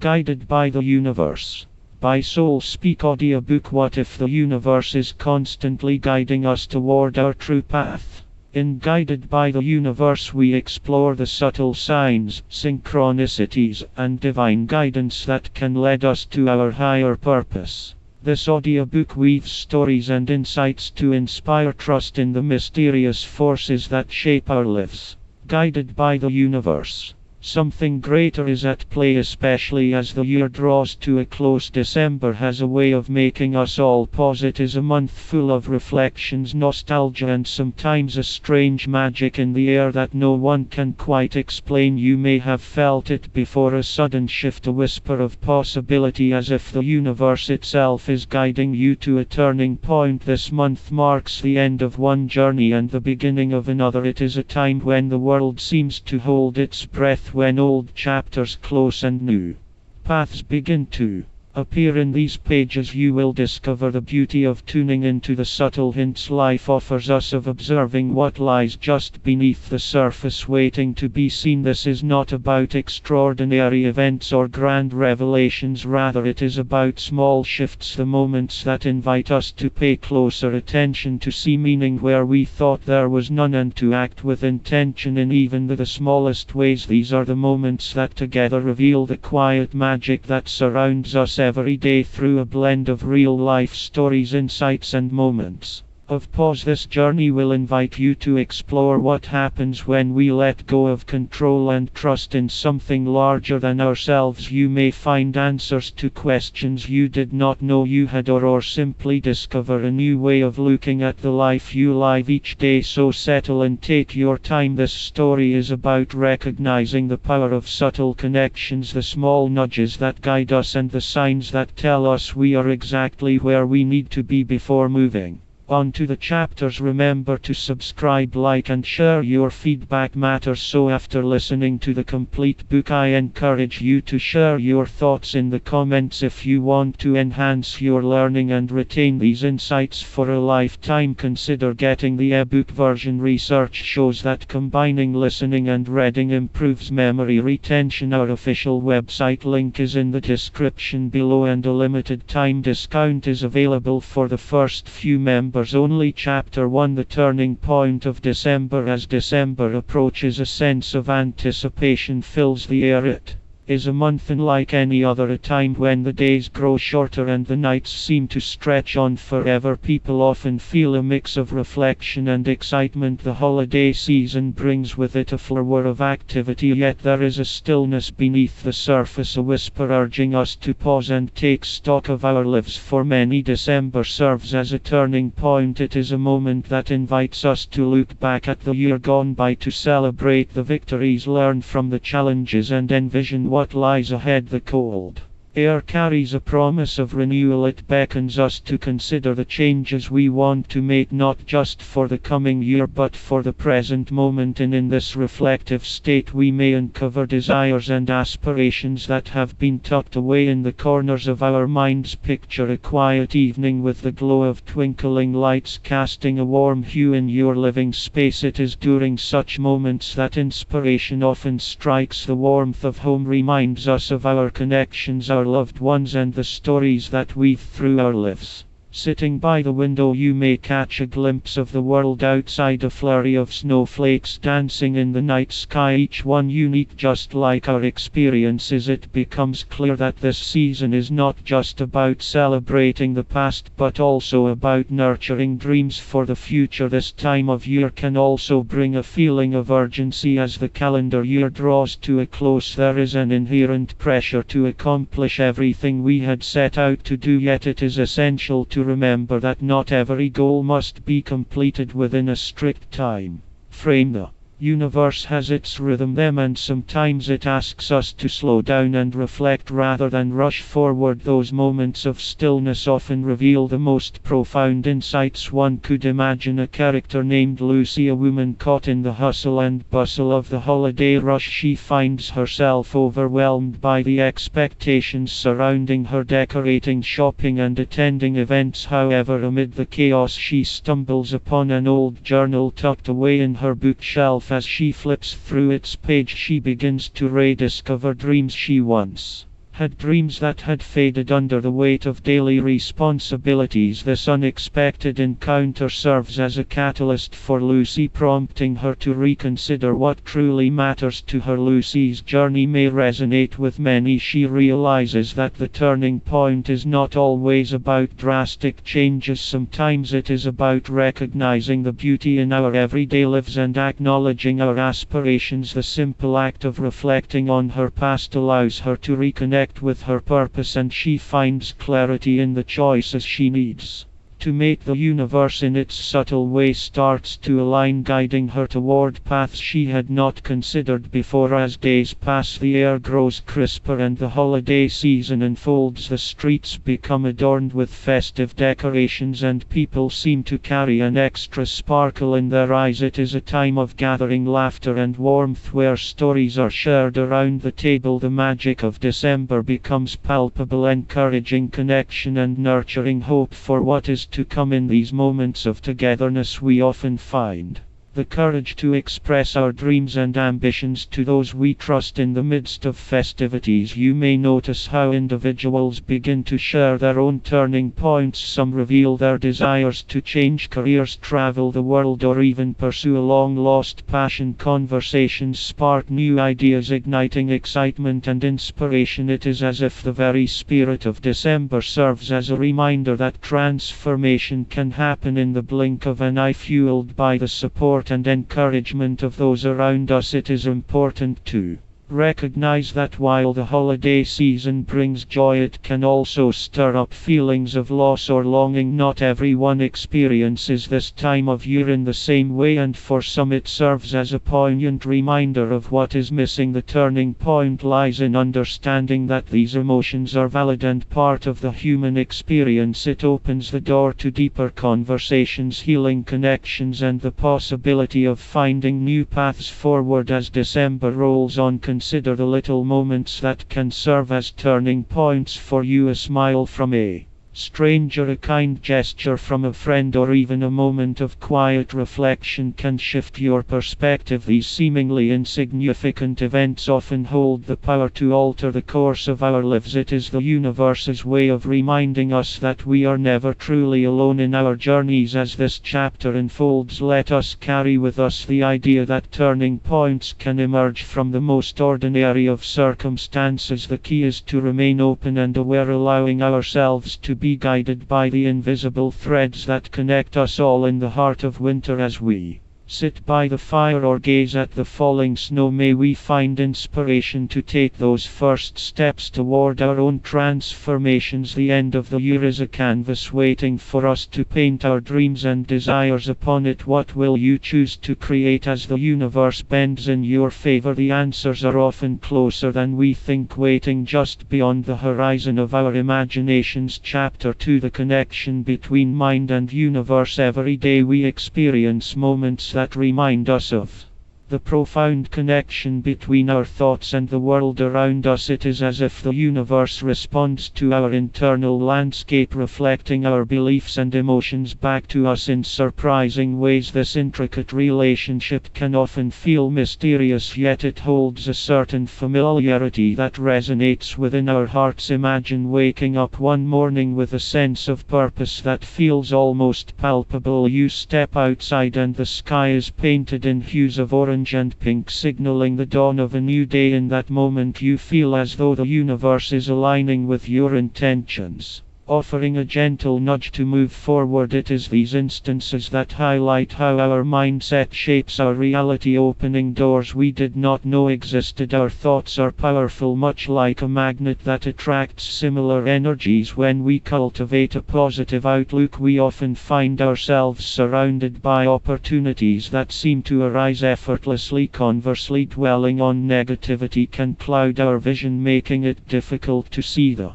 Guided by the Universe. By SoulSpeak Audiobook. What if the universe is constantly guiding us toward our true path? In Guided by the Universe we explore the subtle signs, synchronicities, and divine guidance that can lead us to our higher purpose. This audiobook weaves stories and insights to inspire trust in the mysterious forces that shape our lives. Guided by the Universe. Something greater is at play, especially as the year draws to a close. December has a way of making us all pause. It is a month full of reflections, nostalgia, and sometimes a strange magic in the air that no one can quite explain. You may have felt it before, a sudden shift, a whisper of possibility, as if the universe itself is guiding you to a turning point. This month marks the end of one journey and the beginning of another. It is a time when the world seems to hold its breath, when old chapters close and new paths begin to appear in these pages. You will discover the beauty of tuning into the subtle hints life offers us, of observing what lies just beneath the surface waiting to be seen. This is not about extraordinary events or grand revelations, rather it is about small shifts, the moments that invite us to pay closer attention, to see meaning where we thought there was none, and to act with intention in even the smallest ways. These are the moments that together reveal the quiet magic that surrounds us every day through a blend of real-life stories, insights, and moments of pause. This journey will invite you to explore what happens when we let go of control and trust in something larger than ourselves. You may find answers to questions you did not know you had, or simply discover a new way of looking at the life you live each day. So settle and take your time. This story is about recognizing the power of subtle connections, the small nudges that guide us, and the signs that tell us we are exactly where we need to be before moving on to the chapters. Remember to subscribe, like, and share. Your feedback matters. So after listening to the complete book, I encourage you to share your thoughts in the comments. If you want to enhance your learning and retain these insights for a lifetime, consider getting the ebook version. Research shows that combining listening and reading improves memory retention. Our official website link is in the description below, and a limited time discount is available for the first few members only. Chapter 1: The Turning Point of December. As December approaches, a sense of anticipation fills the air. It is a month unlike any other, a time when the days grow shorter and the nights seem to stretch on forever. People often feel a mix of reflection and excitement. The holiday season brings with it a flurry of activity, yet there is a stillness beneath the surface, a whisper urging us to pause and take stock of our lives. For many, December serves as a turning point. It is a moment that invites us to look back at the year gone by, to celebrate the victories, learn from the challenges, and envision what lies ahead. The cold air carries a promise of renewal. It beckons us to consider the changes we want to make, not just for the coming year but for the present moment. And in this reflective state we may uncover desires and aspirations that have been tucked away in the corners of our minds. Picture a quiet evening with the glow of twinkling lights casting a warm hue in your living space. It is during such moments that inspiration often strikes. The warmth of home reminds us of our connections, our loved ones, and the stories that weave through our lives. Sitting by the window, you may catch a glimpse of the world outside, a flurry of snowflakes dancing in the night sky, each one unique just like our experiences. It becomes clear that this season is not just about celebrating the past, but also about nurturing dreams for the future. This time of year can also bring a feeling of urgency. As the calendar year draws to a close, there is an inherent pressure to accomplish everything we had set out to do, yet it is essential to remember that not every goal must be completed within a strict time frame. The universe has its rhythm, and sometimes it asks us to slow down and reflect rather than rush forward. Those moments of stillness often reveal the most profound insights. One could imagine a character named Lucy, a woman caught in the hustle and bustle of the holiday rush. She finds herself overwhelmed by the expectations surrounding her, decorating, shopping, and attending events. However, amid the chaos, she stumbles upon an old journal tucked away in her bookshelf. As she flips through its page, she begins to rediscover dreams she once had dreams that had faded under the weight of daily responsibilities. This unexpected encounter serves as a catalyst for Lucy, prompting her to reconsider what truly matters to her. Lucy's journey may resonate with many. She realizes that the turning point is not always about drastic changes. Sometimes it is about recognizing the beauty in our everyday lives and acknowledging our aspirations. The simple act of reflecting on her past allows her to reconnect with her purpose, and she finds clarity in the choices she needs to make. The universe in its subtle way starts to align, guiding her toward paths she had not considered before. As days pass, the air grows crisper and the holiday season unfolds. The streets become adorned with festive decorations and people seem to carry an extra sparkle in their eyes. It is a time of gathering, laughter and warmth where stories are shared around the table. The magic of December becomes palpable, encouraging connection and nurturing hope for what is to come. In these moments of togetherness, we often find the courage to express our dreams and ambitions to those we trust. In the midst of festivities, you may notice how individuals begin to share their own turning points. Some reveal their desires to change careers, travel the world, or even pursue a long-lost passion. Conversations spark new ideas, igniting excitement and inspiration. It is as if the very spirit of December serves as a reminder that transformation can happen in the blink of an eye. Fueled by the support and encouragement of those around us, it is important to recognize that while the holiday season brings joy, it can also stir up feelings of loss or longing. Not everyone experiences this time of year in the same way, and for some it serves as a poignant reminder of what is missing. The turning point lies in understanding that these emotions are valid and part of the human experience. It opens the door to deeper conversations, healing connections, and the possibility of finding new paths forward. As December rolls on, consider the little moments that can serve as turning points for you. A smile from a stranger, a kind gesture from a friend, or even a moment of quiet reflection can shift your perspective. These seemingly insignificant events often hold the power to alter the course of our lives. It is the universe's way of reminding us that we are never truly alone in our journeys. As this chapter unfolds, let us carry with us the idea that turning points can emerge from the most ordinary of circumstances. The key is to remain open and aware, allowing ourselves to be guided by the invisible threads that connect us all. In the heart of winter, as we sit by the fire or gaze at the falling snow, may we find inspiration to take those first steps toward our own transformations. The end of the year is a canvas waiting for us to paint our dreams and desires upon it. What will you choose to create as the universe bends in your favor? The answers are often closer than we think, waiting just beyond the horizon of our imaginations. Chapter 2: The connection between mind and universe. Every day we experience moments that remind us of the profound connection between our thoughts and the world around us. It is as if the universe responds to our internal landscape, reflecting our beliefs and emotions back to us in surprising ways. This intricate relationship can often feel mysterious, yet it holds a certain familiarity that resonates within our hearts. Imagine waking up one morning with a sense of purpose that feels almost palpable. You step outside and the sky is painted in hues of orange and pink, signaling the dawn of a new day. In that moment you feel as though the universe is aligning with your intentions, offering a gentle nudge to move forward. It is these instances that highlight how our mindset shapes our reality, opening doors we did not know existed. Our thoughts are powerful, much like a magnet that attracts similar energies. When we cultivate a positive outlook, we often find ourselves surrounded by opportunities that seem to arise effortlessly. Conversely, dwelling on negativity can cloud our vision, making it difficult to see the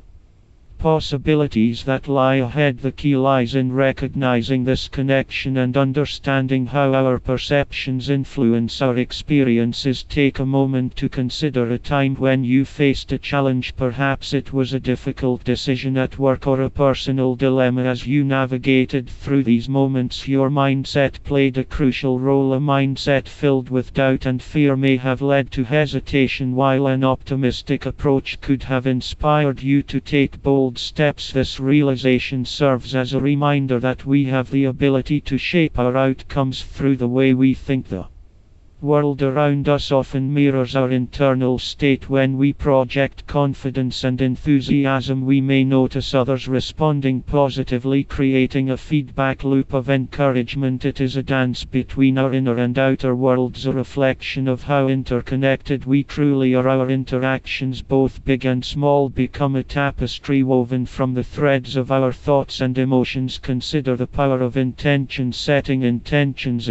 possibilities that lie ahead. The key lies in recognizing this connection and understanding how our perceptions influence our experiences. Take a moment to consider a time when you faced a challenge. Perhaps it was a difficult decision at work or a personal dilemma. As you navigated through these moments, your mindset played a crucial role. A mindset filled with doubt and fear may have led to hesitation, while an optimistic approach could have inspired you to take bold steps. This realization serves as a reminder that we have the ability to shape our outcomes through the way we think. The world around us often mirrors our internal state. When we project confidence and enthusiasm, we may notice others responding positively, creating a feedback loop of encouragement. It is a dance between our inner and outer worlds, a reflection of how interconnected we truly are. Our interactions, both big and small, become a tapestry woven from the threads of our thoughts and emotions. Consider the power of intention setting. Intentions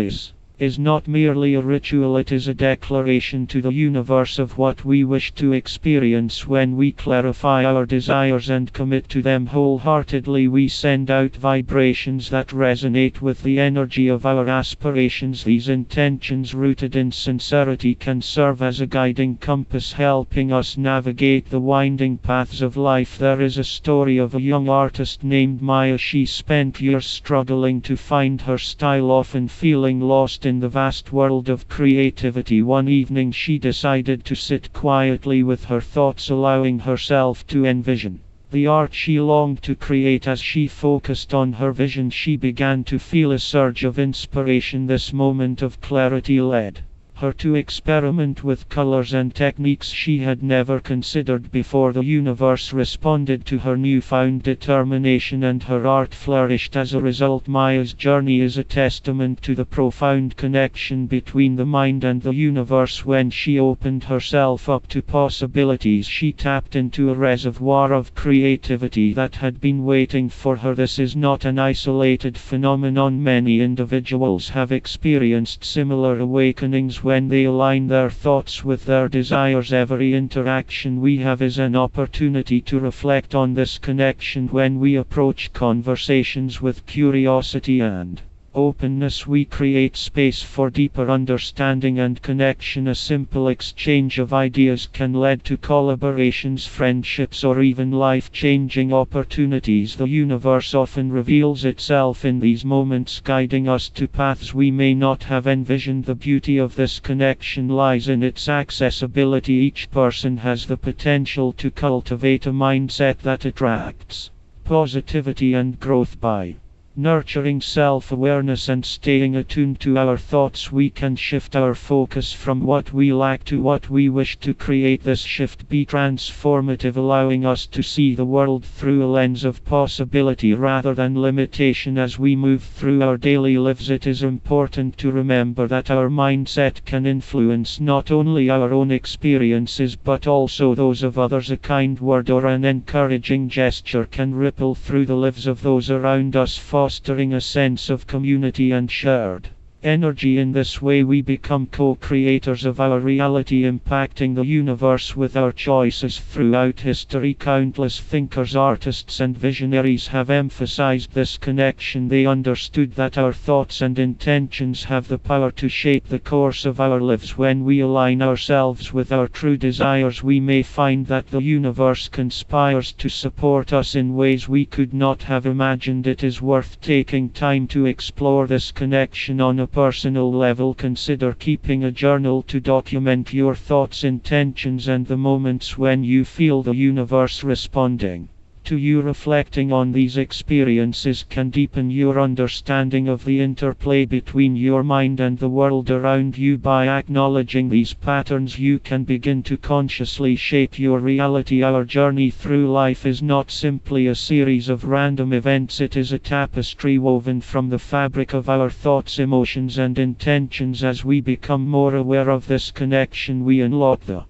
is not merely a ritual, it is a declaration to the universe of what we wish to experience. When we clarify our desires and commit to them wholeheartedly, we send out vibrations that resonate with the energy of our aspirations. These intentions, rooted in sincerity, can serve as a guiding compass, helping us navigate the winding paths of life. There is a story of a young artist named Maya. She spent years struggling to find her style, often feeling lost in the vast world of creativity. One evening she decided to sit quietly with her thoughts, allowing herself to envision the art she longed to create. As she focused on her vision, she began to feel a surge of inspiration. This moment of clarity led her to experiment with colors and techniques she had never considered before. The universe responded to her newfound determination and her art flourished as a result. Maya's journey is a testament to the profound connection between the mind and the universe. When she opened herself up to possibilities, she tapped into a reservoir of creativity that had been waiting for her. This is not an isolated phenomenon. Many individuals have experienced similar awakenings when they align their thoughts with their desires. Every interaction we have is an opportunity to reflect on this connection. When we approach conversations with curiosity and openness, we create space for deeper understanding and connection. A simple exchange of ideas can lead to collaborations, friendships, or even life-changing opportunities. The universe often reveals itself in these moments, guiding us to paths we may not have envisioned. The beauty of this connection lies in its accessibility. Each person has the potential to cultivate a mindset that attracts positivity and growth. By nurturing self-awareness and staying attuned to our thoughts, we can shift our focus from what we lack to what we wish to create. This shift be transformative, allowing us to see the world through a lens of possibility rather than limitation. As we move through our daily lives, it is important to remember that our mindset can influence not only our own experiences but also those of others. A kind word or an encouraging gesture can ripple through the lives of those around us, fostering a sense of community and shared energy. In this way, we become co-creators of our reality, impacting the universe with our choices. Throughout history, countless thinkers, artists, and visionaries have emphasized this connection. They understood that our thoughts and intentions have the power to shape the course of our lives. When we align ourselves with our true desires, we may find that the universe conspires to support us in ways we could not have imagined. It is worth taking time to explore this connection on a personal level. Consider keeping a journal to document your thoughts, intentions, and the moments when you feel the universe responding to you. Reflecting on these experiences can deepen your understanding of the interplay between your mind and the world around you. By acknowledging these patterns, you can begin to consciously shape your reality. Our journey through life is not simply a series of random events, it is a tapestry woven from the fabric of our thoughts, emotions, and intentions. As we become more aware of this connection, we unlock the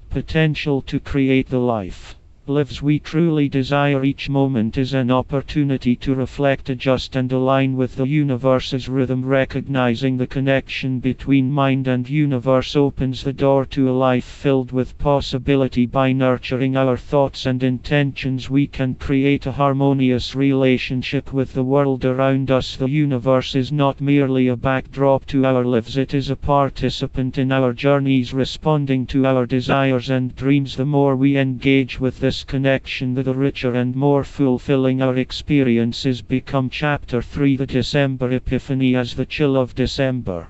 potential to create the life lives we truly desire. Each moment is an opportunity to reflect, adjust and align with the universe's rhythm. Recognizing the connection between mind and universe opens the door to a life filled with possibility. By nurturing our thoughts and intentions, we can create a harmonious relationship with the world around us. The universe is not merely a backdrop to our lives, it is a participant in our journeys, responding to our desires and dreams. The more we engage with this connection, the richer and more fulfilling our experiences become. Chapter 3: The December Epiphany. As the chill of December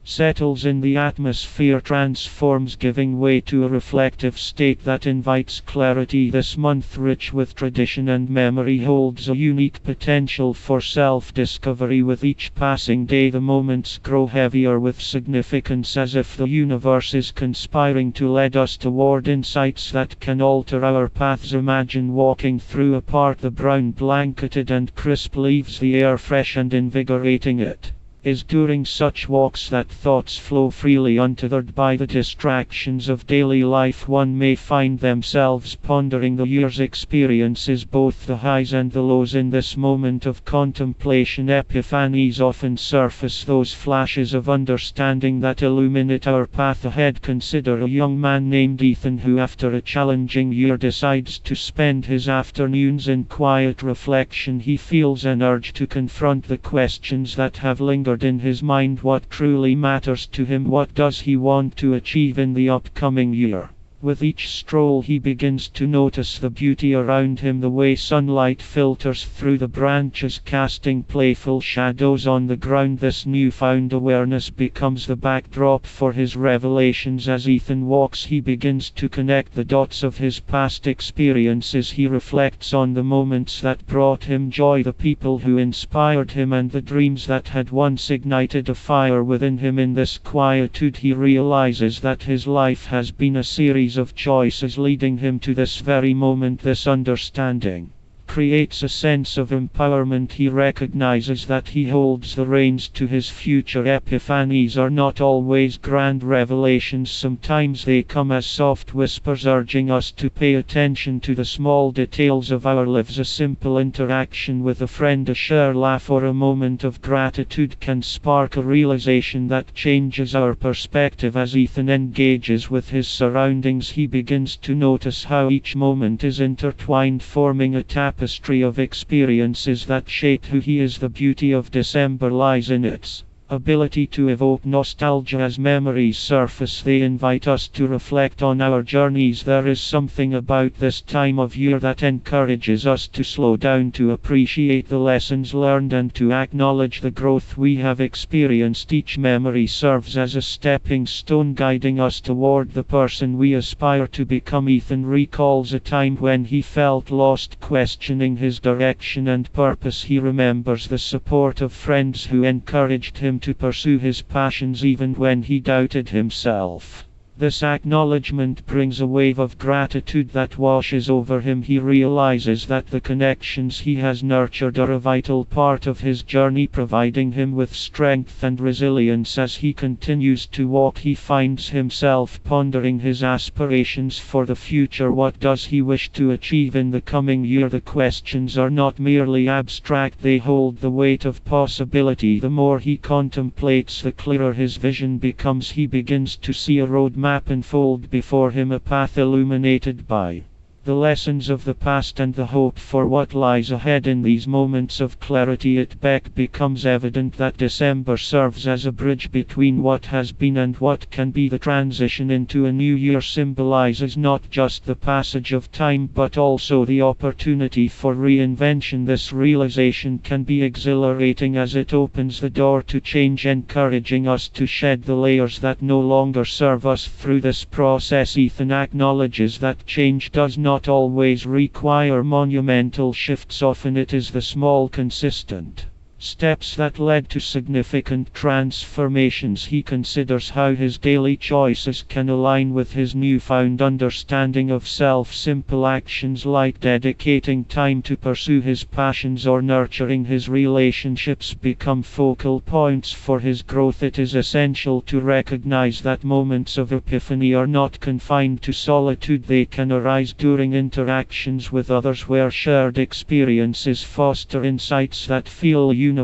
settles in, the atmosphere transforms, giving way to a reflective state that invites clarity. This month, rich with tradition and memory, holds a unique potential for self-discovery. With each passing day, the moments grow heavier with significance, as if the universe is conspiring to lead us toward insights that can alter our paths. Imagine walking through a park, the brown blanketed and crisp leaves, the air fresh and invigorating. It is during such walks that thoughts flow freely, untethered by the distractions of daily life. One may find themselves pondering the year's experiences, both the highs and the lows. In this moment of contemplation, epiphanies often surface, those flashes of understanding that illuminate our path ahead. Consider a young man named Ethan who, after a challenging year, decides to spend his afternoons in quiet reflection. He feels an urge to confront the questions that have lingered in his mind. What truly matters to him? What does he want to achieve in the upcoming year? With each stroll, he begins to notice the beauty around him, the way sunlight filters through the branches, casting playful shadows on the ground. This newfound awareness becomes the backdrop for his revelations. As Ethan walks, he begins to connect the dots of his past experiences. He reflects on the moments that brought him joy, the people who inspired him, and the dreams that had once ignited a fire within him. In this quietude, he realizes that his life has been a series of choices leading him to this very moment. This understanding creates a sense of empowerment. He recognizes that he holds the reins to his future. Epiphanies are not always grand revelations. Sometimes they come as soft whispers, urging us to pay attention to the small details of our lives. A simple interaction with a friend, a shared laugh, or a moment of gratitude can spark a realization that changes our perspective. As Ethan engages with his surroundings, he begins to notice how each moment is intertwined, forming a tapestry of experiences that shape who he is. The beauty of December lies in its ability to evoke nostalgia. As memories surface, they invite us to reflect on our journeys. There is something about this time of year that encourages us to slow down, to appreciate the lessons learned, and to acknowledge the growth we have experienced. Each memory serves as a stepping stone, guiding us toward the person we aspire to become. Ethan recalls a time when he felt lost, questioning his direction and purpose. He remembers the support of friends who encouraged him to pursue his passions even when he doubted himself. This acknowledgement brings a wave of gratitude that washes over him. He realizes that the connections he has nurtured are a vital part of his journey, providing him with strength and resilience. As he continues to walk, he finds himself pondering his aspirations for the future. What does he wish to achieve in the coming year? The questions are not merely abstract, they hold the weight of possibility. The more he contemplates, the clearer his vision becomes. He begins to see a roadmap unfold before him, a path illuminated by the lessons of the past and the hope for what lies ahead. In these moments of clarity, it becomes evident that December serves as a bridge between what has been and what can be. The transition into a new year symbolizes not just the passage of time, but also the opportunity for reinvention. This realization can be exhilarating as it opens the door to change, encouraging us to shed the layers that no longer serve us. Through this process, Ethan acknowledges that change does not always require monumental shifts. Often it is the small, consistent Steps that led to significant transformations. He considers how his daily choices can align with his newfound understanding of self. Simple actions like dedicating time to pursue his passions or nurturing his relationships become focal points for his growth. It is essential to recognize that moments of epiphany are not confined to solitude. They can arise during interactions with others, where shared experiences foster insights that feel universal.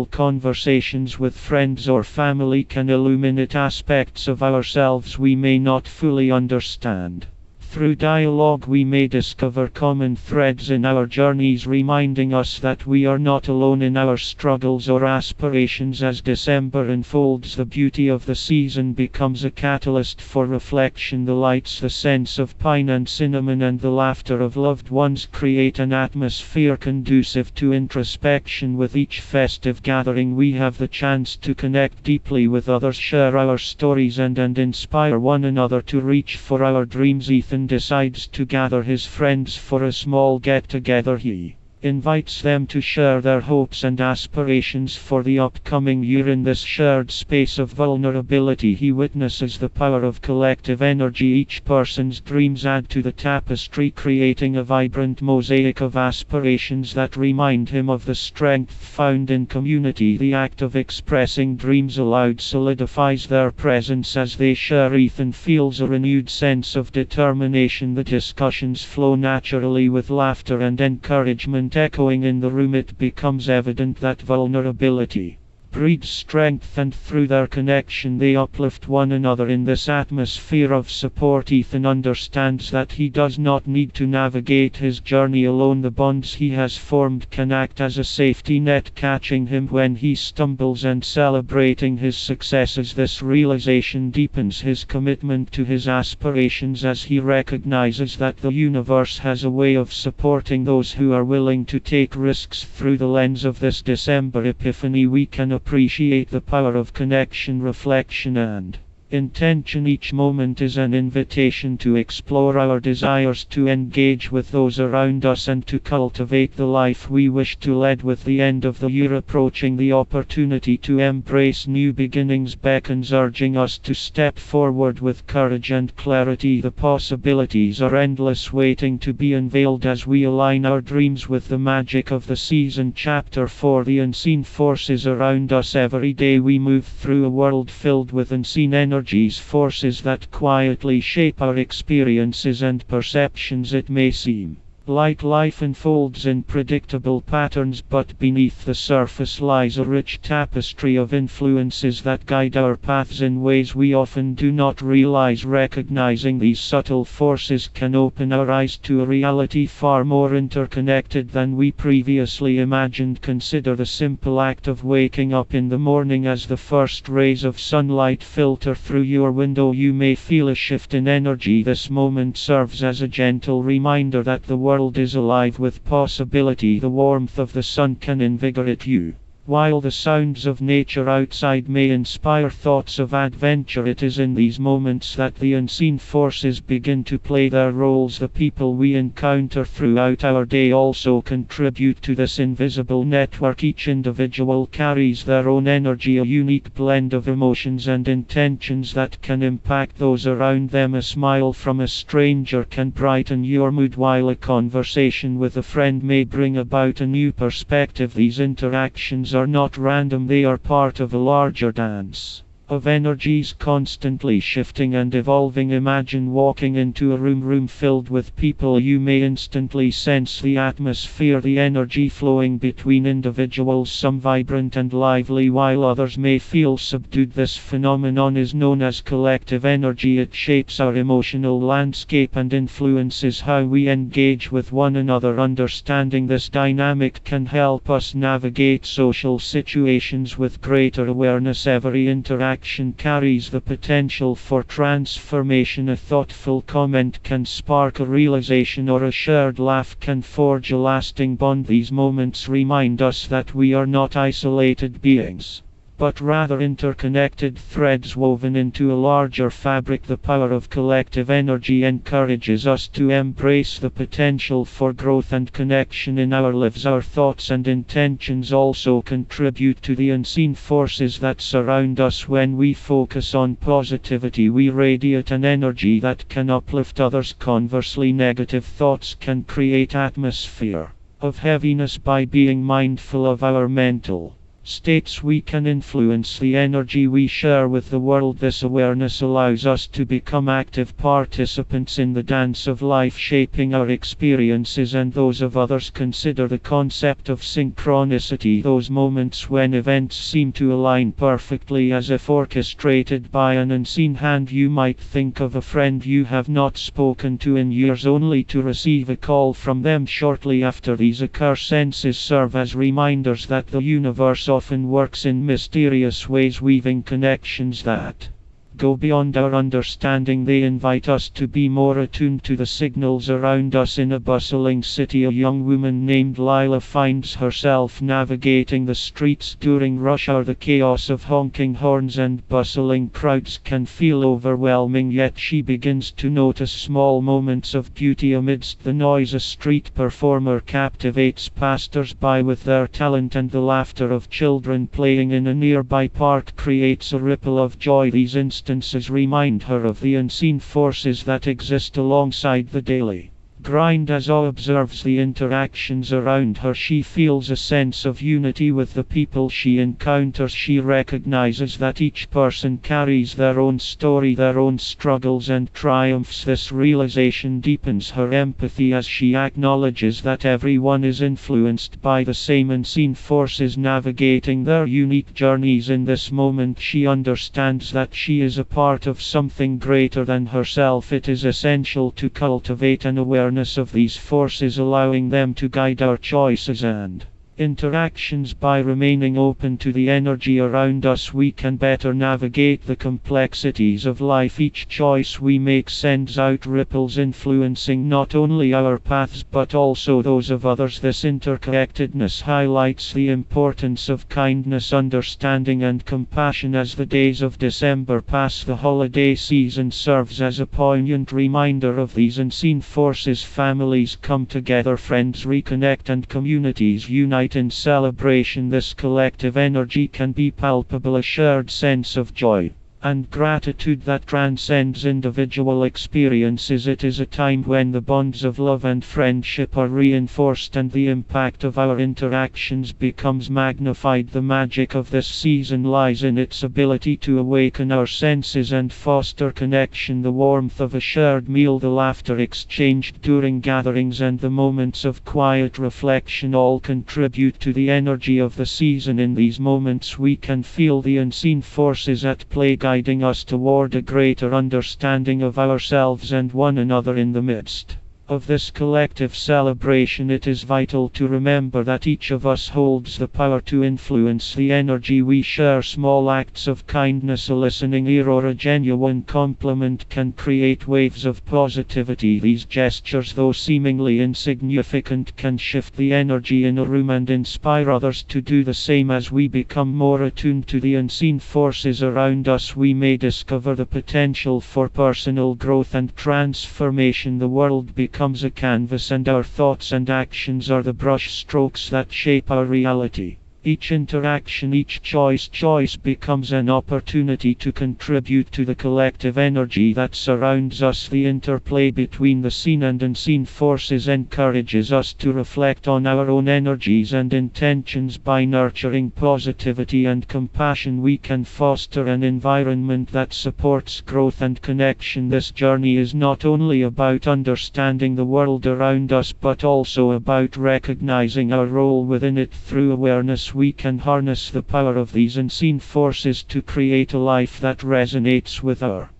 Conversations with friends or family can illuminate aspects of ourselves we may not fully understand. Through dialogue we may discover common threads in our journeys, reminding us that we are not alone in our struggles or aspirations. As December unfolds, the beauty of the season becomes a catalyst for reflection. The lights, the scents of pine and cinnamon, and the laughter of loved ones create an atmosphere conducive to introspection. With each festive gathering we have the chance to connect deeply with others, share our stories and inspire one another to reach for our dreams. Ethan decides to gather his friends for a small get-together. He invites them to share their hopes and aspirations for the upcoming year. In this shared space of vulnerability, he witnesses the power of collective energy. Each person's dreams add to the tapestry, creating a vibrant mosaic of aspirations that remind him of the strength found in community. The act of expressing dreams aloud solidifies their presence as they share. Ethan feels a renewed sense of determination. The discussions flow naturally, with laughter and encouragement echoing in the room. It becomes evident that vulnerability breeds strength, and through their connection they uplift one another. In this atmosphere of support, Ethan understands that he does not need to navigate his journey alone. The bonds he has formed can act as a safety net, catching him when he stumbles and celebrating his successes. This realization deepens his commitment to his aspirations, as he recognizes that the universe has a way of supporting those who are willing to take risks. Through the lens of this December epiphany, we can appreciate the power of connection, reflection, and intention. Each moment is an invitation to explore our desires, to engage with those around us, and to cultivate the life we wish to lead. With the end of the year approaching, the opportunity to embrace new beginnings beckons, urging us to step forward with courage and clarity. The possibilities are endless, waiting to be unveiled as we align our dreams with the magic of the season. Chapter 4: The unseen forces around us. Every day we move through a world filled with unseen energies, forces that quietly shape our experiences and perceptions. It may seem like life unfolds in predictable patterns, but beneath the surface lies a rich tapestry of influences that guide our paths in ways we often do not realize. Recognizing these subtle forces can open our eyes to a reality far more interconnected than we previously imagined. Consider the simple act of waking up in the morning. As the first rays of sunlight filter through your window, you may feel a shift in energy. This moment serves as a gentle reminder that the world is alive with possibility. The warmth of the sun can invigorate you, while the sounds of nature outside may inspire thoughts of adventure. It is in these moments that the unseen forces begin to play their roles. The people we encounter throughout our day also contribute to this invisible network. Each individual carries their own energy, a unique blend of emotions and intentions that can impact those around them. A smile from a stranger can brighten your mood, while a conversation with a friend may bring about a new perspective. These interactions are not random, they are part of a larger dance of energies constantly shifting and evolving. Imagine walking into a room filled with people. You may instantly sense the atmosphere, the energy flowing between individuals, some vibrant and lively while others may feel subdued. This phenomenon is known as collective energy. It shapes our emotional landscape and influences how we engage with one another. Understanding this dynamic can help us navigate social situations with greater awareness. Every interaction carries the potential for transformation. A thoughtful comment can spark a realization, or a shared laugh can forge a lasting bond. These moments remind us that we are not isolated beings, but rather interconnected threads woven into a larger fabric. The power of collective energy encourages us to embrace the potential for growth and connection in our lives. Our thoughts and intentions also contribute to the unseen forces that surround us. When we focus on positivity, we radiate an energy that can uplift others. Conversely, negative thoughts can create atmosphere of heaviness. By being mindful of our mental states, we can influence the energy we share with the world. This awareness allows us to become active participants in the dance of life, shaping our experiences and those of others. Consider the concept of synchronicity, those moments when events seem to align perfectly as if orchestrated by an unseen hand. You might think of a friend you have not spoken to in years, only to receive a call from them shortly after. These occur. Senses serve as reminders that the universe often works in mysterious ways, weaving connections that go beyond our understanding. They invite us to be more attuned to the signals around us. In a bustling city, a young woman named Lila finds herself navigating the streets during rush hour. The chaos of honking horns and bustling crowds can feel overwhelming, yet she begins to notice small moments of beauty amidst the noise. A street performer captivates passers-by with their talent, and the laughter of children playing in a nearby park creates a ripple of joy. These instances remind her of the unseen forces that exist alongside the daily grind. As Awe observes the interactions around her, she feels a sense of unity with the people she encounters. She recognizes that each person carries their own story, their own struggles and triumphs. This realization deepens her empathy as she acknowledges that everyone is influenced by the same unseen forces, navigating their unique journeys. In this moment, she understands that she is a part of something greater than herself. It is essential to cultivate an awareness of these forces, allowing them to guide our choices and interactions. By remaining open to the energy around us, we can better navigate the complexities of life. Each choice we make sends out ripples, influencing not only our paths but also those of others. This interconnectedness highlights the importance of kindness, understanding and compassion. As the days of December pass, the holiday season serves as a poignant reminder of these unseen forces. Families come together, friends reconnect and communities unite in celebration. This collective energy can be palpable, a shared sense of joy and gratitude that transcends individual experiences. It is a time when the bonds of love and friendship are reinforced and the impact of our interactions becomes magnified. The magic of this season lies in its ability to awaken our senses and foster connection. The warmth of a shared meal, the laughter exchanged during gatherings, and the moments of quiet reflection all contribute to the energy of the season. In these moments we can feel the unseen forces at play, guiding us toward a greater understanding of ourselves and one another. In the midst of this collective celebration, it is vital to remember that each of us holds the power to influence the energy we share. Small acts of kindness, a listening ear or a genuine compliment, can create waves of positivity. These gestures, though seemingly insignificant, can shift the energy in a room and inspire others to do the same. As we become more attuned to the unseen forces around us, we may discover the potential for personal growth and transformation. The world becomes a canvas, and our thoughts and actions are the brush strokes that shape our reality. Each interaction, each choice becomes an opportunity to contribute to the collective energy that surrounds us. The interplay between the seen and unseen forces encourages us to reflect on our own energies and intentions. By nurturing positivity and compassion, we can foster an environment that supports growth and connection. This journey is not only about understanding the world around us but also about recognizing our role within it. Through awareness, we can harness the power of these unseen forces to create a life that resonates with our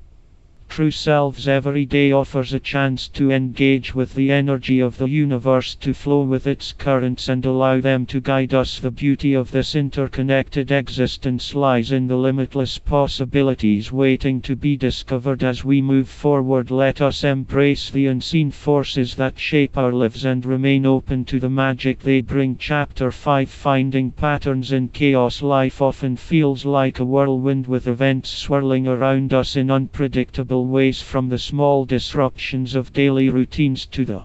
true selves every day offers a chance to engage with the energy of the universe, to flow with its currents and allow them to guide us. The beauty of this interconnected existence lies in the limitless possibilities waiting to be discovered as we move forward. Let us embrace the unseen forces that shape our lives and remain open to the magic they bring. Chapter 5: Finding Patterns in Chaos. Life often feels like a whirlwind, with events swirling around us in unpredictable ways, from the small disruptions of daily routines to the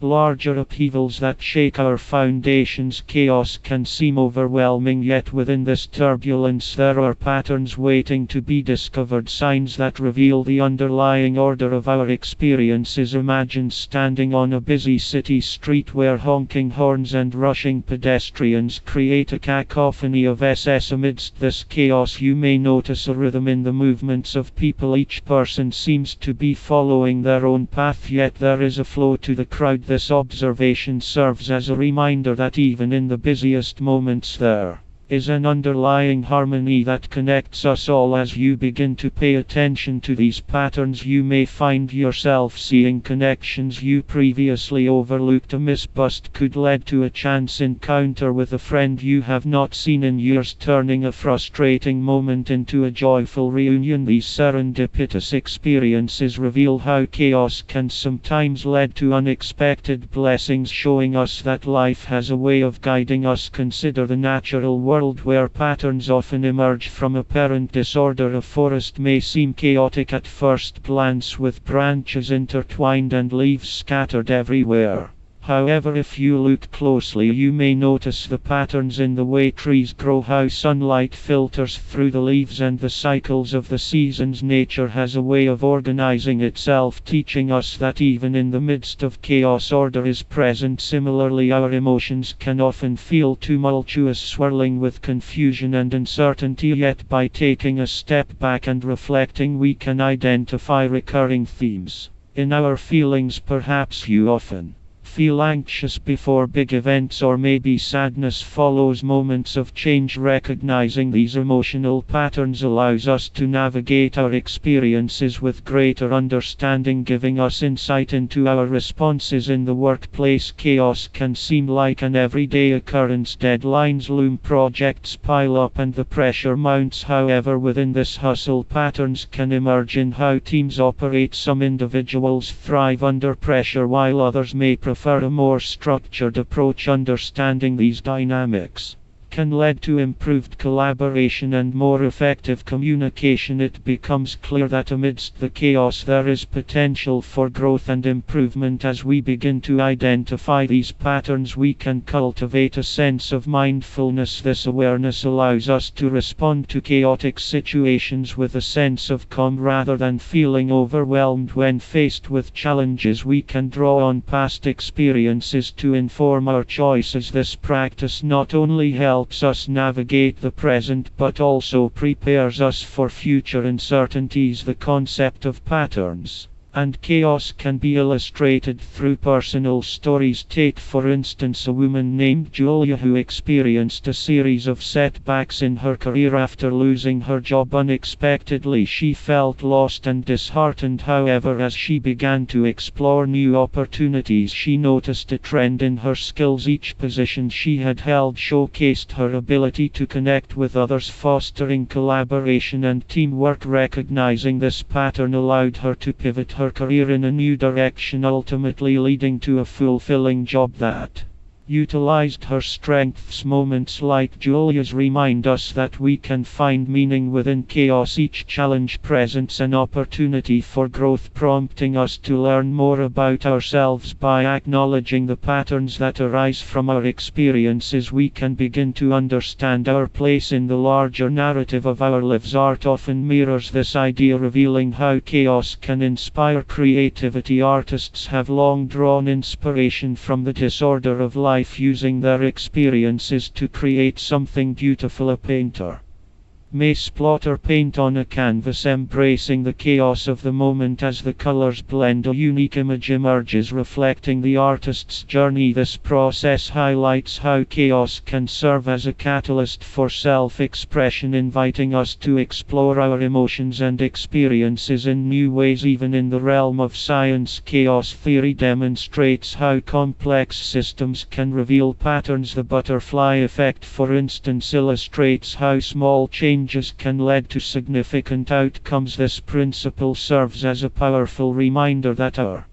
larger upheavals that shake our foundations. Chaos can seem overwhelming, yet within this turbulence there are patterns waiting to be discovered, signs that reveal the underlying order of our experiences. Imagine standing on a busy city street where honking horns and rushing pedestrians create a cacophony of SS. Amidst this chaos you may notice a rhythm in the movements of people. Each person seems to be following their own path, yet there is a flow to the crowd. This observation serves as a reminder that even in the busiest moments there is an underlying harmony that connects us all. As you begin to pay attention to these patterns, you may find yourself seeing connections you previously overlooked. A missed could lead to a chance encounter with a friend you have not seen in years, turning a frustrating moment into a joyful reunion. These serendipitous experiences reveal how chaos can sometimes lead to unexpected blessings, showing us that life has a way of guiding us. Consider the natural world where patterns often emerge from apparent disorder. A forest may seem chaotic at first glance, with branches intertwined and leaves scattered everywhere. However, if you look closely, you may notice the patterns in the way trees grow, how sunlight filters through the leaves, and the cycles of the seasons. Nature has a way of organizing itself, teaching us that even in the midst of chaos, order is present. Similarly, our emotions can often feel tumultuous, swirling with confusion and uncertainty, yet by taking a step back and reflecting, we can identify recurring themes in our feelings. Perhaps you often feel anxious before big events, or maybe sadness follows moments of change. Recognizing these emotional patterns allows us to navigate our experiences with greater understanding, giving us insight into our responses. In the workplace, chaos can seem like an everyday occurrence. Deadlines loom, projects pile up, and the pressure mounts. However, within this hustle, patterns can emerge in how teams operate. Some individuals thrive under pressure, while others may prefer a more structured approach. Understanding these dynamics can lead to improved collaboration and more effective communication. It becomes clear that amidst the chaos there is potential for growth and improvement. As we begin to identify these patterns, we can cultivate a sense of mindfulness. This awareness allows us to respond to chaotic situations with a sense of calm rather than feeling overwhelmed. When faced with challenges, we can draw on past experiences to inform our choices. This practice not only helps us navigate the present but also prepares us for future uncertainties. The concept of patterns and chaos can be illustrated through personal stories. Take for instance a woman named Julia who experienced a series of setbacks in her career. After losing her job unexpectedly, she felt lost and disheartened. However, as she began to explore new opportunities, she noticed a trend in her skills. Each position she had held showcased her ability to connect with others, fostering collaboration and teamwork. Recognizing this pattern allowed her to pivot her career in a new direction, ultimately leading to a fulfilling job that utilized her strengths. Moments like Julia's remind us that we can find meaning within chaos. Each challenge presents an opportunity for growth, prompting us to learn more about ourselves. By acknowledging the patterns that arise from our experiences, we can begin to understand our place in the larger narrative of our lives. Art often mirrors this idea, revealing how chaos can inspire creativity. Artists have long drawn inspiration from the disorder of life, using their experiences to create something beautiful. A painter may splatter paint on a canvas, embracing the chaos of the moment as the colors blend. A unique image emerges reflecting the artist's journey. This process highlights how chaos can serve as a catalyst for self-expression, inviting us to explore our emotions and experiences in new ways. Even in the realm of science, chaos theory demonstrates how complex systems can reveal patterns. The butterfly effect, for instance, illustrates how small changes can lead to significant outcomes. This principle serves as a powerful reminder that our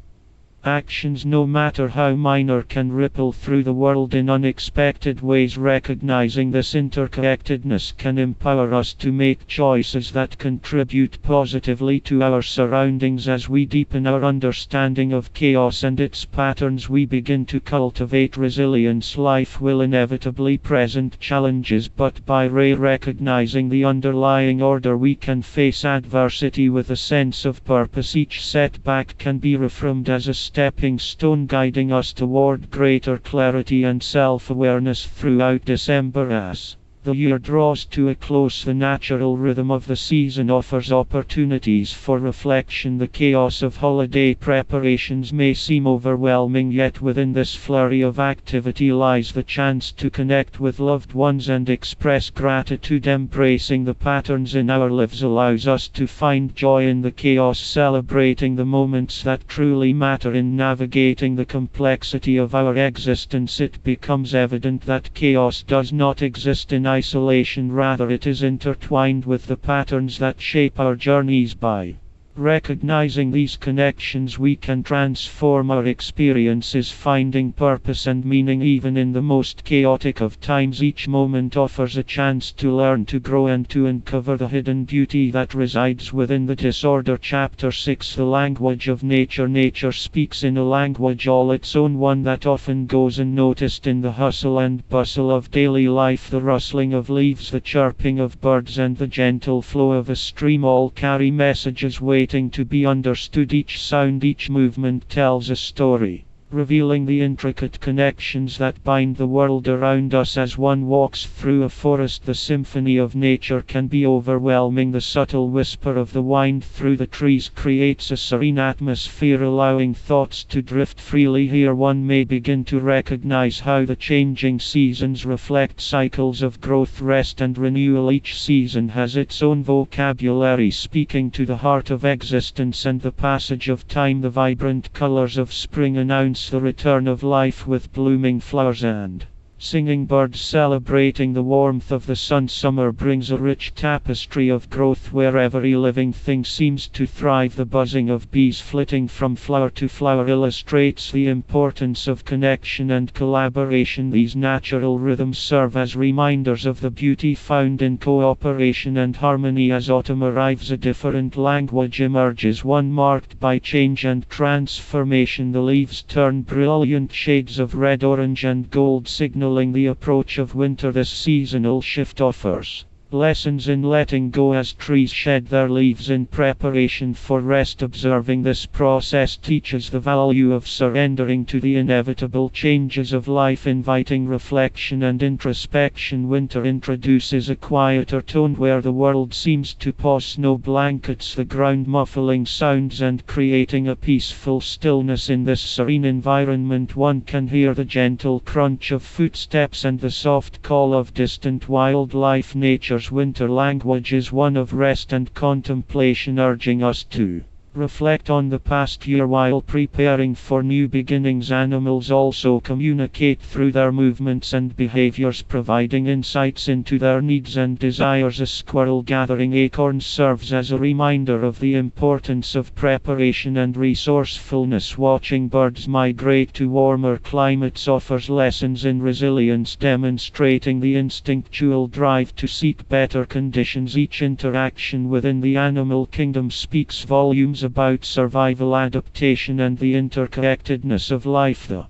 actions, no matter how minor, can ripple through the world in unexpected ways. Recognizing this interconnectedness can empower us to make choices that contribute positively to our surroundings. As we deepen our understanding of chaos and its patterns, we begin to cultivate resilience. Life will inevitably present challenges, but by recognizing the underlying order, we can face adversity with a sense of purpose. Each setback can be reframed as a stepping stone, guiding us toward greater clarity and self-awareness. Throughout December, as the year draws to a close, the natural rhythm of the season offers opportunities for reflection. The chaos of holiday preparations may seem overwhelming, yet within this flurry of activity lies the chance to connect with loved ones and express gratitude. Embracing the patterns in our lives allows us to find joy in the chaos, celebrating the moments that truly matter. In navigating the complexity of our existence, it becomes evident that chaos does not exist in isolation, rather it is intertwined with the patterns that shape our journeys. By recognizing these connections, we can transform our experiences, finding purpose and meaning even in the most chaotic of times. Each moment offers a chance to learn, to grow, and to uncover the hidden beauty that resides within the disorder. Chapter 6: The Language of Nature. Nature speaks in a language all its own, one that often goes unnoticed in the hustle and bustle of daily life. The rustling of leaves, the chirping of birds, and the gentle flow of a stream all carry messages waiting to be understood. Each sound, each movement tells a story, revealing the intricate connections that bind the world around us. As one walks through a forest, the symphony of nature can be overwhelming. The subtle whisper of the wind through the trees creates a serene atmosphere, allowing thoughts to drift freely. Here one may begin to recognize how the changing seasons reflect cycles of growth, rest, and renewal. Each season has its own vocabulary, speaking to the heart of existence and the passage of time. The vibrant colors of spring announce the return of life, with blooming flowers and singing birds celebrating the warmth of the sun. Summer brings a rich tapestry of growth where every living thing seems to thrive. The buzzing of bees flitting from flower to flower illustrates the importance of connection and collaboration. These natural rhythms serve as reminders of the beauty found in cooperation and harmony. As autumn arrives, a different language emerges, one marked by change and transformation. The leaves turn brilliant shades of red, orange, and gold, signaling the approach of winter. This seasonal shift offers lessons in letting go as trees shed their leaves in preparation for rest. Observing this process teaches the value of surrendering to the inevitable changes of life, inviting reflection and introspection. Winter introduces a quieter tone where the world seems to pause. Snow blankets the ground, muffling sounds and creating a peaceful stillness. In this serene environment, one can hear the gentle crunch of footsteps and the soft call of distant wildlife. Nature's winter language is one of rest and contemplation, urging us to reflect on the past year while preparing for new beginnings. Animals also communicate through their movements and behaviors, providing insights into their needs and desires. A squirrel gathering acorns serves as a reminder of the importance of preparation and resourcefulness. Watching birds migrate to warmer climates offers lessons in resilience, demonstrating the instinctual drive to seek better conditions. Each interaction within the animal kingdom speaks volumes about survival, adaptation, and the interconnectedness of life. The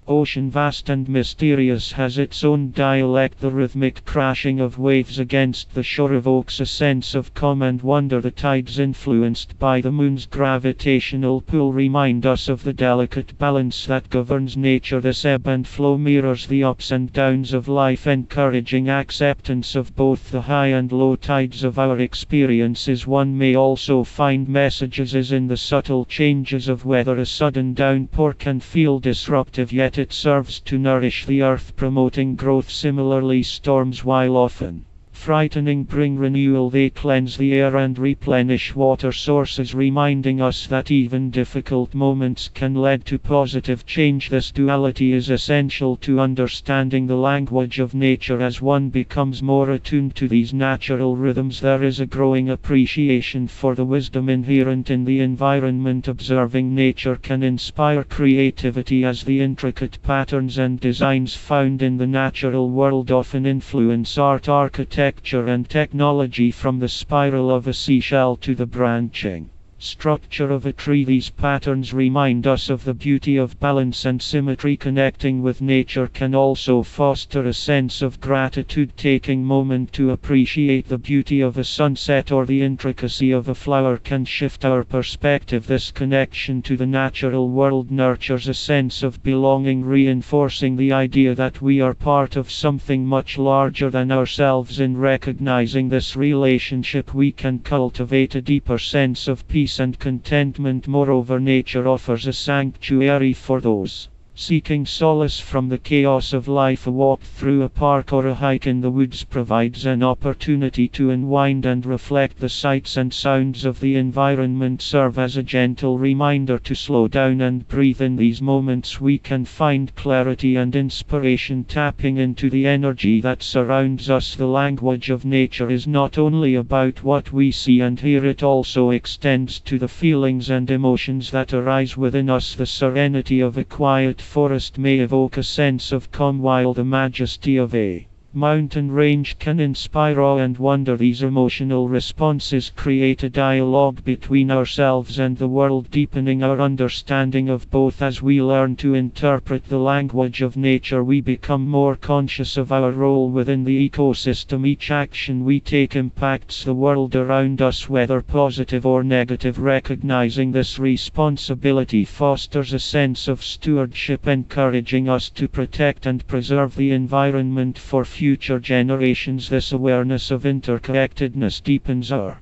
Ocean vast and mysterious has its own dialect. The rhythmic crashing of waves against the shore evokes a sense of calm and wonder. The tides influenced by the moon's gravitational pull remind us of the delicate balance that governs nature. This ebb and flow mirrors the ups and downs of life, encouraging acceptance of both the high and low tides of our experiences. One may also find messages in the subtle changes of weather. A sudden downpour can feel disruptive, yet it serves to nourish the earth, promoting growth. Similarly, storms, while often frightening, bring renewal. They cleanse the air and replenish water sources, reminding us that even difficult moments can lead to positive change. This duality is essential to understanding the language of nature. As one becomes more attuned to these natural rhythms, there is a growing appreciation for the wisdom inherent in the environment. Observing nature can inspire creativity, as the intricate patterns and designs found in the natural world often influence art, architecture, and technology. From the spiral of a seashell to the branching structure of a tree, these patterns remind us of the beauty of balance and symmetry. Connecting with nature can also foster a sense of gratitude. Taking a moment to appreciate the beauty of a sunset or the intricacy of a flower can shift our perspective. This connection to the natural world nurtures a sense of belonging, reinforcing the idea that we are part of something much larger than ourselves. In recognizing this relationship, we can cultivate a deeper sense of peace and contentment. Moreover, nature offers a sanctuary for those seeking solace from the chaos of life. A walk through a park or a hike in the woods provides an opportunity to unwind and reflect. The sights and sounds of the environment serve as a gentle reminder to slow down and breathe. In these moments, we can find clarity and inspiration, tapping into the energy that surrounds us. The language of nature is not only about what we see and hear, it also extends to the feelings and emotions that arise within us. The serenity of a quiet forest may evoke a sense of calm, while the majesty of a mountain range can inspire awe and wonder. These emotional responses create a dialogue between ourselves and the world, deepening our understanding of both. As we learn to interpret the language of nature, we become more conscious of our role within the ecosystem. Each action we take impacts the world around us, whether positive or negative. Recognizing this responsibility fosters a sense of stewardship, encouraging us to protect and preserve the environment for future generations. This awareness of interconnectedness deepens our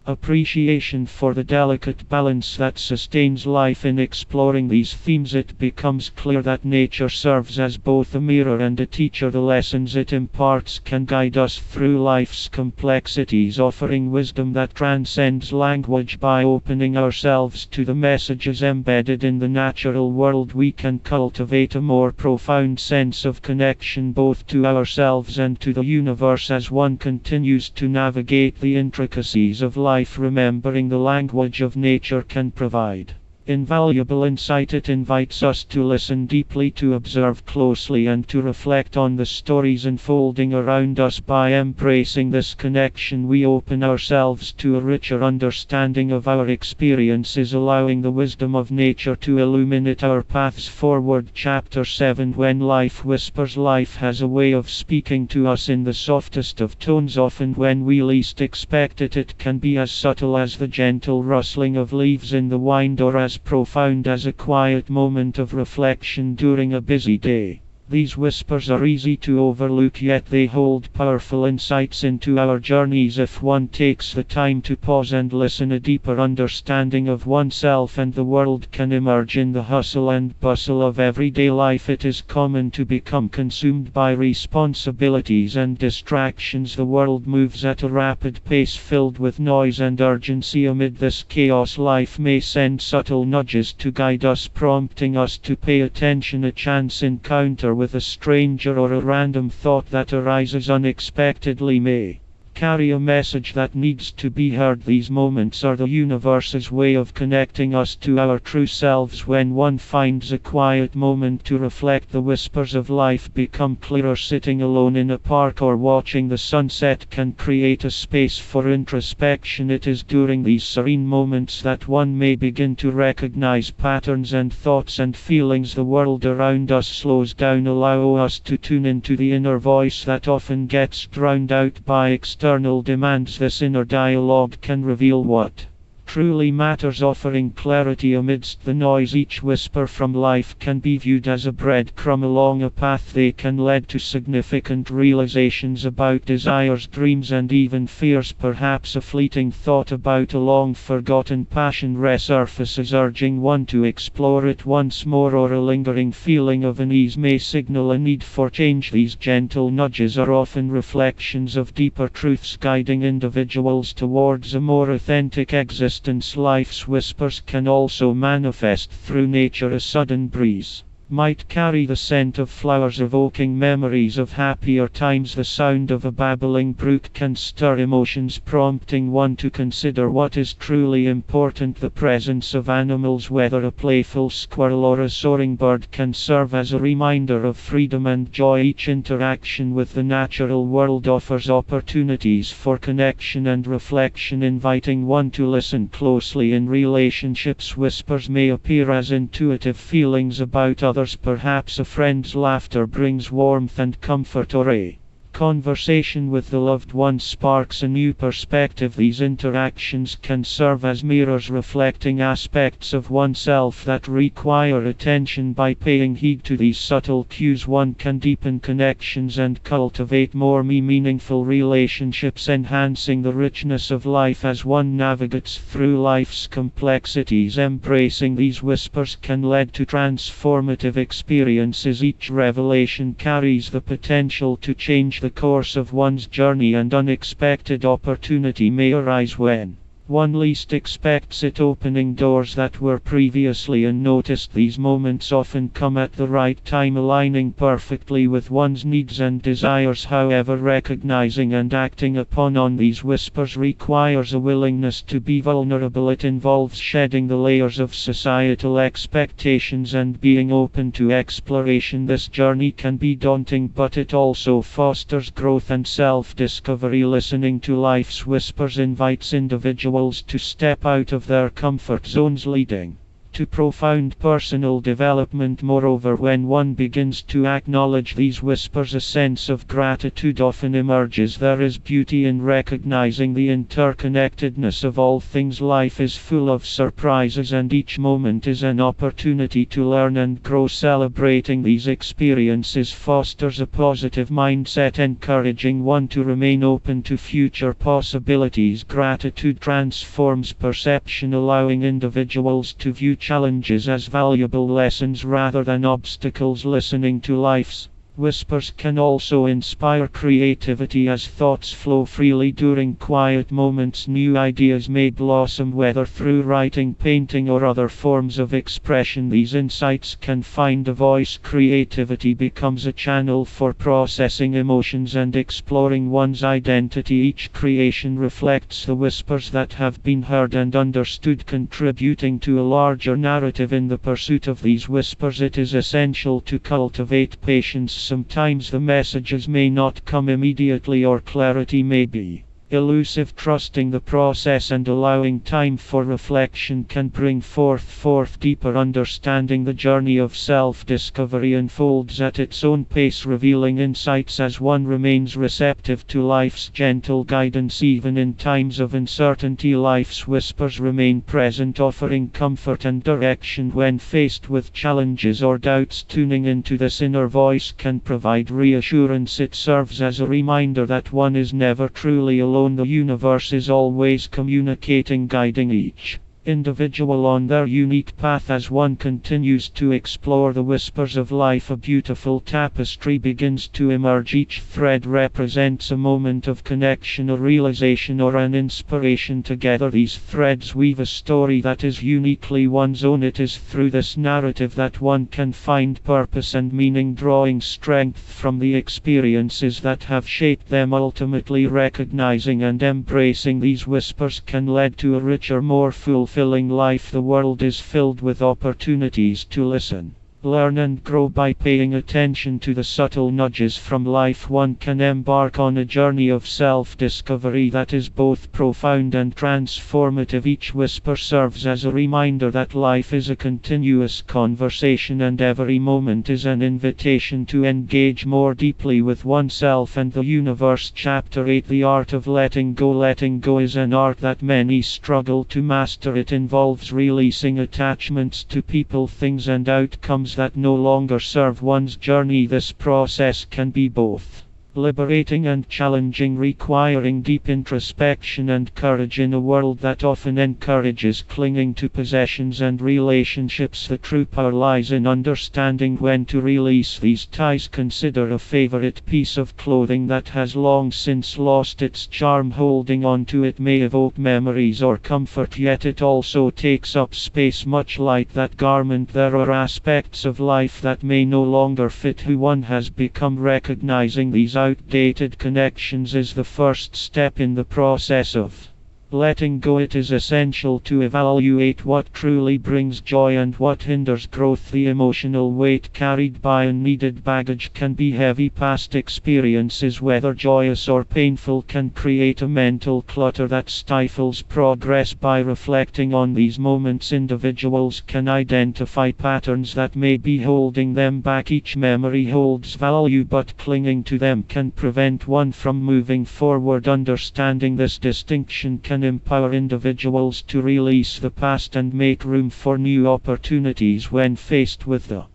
appreciation for the delicate balance that sustains life. In exploring these themes, it becomes clear that nature serves as both a mirror and a teacher. The lessons it imparts can guide us through life's complexities, offering wisdom that transcends language. By opening ourselves to the messages embedded in the natural world, we can cultivate a more profound sense of connection both to ourselves and to the universe. As one continues to navigate the intricacies of life, remembering the language of nature can provide invaluable insight. It invites us to listen deeply, to observe closely, and to reflect on the stories unfolding around us. By embracing this connection, we open ourselves to a richer understanding of our experiences, allowing the wisdom of nature to illuminate our paths forward. Chapter 7. When life whispers. Life has a way of speaking to us in the softest of tones. Often when we least expect it, it can be as subtle as the gentle rustling of leaves in the wind, or as profound as a quiet moment of reflection during a busy day. These whispers are easy to overlook, yet they hold powerful insights into our journeys. If one takes the time to pause and listen, a deeper understanding of oneself and the world can emerge. In the hustle and bustle of everyday life, it is common to become consumed by responsibilities and distractions. The world moves at a rapid pace, filled with noise and urgency. Amid this chaos, life may send subtle nudges to guide us, prompting us to pay attention. A chance encounter with a stranger or a random thought that arises unexpectedly may carry a message that needs to be heard. These moments are the universe's way of connecting us to our true selves. When one finds a quiet moment to reflect, the whispers of life become clearer. Sitting alone in a park or watching the sunset can create a space for introspection. It is during these serene moments that one may begin to recognize patterns and thoughts and feelings. The world around us slows down, allow us to tune into the inner voice that often gets drowned out by external demands. This inner dialogue can reveal what truly matters, offering clarity amidst the noise. Each whisper from life can be viewed as a breadcrumb along a path. They can lead to significant realizations about desires, dreams, and even fears. Perhaps a fleeting thought about a long-forgotten passion resurfaces, urging one to explore it once more, or a lingering feeling of unease may signal a need for change. These gentle nudges are often reflections of deeper truths, guiding individuals towards a more authentic existence. Life's whispers can also manifest through nature. A sudden breeze might carry the scent of flowers, evoking memories of happier times. The sound of a babbling brook can stir emotions, prompting one to consider what is truly important. The presence of animals, whether a playful squirrel or a soaring bird, can serve as a reminder of freedom and joy. Each interaction with the natural world offers opportunities for connection and reflection, inviting one to listen closely. In relationships, whispers may appear as intuitive feelings about others. Perhaps a friend's laughter brings warmth and comfort, or a conversation with the loved one sparks a new perspective. These interactions can serve as mirrors, reflecting aspects of oneself that require attention. By paying heed to these subtle cues, one can deepen connections and cultivate more meaningful relationships, enhancing the richness of life as one navigates through life's complexities. Embracing these whispers can lead to transformative experiences. Each revelation carries the potential to change the course of one's journey, and unexpected opportunity may arise when one least expects it, opening doors that were previously unnoticed. These moments often come at the right time, aligning perfectly with one's needs and desires. However, recognizing and acting upon these whispers requires a willingness to be vulnerable. It involves shedding the layers of societal expectations and being open to exploration. This journey can be daunting, but it also fosters growth and self-discovery. Listening to life's whispers invites individuals to step out of their comfort zones, leading to profound personal development. Moreover, when one begins to acknowledge these whispers, a sense of gratitude often emerges. There is beauty in recognizing the interconnectedness of all things. Life is full of surprises, and each moment is an opportunity to learn and grow. Celebrating these experiences fosters a positive mindset, encouraging one to remain open to future possibilities. Gratitude transforms perception, allowing individuals to view challenges as valuable lessons rather than obstacles. Listening to life's whispers can also inspire creativity as thoughts flow freely. During quiet moments, new ideas may blossom, whether through writing, painting, or other forms of expression. These insights can find a voice. Creativity becomes a channel for processing emotions and exploring one's identity. Each creation reflects the whispers that have been heard and understood, contributing to a larger narrative. In the pursuit of these whispers, it is essential to cultivate patience. Sometimes the messages may not come immediately, or clarity may be elusive. Trusting the process and allowing time for reflection can bring forth deeper understanding. The journey of self-discovery unfolds at its own pace, revealing insights as one remains receptive to life's gentle guidance. Even in times of uncertainty, life's whispers remain present, offering comfort and direction when faced with challenges or doubts. Tuning into this inner voice can provide reassurance. It serves as a reminder that one is never truly alone. The universe is always communicating, guiding each individual on their unique path. As one continues to explore the whispers of life, a beautiful tapestry begins to emerge. Each thread represents a moment of connection, a realization, or an inspiration. Together these threads weave a story that is uniquely one's own. It is through this narrative that one can find purpose and meaning, drawing strength from the experiences that have shaped them. Ultimately, recognizing and embracing these whispers can lead to a richer, more fulfilling life. The world is filled with opportunities to listen, learn and grow. By paying attention to the subtle nudges from life, one can embark on a journey of self-discovery that is both profound and transformative. Each whisper serves as a reminder that life is a continuous conversation, and every moment is an invitation to engage more deeply with oneself and the universe. Chapter 8: The Art of Letting Go. Letting go is an art that many struggle to master. It involves releasing attachments to people, things, and outcomes that no longer serve one's journey. This process can be both liberating and challenging, requiring deep introspection and courage. In a world that often encourages clinging to possessions and relationships, the true power lies in understanding when to release these ties. Consider a favorite piece of clothing that has long since lost its charm. Holding on to it may evoke memories or comfort, yet it also takes up space. Much like that garment, there are aspects of life that may no longer fit who one has become. Recognizing these outdated connections is the first step in the process of letting go. It is essential to evaluate what truly brings joy and what hinders growth. The emotional weight carried by unneeded baggage can be heavy. Past experiences, whether joyous or painful, can create a mental clutter that stifles progress. By reflecting on these moments, individuals can identify patterns that may be holding them back. Each memory holds value, but clinging to them can prevent one from moving forward. Understanding this distinction can empower individuals to release the past and make room for new opportunities. When faced with the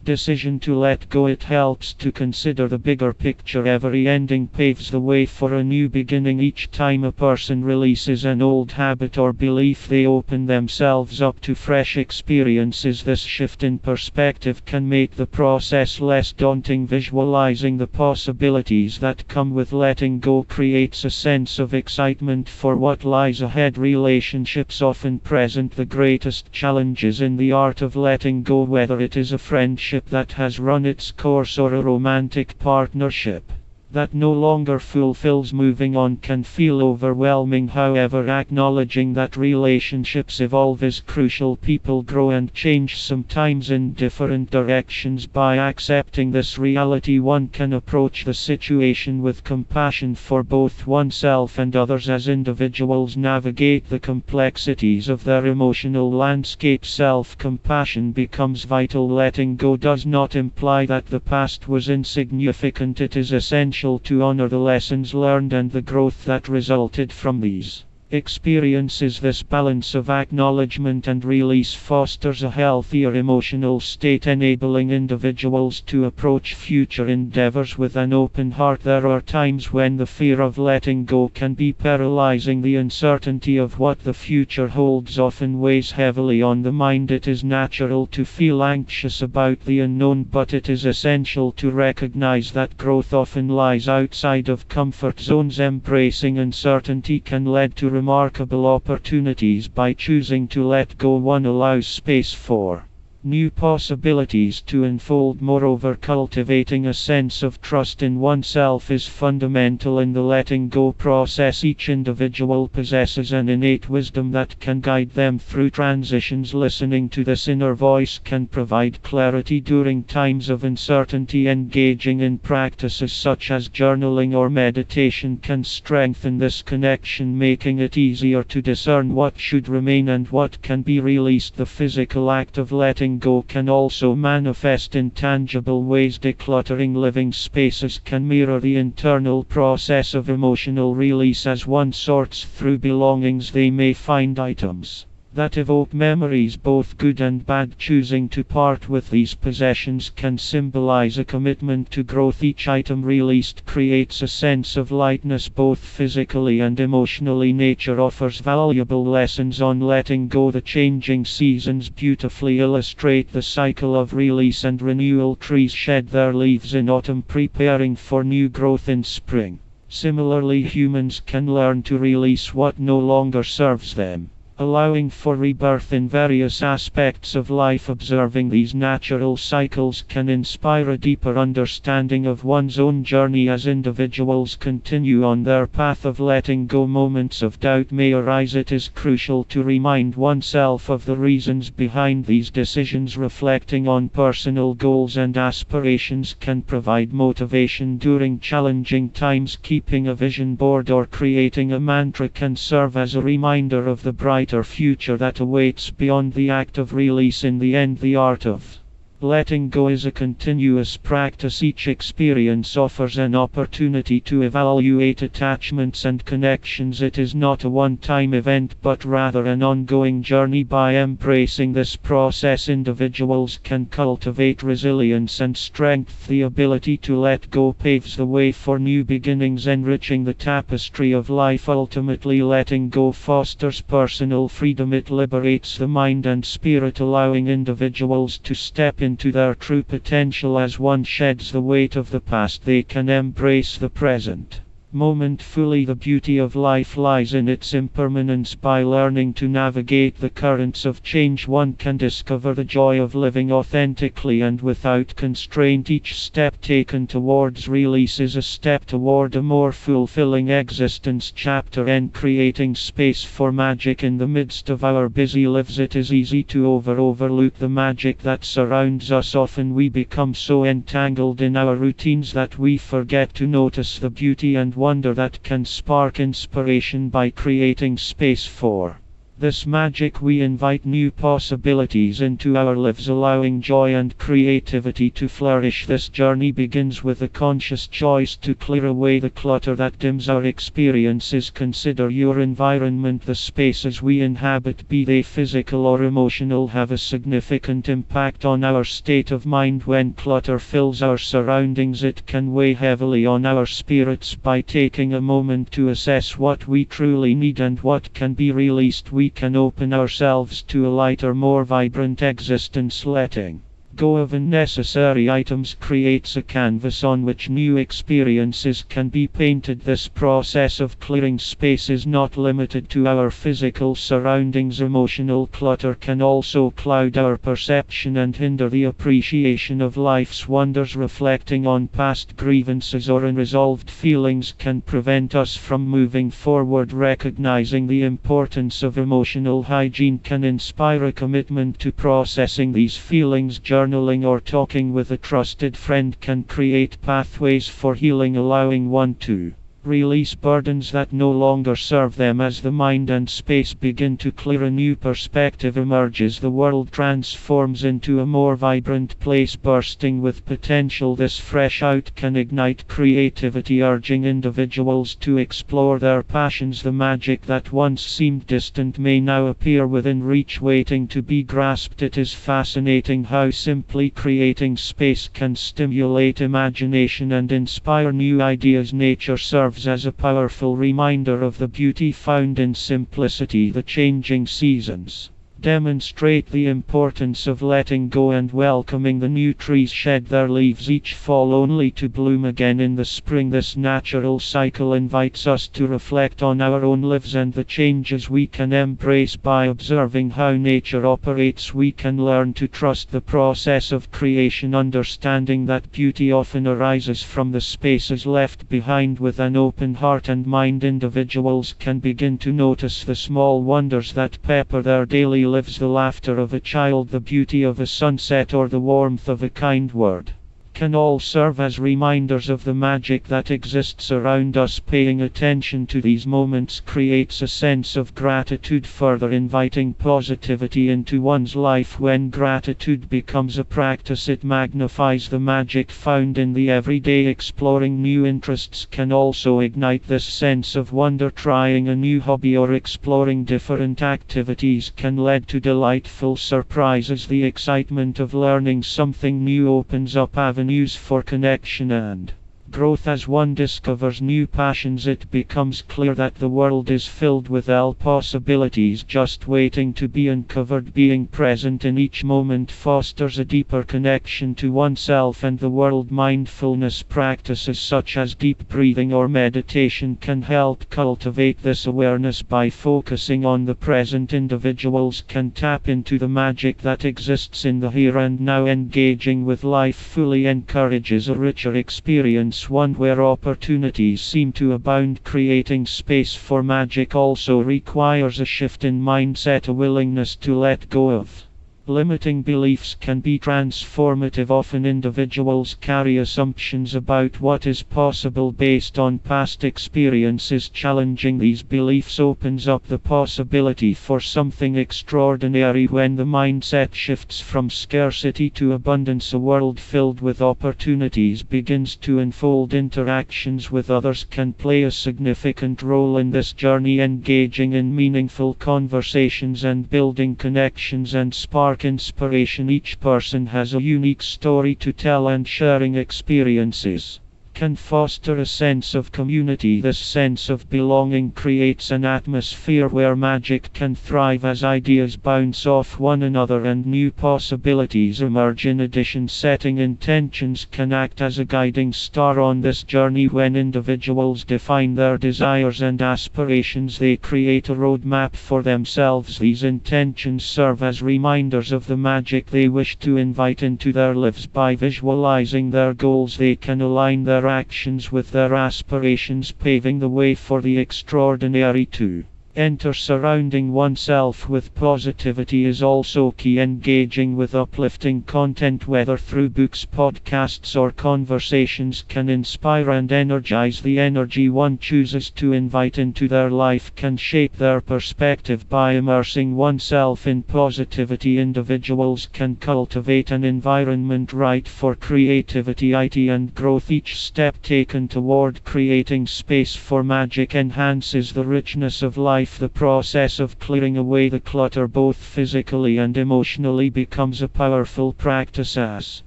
decision to let go, it helps to consider the bigger picture. Every ending paves the way for a new beginning. Each time a person releases an old habit or belief, they open themselves up to fresh experiences. This shift in perspective can make the process less daunting. Visualizing the possibilities that come with letting go creates a sense of excitement for what lies ahead. Relationships often present the greatest challenges in the art of letting go, whether it is a friendship that has run its course or a romantic partnership that no longer fulfills. Moving on can feel overwhelming. However, acknowledging that relationships evolve is crucial. People grow and change, sometimes in different directions. By accepting this reality, one can approach the situation with compassion for both oneself and others. As individuals navigate the complexities of their emotional landscape, self-compassion becomes vital. Letting go does not imply that the past was insignificant. It is essential to honor the lessons learned and the growth that resulted from these experiences. This balance of acknowledgement and release fosters a healthier emotional state, enabling individuals to approach future endeavors with an open heart. There are times when the fear of letting go can be paralyzing. The uncertainty of what the future holds often weighs heavily on the mind. It is natural to feel anxious about the unknown, but it is essential to recognize that growth often lies outside of comfort zones. Embracing uncertainty can lead to remarkable opportunities. By choosing to let go, one allows space for new possibilities to unfold. Moreover, cultivating a sense of trust in oneself is fundamental in the letting go process. Each individual possesses an innate wisdom that can guide them through transitions. Listening to this inner voice can provide clarity during times of uncertainty. Engaging in practices such as journaling or meditation can strengthen this connection, making it easier to discern what should remain and what can be released. The physical act of letting go can also manifest in tangible ways. Decluttering living spaces can mirror the internal process of emotional release. As one sorts through belongings, they may find items that evoke memories both good and bad. Choosing to part with these possessions can symbolize a commitment to growth. Each item released creates a sense of lightness both physically and emotionally. Nature offers valuable lessons on letting go. The changing seasons beautifully illustrate the cycle of release and renewal. Trees shed their leaves in autumn, preparing for new growth in spring. Similarly, humans can learn to release what no longer serves them, allowing for rebirth in various aspects of life. Observing these natural cycles can inspire a deeper understanding of one's own journey as individuals continue on their path of letting go. Moments of doubt may arise. It is crucial to remind oneself of the reasons behind these decisions. Reflecting on personal goals and aspirations can provide motivation during challenging times. Keeping a vision board or creating a mantra can serve as a reminder of the brighter future that awaits beyond the act of release. In the end, the art of letting go is a continuous practice. Each experience offers an opportunity to evaluate attachments and connections. It is not a one-time event but rather an ongoing journey. By embracing this process, individuals can cultivate resilience and strength. The ability to let go paves the way for new beginnings, enriching the tapestry of life. Ultimately, letting go fosters personal freedom. It liberates the mind and spirit, allowing individuals to step into their true potential. As one sheds the weight of the past, they can embrace the present moment fully. The beauty of life lies in its impermanence. By learning to navigate the currents of change, one can discover the joy of living authentically and without constraint. Each step taken towards release is a step toward a more fulfilling existence. Chapter N: Creating space for magic. In the midst of our busy lives, it is easy to overlook the magic that surrounds us. Often we become so entangled in our routines that we forget to notice the beauty and wonder that can spark inspiration. By creating space for this magic, we invite new possibilities into our lives, allowing joy and creativity to flourish. This journey begins with a conscious choice to clear away the clutter that dims our experiences. Consider your environment. The spaces we inhabit, be they physical or emotional, have a significant impact on our state of mind. When clutter fills our surroundings, it can weigh heavily on our spirits. By taking a moment to assess what we truly need and what can be released, we can open ourselves to a lighter, more vibrant existence. Letting go of unnecessary items creates a canvas on which new experiences can be painted. This process of clearing space is not limited to our physical surroundings. Emotional clutter can also cloud our perception and hinder the appreciation of life's wonders. Reflecting on past grievances or unresolved feelings can prevent us from moving forward. Recognizing the importance of emotional hygiene can inspire a commitment to processing these feelings. Journaling or talking with a trusted friend can create pathways for healing, allowing one to release burdens that no longer serve them. As the mind and space begin to clear, a new perspective emerges. The world transforms into a more vibrant place, bursting with potential. This fresh out can ignite creativity, urging individuals to explore their passions. The magic that once seemed distant may now appear within reach, waiting to be grasped. It is fascinating how simply creating space can stimulate imagination and inspire new ideas. Nature serves as a powerful reminder of the beauty found in simplicity. The changing seasons demonstrate the importance of letting go and welcoming. The new trees shed their leaves each fall, only to bloom again in the spring. This natural cycle invites us to reflect on our own lives and the changes we can embrace. By observing how nature operates, we can learn to trust the process of creation, understanding that beauty often arises from the spaces left behind. With an open heart and mind, individuals can begin to notice the small wonders that pepper their daily lives: the laughter of a child, the beauty of a sunset, or the warmth of a kind word. can all serve as reminders of the magic that exists around us. Paying attention to these moments creates a sense of gratitude, further inviting positivity into one's life. When gratitude becomes a practice, it magnifies the magic found in the everyday. Exploring new interests can also ignite this sense of wonder. Trying a new hobby or exploring different activities can lead to delightful surprises. The excitement of learning something new opens up avenues for connection and growth. As one discovers new passions, it becomes clear that the world is filled with possibilities just waiting to be uncovered. Being present in each moment fosters a deeper connection to oneself and the world. Mindfulness practices such as deep breathing or meditation can help cultivate this awareness. By focusing on the present, individuals can tap into the magic that exists in the here and now. Engaging with life fully encourages a richer experience, one where opportunities seem to abound. Creating space for magic also requires a shift in mindset, a willingness to let go of limiting beliefs can be transformative. Often individuals carry assumptions about what is possible based on past experiences. Challenging these beliefs opens up the possibility for something extraordinary. When the mindset shifts from scarcity to abundance, a world filled with opportunities begins to unfold. Interactions with others can play a significant role in this journey. Engaging in meaningful conversations and building connections and spark inspiration. Each person has a unique story to tell, and sharing experiences can foster a sense of community. This sense of belonging creates an atmosphere where magic can thrive as ideas bounce off one another and new possibilities emerge. In addition, setting intentions can act as a guiding star on this journey. When individuals define their desires and aspirations, they create a roadmap for themselves. These intentions serve as reminders of the magic they wish to invite into their lives. By visualizing their goals, they can align their actions with their aspirations, paving the way for the extraordinary to enter. Surrounding oneself with positivity is also key. Engaging with uplifting content, whether through books, podcasts, or conversations, can inspire and energize. The energy one chooses to invite into their life can shape their perspective. By immersing oneself in positivity, individuals can cultivate an environment ripe for creativity, and growth. Each step taken toward creating space for magic enhances the richness of life. The process of clearing away the clutter, both physically and emotionally, becomes a powerful practice. As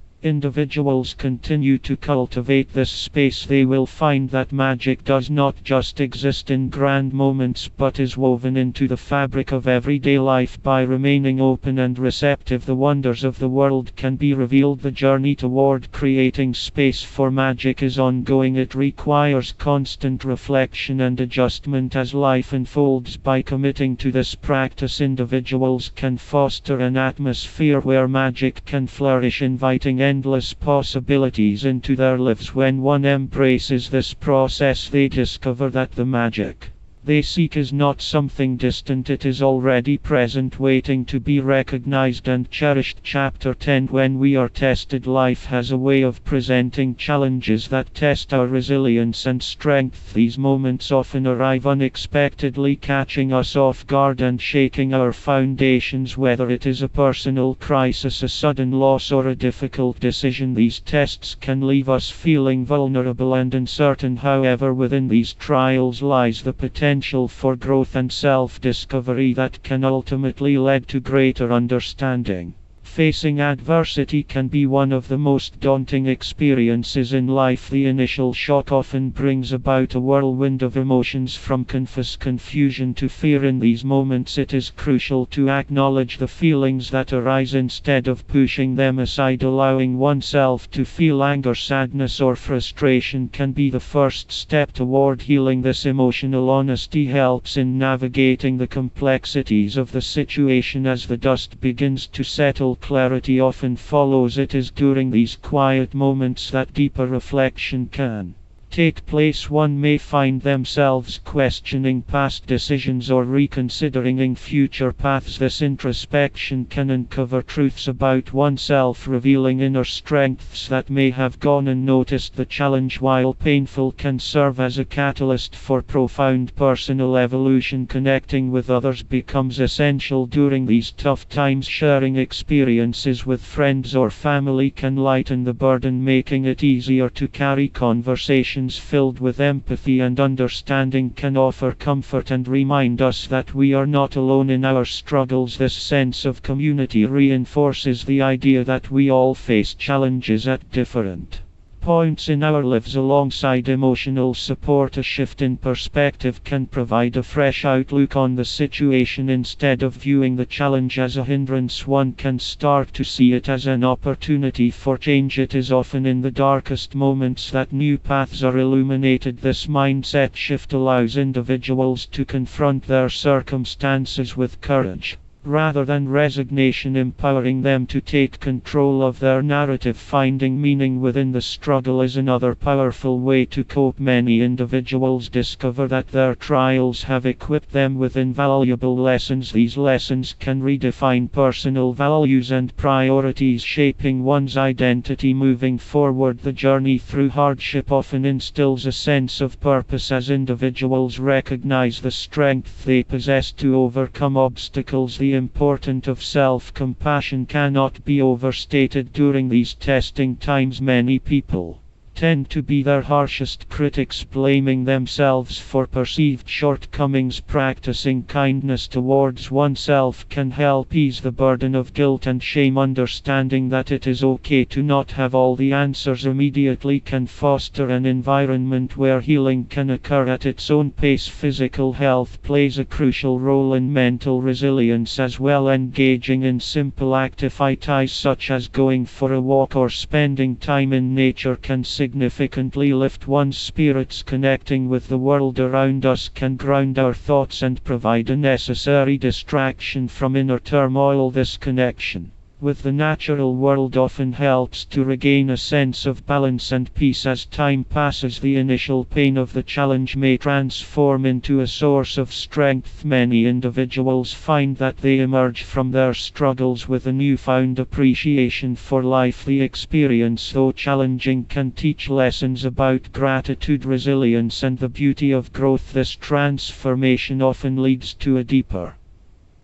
individuals continue to cultivate this space, they will find that magic does not just exist in grand moments but is woven into the fabric of everyday life. By remaining open and receptive, the wonders of the world can be revealed. The journey toward creating space for magic is ongoing. It requires constant reflection and adjustment as life unfolds. By committing to this practice, individuals can foster an atmosphere where magic can flourish, inviting endless possibilities into their lives. When one embraces this process, they discover that the magic they seek is not something distant, it is already present, waiting to be recognized and cherished. Chapter 10. When we are tested, life has a way of presenting challenges that test our resilience and strength. These moments often arrive unexpectedly, catching us off guard and shaking our foundations. Whether it is a personal crisis, a sudden loss, or a difficult decision, these tests can leave us feeling vulnerable and uncertain. However, within these trials lies the potential for growth and self-discovery that can ultimately lead to greater understanding. Facing adversity can be one of the most daunting experiences in life. The initial shock often brings about a whirlwind of emotions, from confusion to fear. In these moments, it is crucial to acknowledge the feelings that arise instead of pushing them aside. Allowing oneself to feel anger, sadness, or frustration can be the first step toward healing. This emotional honesty helps in navigating the complexities of the situation. As the dust begins to settle, clarity often follows. It is during these quiet moments that deeper reflection can take place, one may find themselves questioning past decisions or reconsidering future paths. This introspection can uncover truths about oneself, revealing inner strengths that may have gone unnoticed. The challenge, while painful, can serve as a catalyst for profound personal evolution. Connecting with others becomes essential during these tough times. Sharing experiences with friends or family can lighten the burden, making it easier to carry. Conversations filled with empathy and understanding can offer comfort and remind us that we are not alone in our struggles. This sense of community reinforces the idea that we all face challenges at different points in our lives. Alongside emotional support, a shift in perspective can provide a fresh outlook on the situation. Instead of viewing the challenge as a hindrance, one can start to see it as an opportunity for change. It is often in the darkest moments that new paths are illuminated. This mindset shift allows individuals to confront their circumstances with courage, rather than resignation, empowering them to take control of their narrative. Finding meaning within the struggle is another powerful way to cope. Many individuals discover that their trials have equipped them with invaluable lessons. These lessons can redefine personal values and priorities, shaping one's identity. Moving forward, the journey through hardship often instills a sense of purpose as individuals recognize the strength they possess to overcome obstacles. The importance of self-compassion cannot be overstated during these testing times. Many people tend to be their harshest critics, blaming themselves for perceived shortcomings. Practicing kindness towards oneself can help ease the burden of guilt and shame. Understanding that it is okay to not have all the answers immediately can foster an environment where healing can occur at its own pace. Physical health plays a crucial role in mental resilience as well. Engaging in simple activities such as going for a walk or spending time in nature can significantly lift one's spirits. Connecting with the world around us can ground our thoughts and provide a necessary distraction from inner turmoil. This connection with the natural world often helps to regain a sense of balance and peace. As time passes, the initial pain of the challenge may transform into a source of strength. Many individuals find that they emerge from their struggles with a newfound appreciation for life. The experience, though challenging, can teach lessons about gratitude, resilience, and the beauty of growth. This transformation often leads to a deeper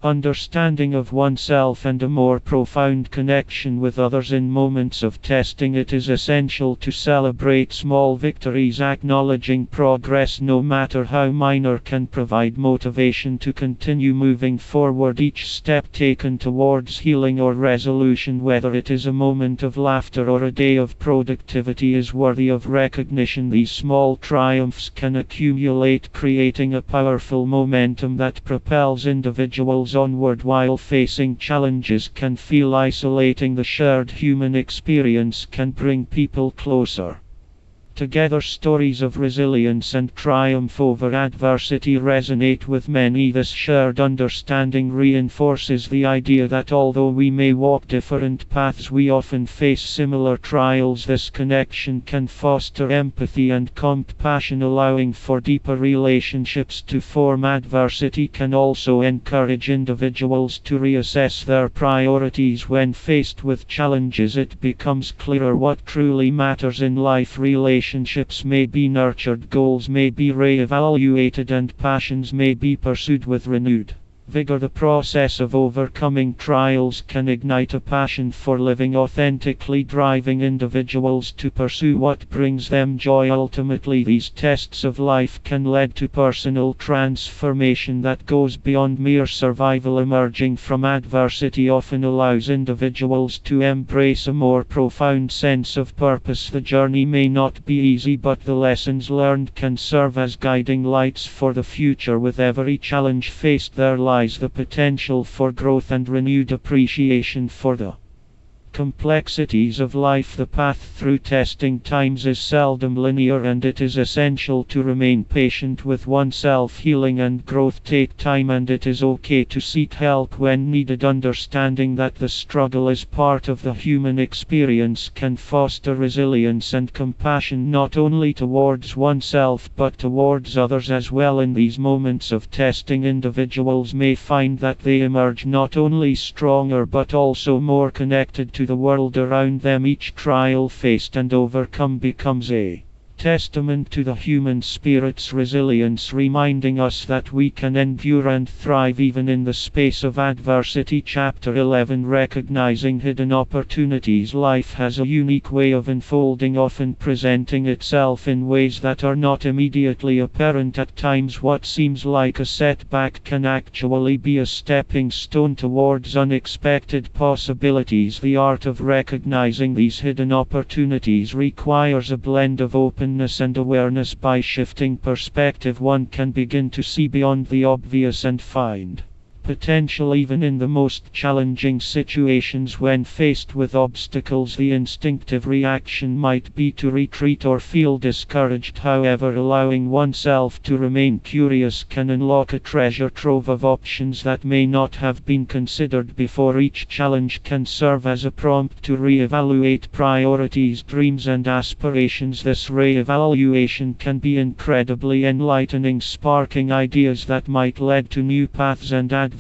understanding of oneself and a more profound connection with others. In moments of testing, it is essential to celebrate small victories. Acknowledging progress, no matter how minor, can provide motivation to continue moving forward. Each step taken towards healing or resolution, whether it is a moment of laughter or a day of productivity, is worthy of recognition. These small triumphs can accumulate, creating a powerful momentum that propels individuals onward. While facing challenges can feel isolating, the shared human experience can bring people closer together. Stories of resilience and triumph over adversity resonate with many. This shared understanding reinforces the idea that although we may walk different paths, we often face similar trials. This connection can foster empathy and compassion, allowing for deeper relationships to form. Adversity can also encourage individuals to reassess their priorities. When faced with challenges, it becomes clearer what truly matters in life. Relationships may be nurtured, goals may be re-evaluated, and passions may be pursued with renewed vigor. The process of overcoming trials can ignite a passion for living authentically, driving individuals to pursue what brings them joy. Ultimately, these tests of life can lead to personal transformation that goes beyond mere survival. Emerging from adversity often allows individuals to embrace a more profound sense of purpose. The journey may not be easy, but the lessons learned can serve as guiding lights for the future. With every challenge faced, there lies the potential for growth and renewed appreciation for the complexities of life. The path through testing times is seldom linear, and it is essential to remain patient with oneself. Healing and growth take time, and it is okay to seek help when needed. Understanding that the struggle is part of the human experience can foster resilience and compassion, not only towards oneself but towards others as well. In these moments of testing, individuals may find that they emerge not only stronger but also more connected to the world around them. Each trial faced and overcome becomes a testament to the human spirit's resilience, reminding us that we can endure and thrive even in the space of adversity. Chapter 11: Recognizing Hidden Opportunities. Life has a unique way of unfolding, often presenting itself in ways that are not immediately apparent. At times, what seems like a setback can actually be a stepping stone towards unexpected possibilities. The art of recognizing these hidden opportunities requires a blend of openness and awareness. By shifting perspective, one can begin to see beyond the obvious and find potential even in the most challenging situations. When faced with obstacles, the instinctive reaction might be to retreat or feel discouraged. However, allowing oneself to remain curious can unlock a treasure trove of options that may not have been considered before. Each challenge can serve as a prompt to reevaluate priorities, dreams, and aspirations. This reevaluation can be incredibly enlightening, sparking ideas that might lead to new paths and adventures.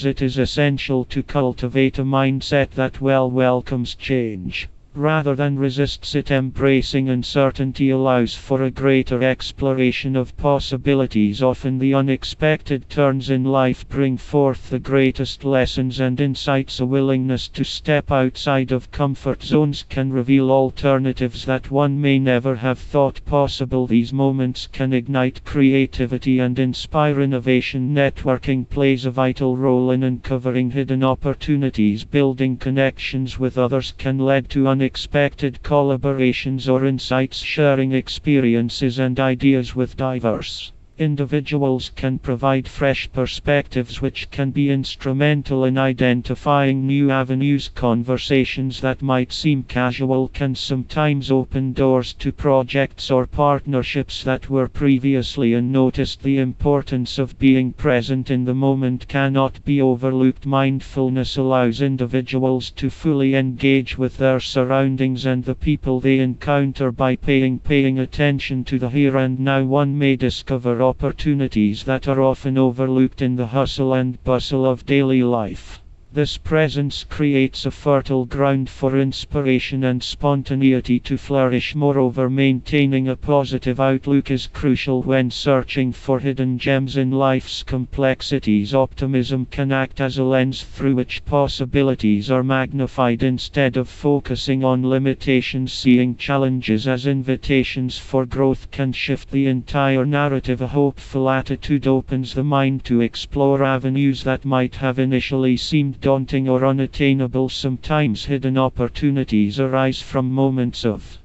It is essential to cultivate a mindset that welcomes change rather than resists it. Embracing uncertainty allows for a greater exploration of possibilities. Often the unexpected turns in life bring forth the greatest lessons and insights. A willingness to step outside of comfort zones can reveal alternatives that one may never have thought possible. These moments can ignite creativity and inspire innovation. Networking plays a vital role in uncovering hidden opportunities. Building connections with others can lead to unexpected collaborations or insights. Sharing experiences and ideas with diverse individuals can provide fresh perspectives which can be instrumental in identifying new avenues. Conversations that might seem casual can sometimes open doors to projects or partnerships that were previously unnoticed. The importance of being present in the moment cannot be overlooked. Mindfulness allows individuals to fully engage with their surroundings and the people they encounter. By paying attention to the here and now, one may discover opportunities that are often overlooked in the hustle and bustle of daily life. This presence creates a fertile ground for inspiration and spontaneity to flourish. Moreover, maintaining a positive outlook is crucial when searching for hidden gems in life's complexities. Optimism can act as a lens through which possibilities are magnified instead of focusing on limitations. Seeing challenges as invitations for growth can shift the entire narrative. A hopeful attitude opens the mind to explore avenues that might have initially seemed daunting or unattainable. Sometimes hidden opportunities arise from moments of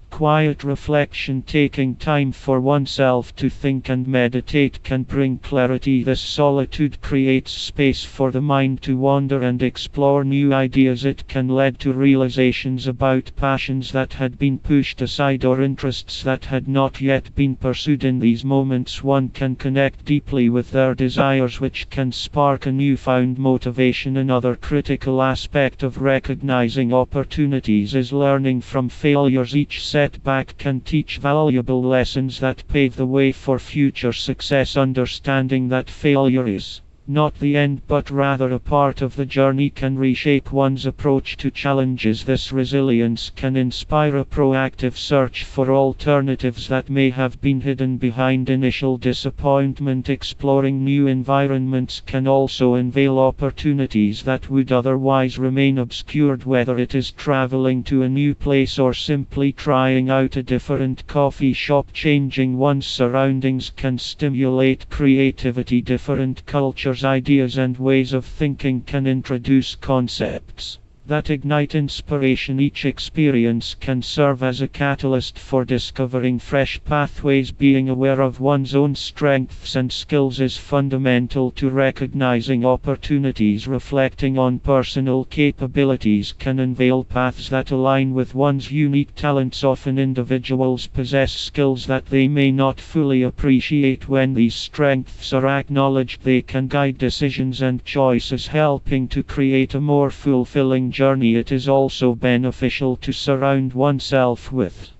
quiet reflection. Taking time for oneself to think and meditate can bring clarity. This solitude creates space for the mind to wander and explore new ideas. It can lead to realizations about passions that had been pushed aside or interests that had not yet been pursued. In these moments, one can connect deeply with their desires, which can spark a newfound motivation. Another critical aspect of recognizing opportunities is learning from failures. Each setback can teach valuable lessons that pave the way for future success. Understanding that failure is not the end but rather a part of the journey can reshape one's approach to challenges. This resilience can inspire a proactive search for alternatives that may have been hidden behind initial disappointment. Exploring new environments can also unveil opportunities that would otherwise remain obscured. Whether it is traveling to a new place or simply trying out a different coffee shop, changing one's surroundings can stimulate creativity. Different cultures, ideas, and ways of thinking can introduce concepts that ignite inspiration. Each experience can serve as a catalyst for discovering fresh pathways. Being aware of one's own strengths and skills is fundamental to recognizing opportunities. Reflecting on personal capabilities can unveil paths that align with one's unique talents. Often individuals possess skills that they may not fully appreciate. When these strengths are acknowledged, they can guide decisions and choices, helping to create a more fulfilling journey. It is also beneficial to surround oneself with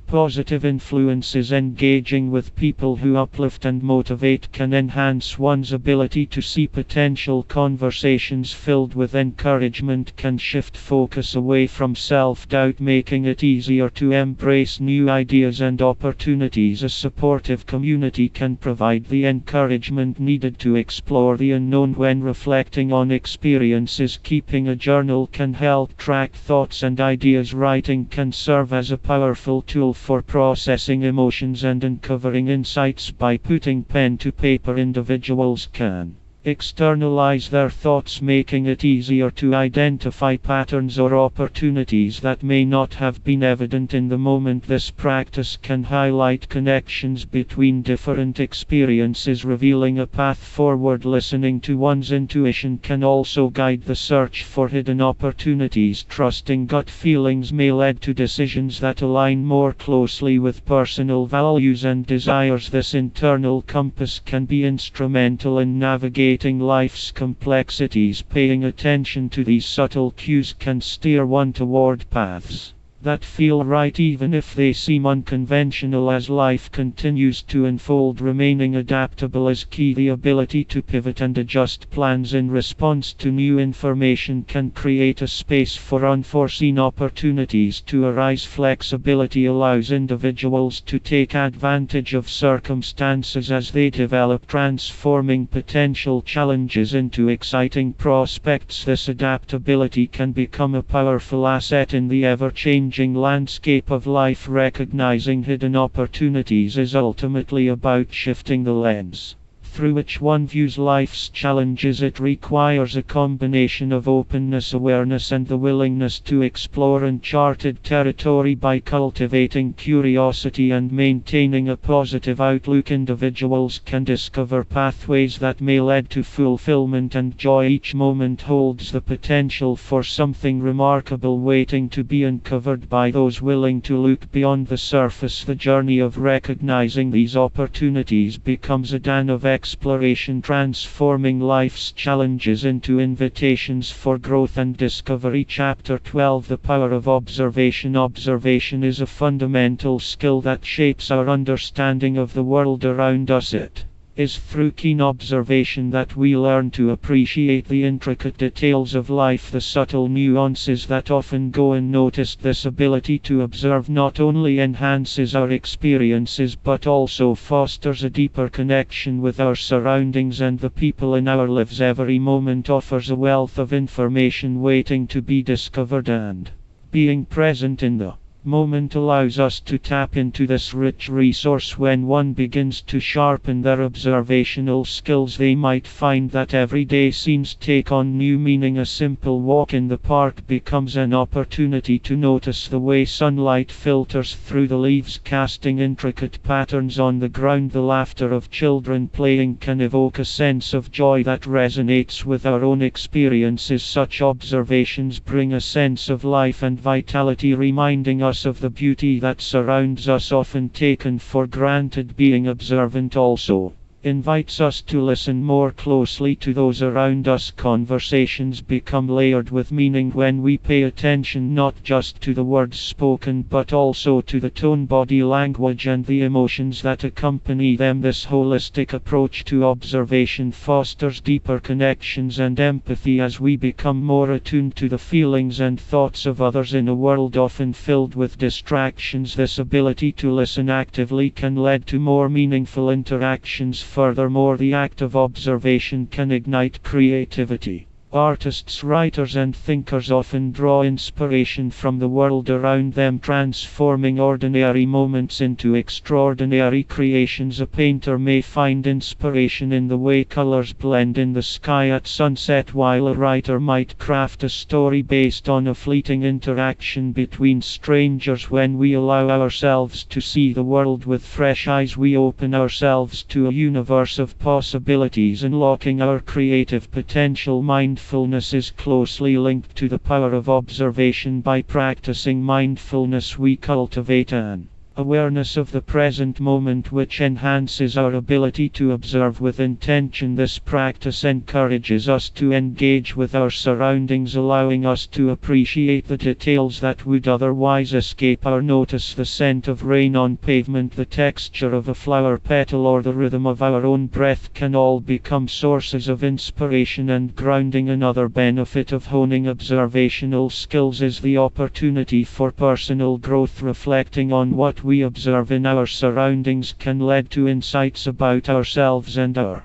positive influences. Engaging with people who uplift and motivate can enhance one's ability to see potential. Conversations filled with encouragement can shift focus away from self-doubt, making it easier to embrace new ideas and opportunities. A supportive community can provide the encouragement needed to explore the unknown. When reflecting on experiences, keeping a journal can help track thoughts and ideas. Writing can serve as a powerful tool for processing emotions and uncovering insights. By putting pen to paper, individuals can externalize their thoughts, making it easier to identify patterns or opportunities that may not have been evident in the moment. This practice can highlight connections between different experiences, revealing a path forward. Listening to one's intuition can also guide the search for hidden opportunities. Trusting gut feelings may lead to decisions that align more closely with personal values and desires. This internal compass can be instrumental in navigating life's complexities. Paying attention to these subtle cues can steer one toward paths that feel right, even if they seem unconventional. As life continues to unfold, remaining adaptable is key. The ability to pivot and adjust plans in response to new information can create a space for unforeseen opportunities to arise. Flexibility allows individuals to take advantage of circumstances as they develop, transforming potential challenges into exciting prospects. This adaptability can become a powerful asset in the ever-changing landscape of life. Recognizing hidden opportunities is ultimately about shifting the lens through which one views life's challenges. It requires a combination of openness, awareness, and the willingness to explore uncharted territory. By cultivating curiosity and maintaining a positive outlook, individuals can discover pathways that may lead to fulfillment and joy. Each moment holds the potential for something remarkable waiting to be uncovered by those willing to look beyond the surface. The journey of recognizing these opportunities becomes a dance of exploration, transforming life's challenges into invitations for growth and discovery. Chapter 12: The Power of Observation. Observation is a fundamental skill that shapes our understanding of the world around us. It is through keen observation that we learn to appreciate the intricate details of life, the subtle nuances that often go unnoticed. This ability to observe not only enhances our experiences but also fosters a deeper connection with our surroundings and the people in our lives. Every moment offers a wealth of information waiting to be discovered, and being present in the moment allows us to tap into this rich resource. When one begins to sharpen their observational skills, they might find that everyday scenes take on new meaning. A simple walk in the park becomes an opportunity to notice the way sunlight filters through the leaves, casting intricate patterns on the ground. The laughter of children playing can evoke a sense of joy that resonates with our own experiences. Such observations bring a sense of life and vitality, reminding us of the beauty that surrounds us, often taken for granted. Being observant also invites us to listen more closely to those around us. Conversations become layered with meaning when we pay attention not just to the words spoken but also to the tone, body language, and the emotions that accompany them. This holistic approach to observation fosters deeper connections and empathy as we become more attuned to the feelings and thoughts of others. In a world often filled with distractions, this ability to listen actively can lead to more meaningful interactions. Furthermore, the act of observation can ignite creativity. Artists, writers, and thinkers often draw inspiration from the world around them, transforming ordinary moments into extraordinary creations. A painter may find inspiration in the way colors blend in the sky at sunset, while a writer might craft a story based on a fleeting interaction between strangers. When we allow ourselves to see the world with fresh eyes, we open ourselves to a universe of possibilities, unlocking our creative potential. Mindfulness is closely linked to the power of observation. By practicing mindfulness, we cultivate an awareness of the present moment, which enhances our ability to observe with intention. This practice encourages us to engage with our surroundings, allowing us to appreciate the details that would otherwise escape our notice. The scent of rain on pavement, the texture of a flower petal, or the rhythm of our own breath can all become sources of inspiration and grounding. Another benefit of honing observational skills is the opportunity for personal growth. Reflecting on what we observe in our surroundings can lead to insights about ourselves and our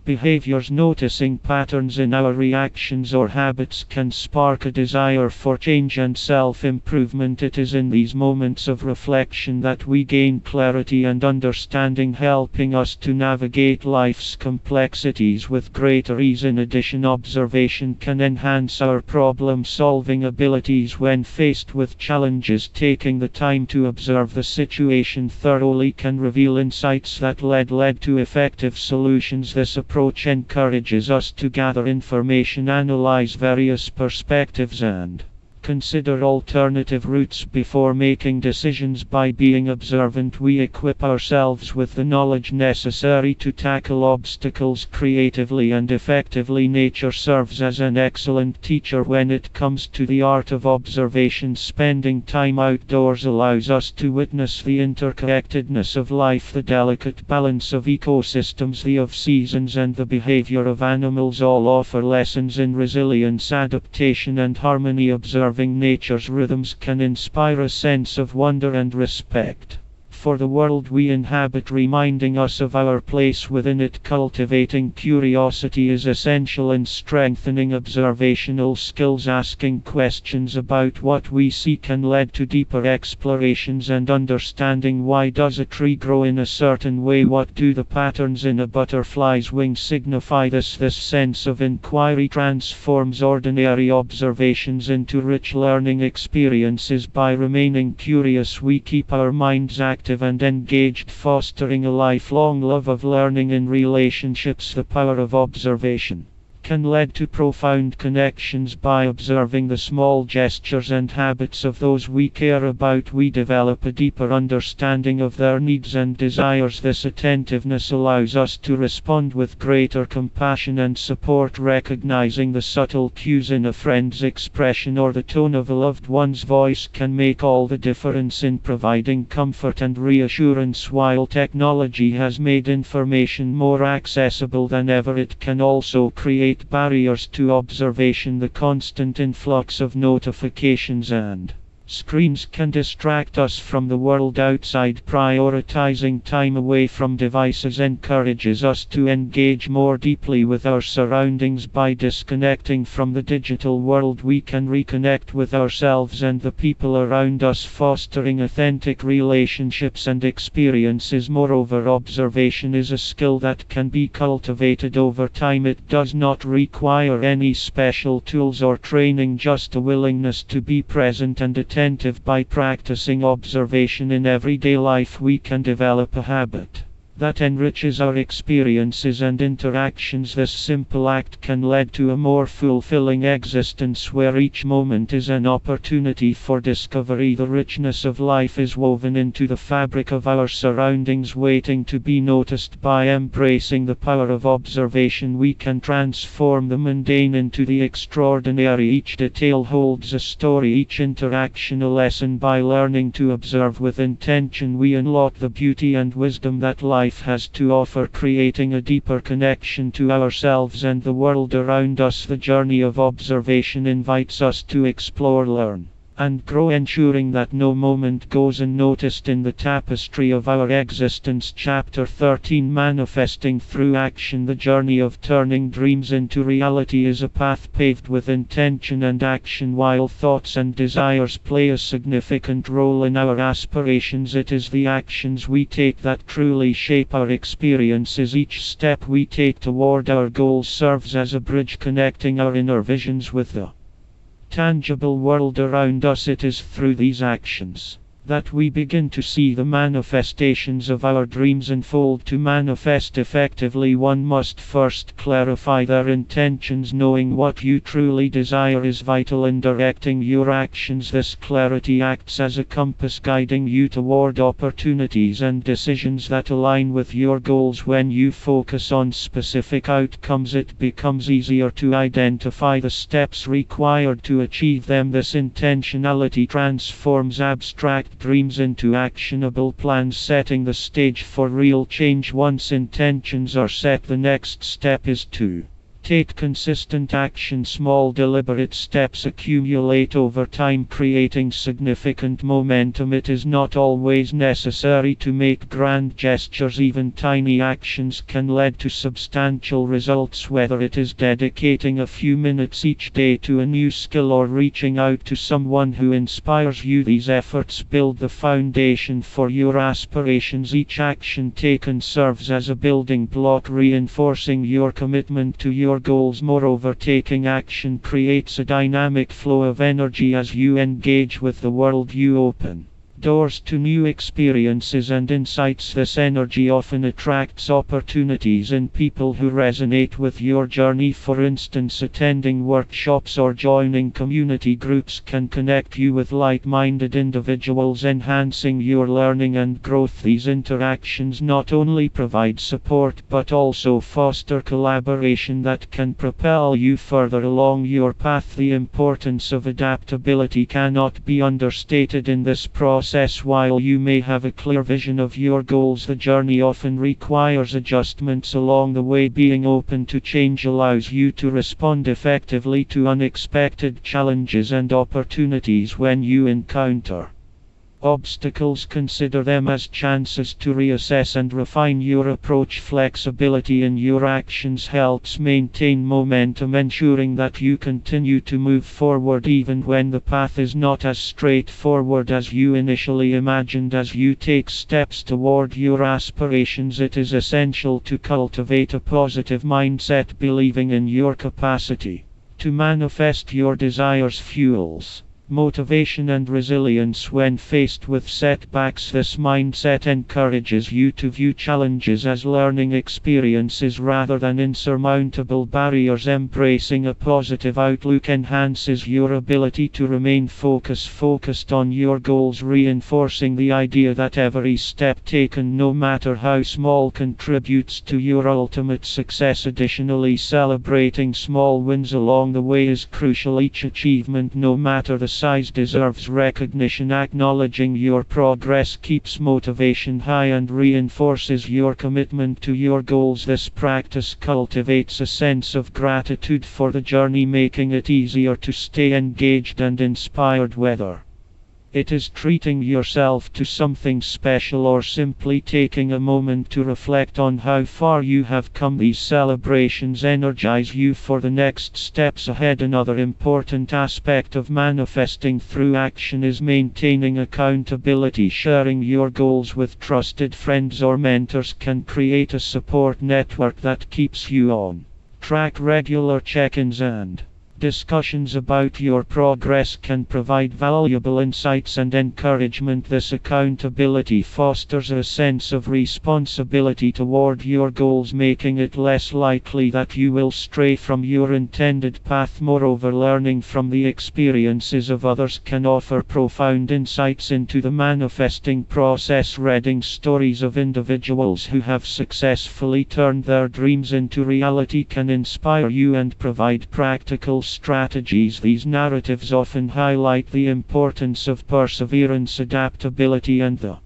behaviors. Noticing patterns in our reactions or habits can spark a desire for change and self-improvement. It is in these moments of reflection that we gain clarity and understanding, helping us to navigate life's complexities with greater ease. In addition, observation can enhance our problem-solving abilities when faced with challenges. Taking the time to observe the situation thoroughly can reveal insights that led to effective solutions. This approach encourages us to gather information, analyze various perspectives, and consider alternative routes before making decisions. By being observant, we equip ourselves with the knowledge necessary to tackle obstacles creatively and effectively. Nature serves as an excellent teacher when it comes to the art of observation. Spending time outdoors allows us to witness the interconnectedness of life, the delicate balance of ecosystems, the of seasons, and the behavior of animals. All offer lessons in resilience, adaptation, and harmony. Observing nature's rhythms can inspire a sense of wonder and respect for the world we inhabit, reminding us of our place within it. Cultivating curiosity is essential in strengthening observational skills. Asking questions about what we see can lead to deeper explorations and understanding. Why does a tree grow in a certain way? What do the patterns in a butterfly's wing signify? This sense of inquiry transforms ordinary observations into rich learning experiences. By remaining curious, we keep our minds active and engaged, fostering a lifelong love of learning. In relationships, the power of observation can lead to profound connections. By observing the small gestures and habits of those we care about, we develop a deeper understanding of their needs and desires. This attentiveness allows us to respond with greater compassion and support. Recognizing the subtle cues in a friend's expression or the tone of a loved one's voice can make all the difference in providing comfort and reassurance. While technology has made information more accessible than ever, it can also create barriers to observation. The constant influx of notifications and screens can distract us from the world outside. Prioritizing time away from devices encourages us to engage more deeply with our surroundings. By disconnecting from the digital world, we can reconnect with ourselves and the people around us, fostering authentic relationships and experiences. Moreover, observation is a skill that can be cultivated over time. It does not require any special tools or training, just a willingness to be present and attentive. By practicing observation in everyday life, we can develop a habit that enriches our experiences and interactions. This simple act can lead to a more fulfilling existence, where each moment is an opportunity for discovery. The richness of life is woven into the fabric of our surroundings, waiting to be noticed. By embracing the power of observation, we can transform the mundane into the extraordinary. Each detail holds a story, each interaction a lesson. By learning to observe with intention, we unlock the beauty and wisdom that life has to offer, creating a deeper connection to ourselves and the world around us. The journey of observation invites us to explore, learn, and grow, ensuring that no moment goes unnoticed in the tapestry of our existence. Chapter 13, Manifesting Through Action. The journey of turning dreams into reality is a path paved with intention and action. While thoughts and desires play a significant role in our aspirations, it is the actions we take that truly shape our experiences. Each step we take toward our goals serves as a bridge connecting our inner visions with the tangible world around us. It is through these actions that we begin to see the manifestations of our dreams unfold. To manifest effectively, one must first clarify their intentions. Knowing what you truly desire is vital in directing your actions. This clarity acts as a compass guiding you toward opportunities and decisions that align with your goals. When you focus on specific outcomes, it becomes easier to identify the steps required to achieve them. This intentionality transforms abstract dreams into actionable plans, setting the stage for real change. Once intentions are set, the next step is to take consistent action. Small deliberate steps accumulate over time, creating significant momentum. It is not always necessary to make grand gestures. Even tiny actions can lead to substantial results, whether it is dedicating a few minutes each day to a new skill or reaching out to someone who inspires you. These efforts build the foundation for your aspirations. Each action taken serves as a building block, reinforcing your commitment to your goals. Moreover, taking action creates a dynamic flow of energy. As you engage with the world, you open doors to new experiences and insights. This energy often attracts opportunities in people who resonate with your journey. For instance, attending workshops or joining community groups can connect you with like-minded individuals, enhancing your learning and growth. These interactions not only provide support but also foster collaboration that can propel you further along your path. The importance of adaptability cannot be understated in this process. While you may have a clear vision of your goals, the journey often requires adjustments along the way. Being open to change allows you to respond effectively to unexpected challenges and opportunities. When you encounter obstacles, consider them as chances to reassess and refine your approach. Flexibility in your actions helps maintain momentum, ensuring that you continue to move forward even when the path is not as straightforward as you initially imagined. As you take steps toward your aspirations, it is essential to cultivate a positive mindset. Believing in your capacity to manifest your desires fuels motivation and resilience when faced with setbacks. This mindset encourages you to view challenges as learning experiences rather than insurmountable barriers. Embracing a positive outlook enhances your ability to remain focused on your goals, reinforcing the idea that every step taken, no matter how small, contributes to your ultimate success. Additionally, celebrating small wins along the way is crucial. Each achievement, no matter the size, deserves recognition. Acknowledging your progress keeps motivation high and reinforces your commitment to your goals. This practice cultivates a sense of gratitude for the journey, making it easier to stay engaged and inspired, whether it is treating yourself to something special or simply taking a moment to reflect on how far you have come. These celebrations energize you for the next steps ahead. Another important aspect of manifesting through action is maintaining accountability. Sharing your goals with trusted friends or mentors can create a support network that keeps you on track. Regular check-ins and discussions about your progress can provide valuable insights and encouragement. This accountability fosters a sense of responsibility toward your goals, making it less likely that you will stray from your intended path. Moreover, learning from the experiences of others can offer profound insights into the manifesting process. Reading stories of individuals who have successfully turned their dreams into reality can inspire you and provide practical strategies. These narratives often highlight the importance of perseverance, adaptability, and the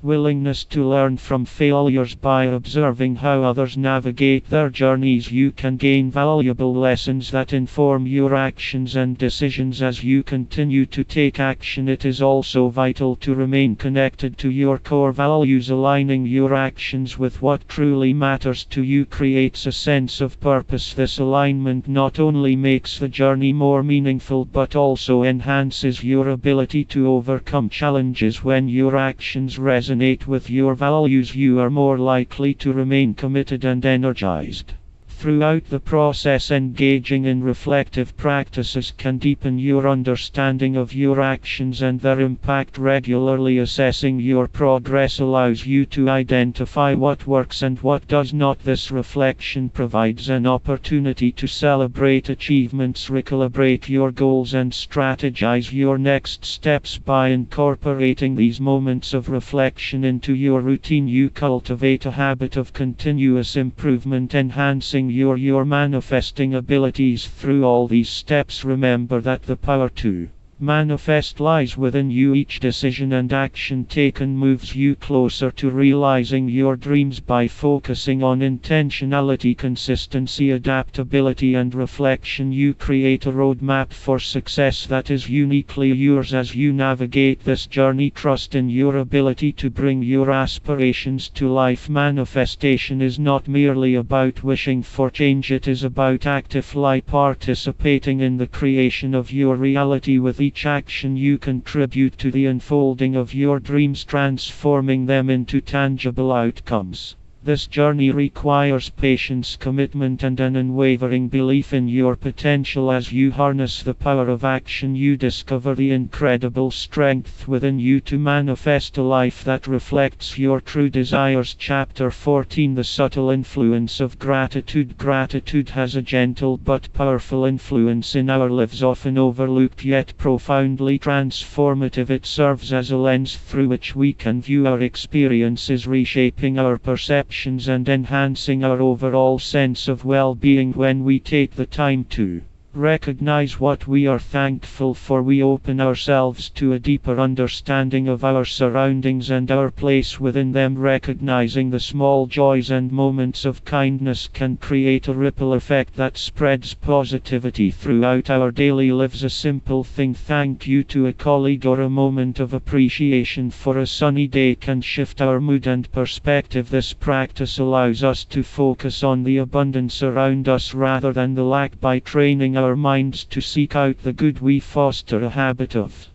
willingness to learn from failures. By observing how others navigate their journeys, you can gain valuable lessons that inform your actions and decisions as you continue to take action. It is also vital to remain connected to your core values. Aligning your actions with what truly matters to you creates a sense of purpose. This alignment not only makes the journey more meaningful but also enhances your ability to overcome challenges. When your actions resonate with your values, you are more likely to remain committed and energized. Throughout the process, engaging in reflective practices can deepen your understanding of your actions and their impact. Regularly assessing your progress allows you to identify what works and what does not. This reflection provides an opportunity to celebrate achievements, recalibrate your goals, and strategize your next steps. By incorporating these moments of reflection into your routine, you cultivate a habit of continuous improvement, enhancing your manifesting abilities. Through all these steps, remember that the power to manifest lies within you. Each decision and action taken moves you closer to realizing your dreams. By focusing on intentionality, consistency, adaptability, and reflection, you create a roadmap for success that is uniquely yours. As you navigate this journey, trust in your ability to bring your aspirations to life. Manifestation is not merely about wishing for change, it is about actively participating in the creation of your reality. With each action, you contribute to the unfolding of your dreams, transforming them into tangible outcomes. This journey requires patience, commitment, and an unwavering belief in your potential. As you harness the power of action, you discover the incredible strength within you to manifest a life that reflects your true desires. Chapter 14: The Subtle Influence of Gratitude. Gratitude has a gentle but powerful influence in our lives, often overlooked yet profoundly transformative. It serves as a lens through which we can view our experiences, reshaping our perception and enhancing our overall sense of well-being. When we take the time to recognize what we are thankful for, we open ourselves to a deeper understanding of our surroundings and our place within them. Recognizing the small joys and moments of kindness can create a ripple effect that spreads positivity throughout our daily lives. A simple thing, thank you to a colleague, or a moment of appreciation for a sunny day can shift our mood and perspective. This practice allows us to focus on the abundance around us rather than the lack. By training our minds to seek out the good, we foster a habit of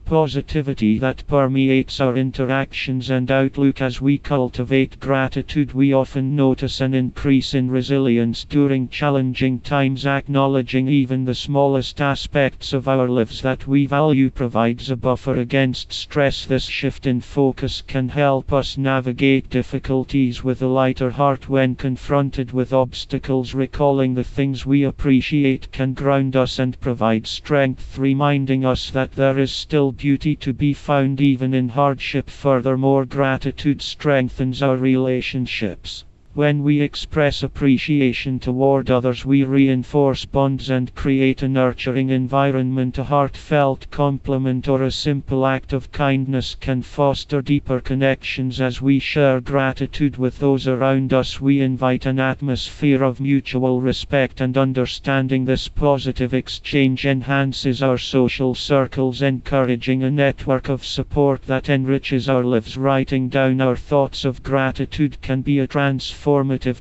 positivity that permeates our interactions and outlook. As we cultivate gratitude, we often notice an increase in resilience during challenging times. Acknowledging even the smallest aspects of our lives that we value provides a buffer against stress. This shift in focus can help us navigate difficulties with a lighter heart. When confronted with obstacles, recalling the things we appreciate can ground us and provide strength, reminding us that there is still beauty to be found even in hardship. Furthermore, gratitude strengthens our relationships. When we express appreciation toward others, we reinforce bonds and create a nurturing environment. A heartfelt compliment or a simple act of kindness can foster deeper connections. As we share gratitude with those around us, we invite an atmosphere of mutual respect and understanding. This positive exchange enhances our social circles, encouraging a network of support that enriches our lives. Writing down our thoughts of gratitude can be a transformative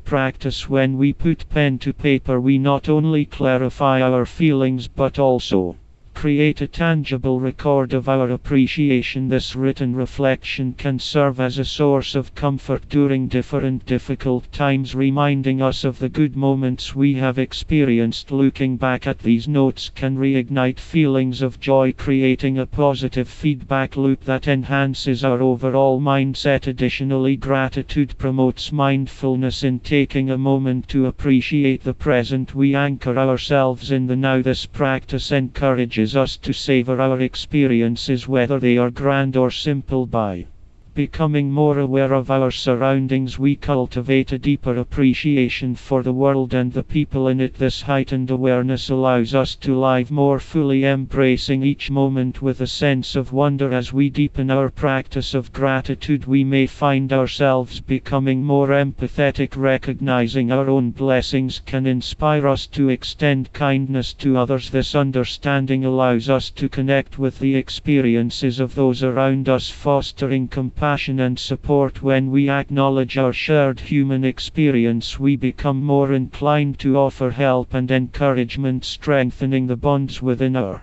practice. When we put pen to paper, we not only clarify our feelings but also create a tangible record of our appreciation. This written reflection can serve as a source of comfort during difficult times, reminding us of the good moments we have experienced. Looking back at these notes can reignite feelings of joy, creating a positive feedback loop that enhances our overall mindset. Additionally, gratitude promotes mindfulness. In taking a moment to appreciate the present, we anchor ourselves in the now. This practice encourages us to savor our experiences, whether they are grand or simple. By Becoming more aware of our surroundings, we cultivate a deeper appreciation for the world and the people in it. This heightened awareness allows us to live more fully, embracing each moment with a sense of wonder. As we deepen our practice of gratitude, we may find ourselves becoming more empathetic. Recognizing our own blessings can inspire us to extend kindness to others. This understanding allows us to connect with the experiences of those around us, fostering compassion and support. When we acknowledge our shared human experience, we become more inclined to offer help and encouragement, strengthening the bonds within our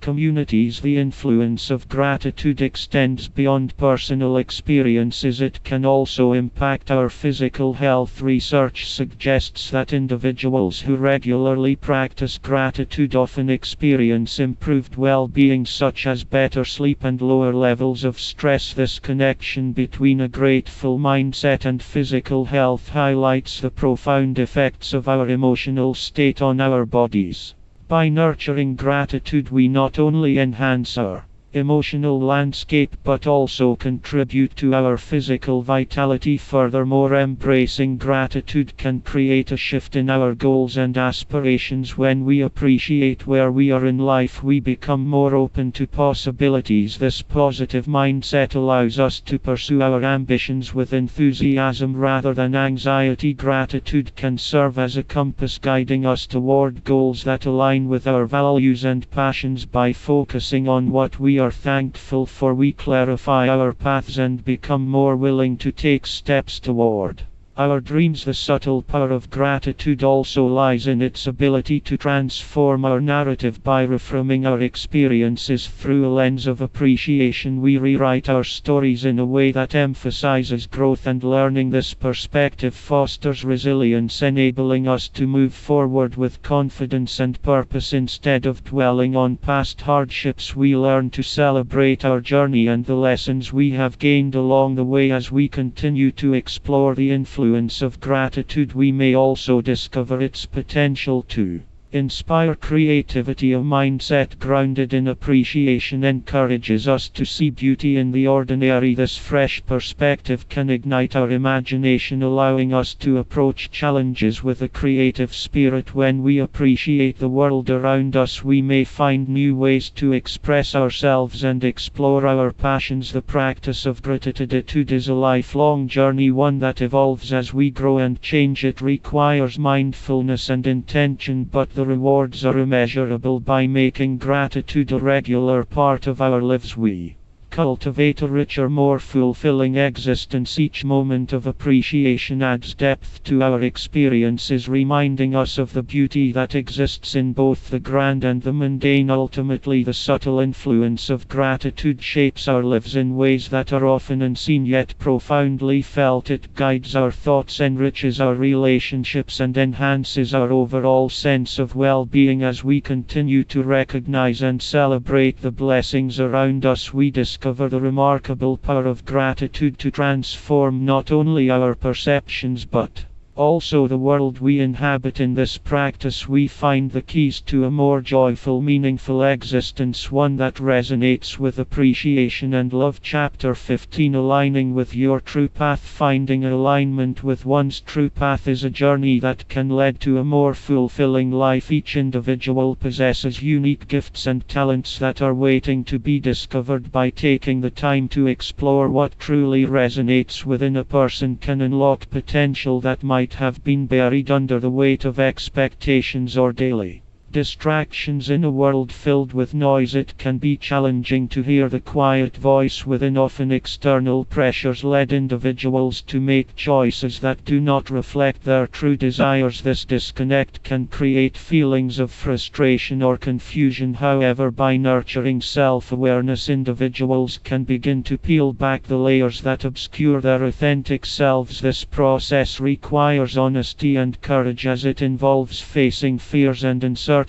communities. The influence of gratitude extends beyond personal experiences. It can also impact our physical health. Research suggests that individuals who regularly practice gratitude often experience improved well-being, such as better sleep and lower levels of stress. This connection between a grateful mindset and physical health highlights the profound effects of our emotional state on our bodies. By nurturing gratitude, we not only enhance our emotional landscape but also contribute to our physical vitality. Furthermore, embracing gratitude can create a shift in our goals and aspirations. When we appreciate where we are in life, we become more open to possibilities. This positive mindset allows us to pursue our ambitions with enthusiasm rather than anxiety. Gratitude can serve as a compass, guiding us toward goals that align with our values and passions. By focusing on what we are thankful for, we clarify our paths and become more willing to take steps toward our dreams. The subtle power of gratitude also lies in its ability to transform our narrative. By reframing our experiences through a lens of appreciation, we rewrite our stories in a way that emphasizes growth and learning. This perspective fosters resilience, enabling us to move forward with confidence and purpose. Instead of dwelling on past hardships, we learn to celebrate our journey and the lessons we have gained along the way. As we continue to explore the influence of gratitude, we may also discover its potential to inspire creativity. A mindset grounded in appreciation encourages us to see beauty in the ordinary. This fresh perspective can ignite our imagination, allowing us to approach challenges with a creative spirit. When we appreciate the world around us, we may find new ways to express ourselves and explore our passions. The practice of gratitude is a lifelong journey, one that evolves as we grow and change. It requires mindfulness and intention, but the rewards are immeasurable. By making gratitude a regular part of our lives, we cultivate a richer, more fulfilling existence. Each moment of appreciation adds depth to our experiences, reminding us of the beauty that exists in both the grand and the mundane. Ultimately, the subtle influence of gratitude shapes our lives in ways that are often unseen yet profoundly felt. It guides our thoughts, enriches our relationships, and enhances our overall sense of well-being. As we continue to recognize and celebrate the blessings around us, we discover the remarkable power of gratitude to transform not only our perceptions but also the world we inhabit. In this practice, we find the keys to a more joyful, meaningful existence, one that resonates with appreciation and love. Chapter 15: Aligning with Your True Path. Finding alignment with one's true path is a journey that can lead to a more fulfilling life. Each individual possesses unique gifts and talents that are waiting to be discovered. By taking the time to explore what truly resonates within a person can unlock potential that might have been buried under the weight of expectations or daily distractions. In a world filled with noise, it can be challenging to hear the quiet voice within. Often external pressures lead individuals to make choices that do not reflect their true desires. This disconnect can create feelings of frustration or confusion. However, by nurturing self-awareness, individuals can begin to peel back the layers that obscure their authentic selves. This process requires honesty and courage, as it involves facing fears and uncertainties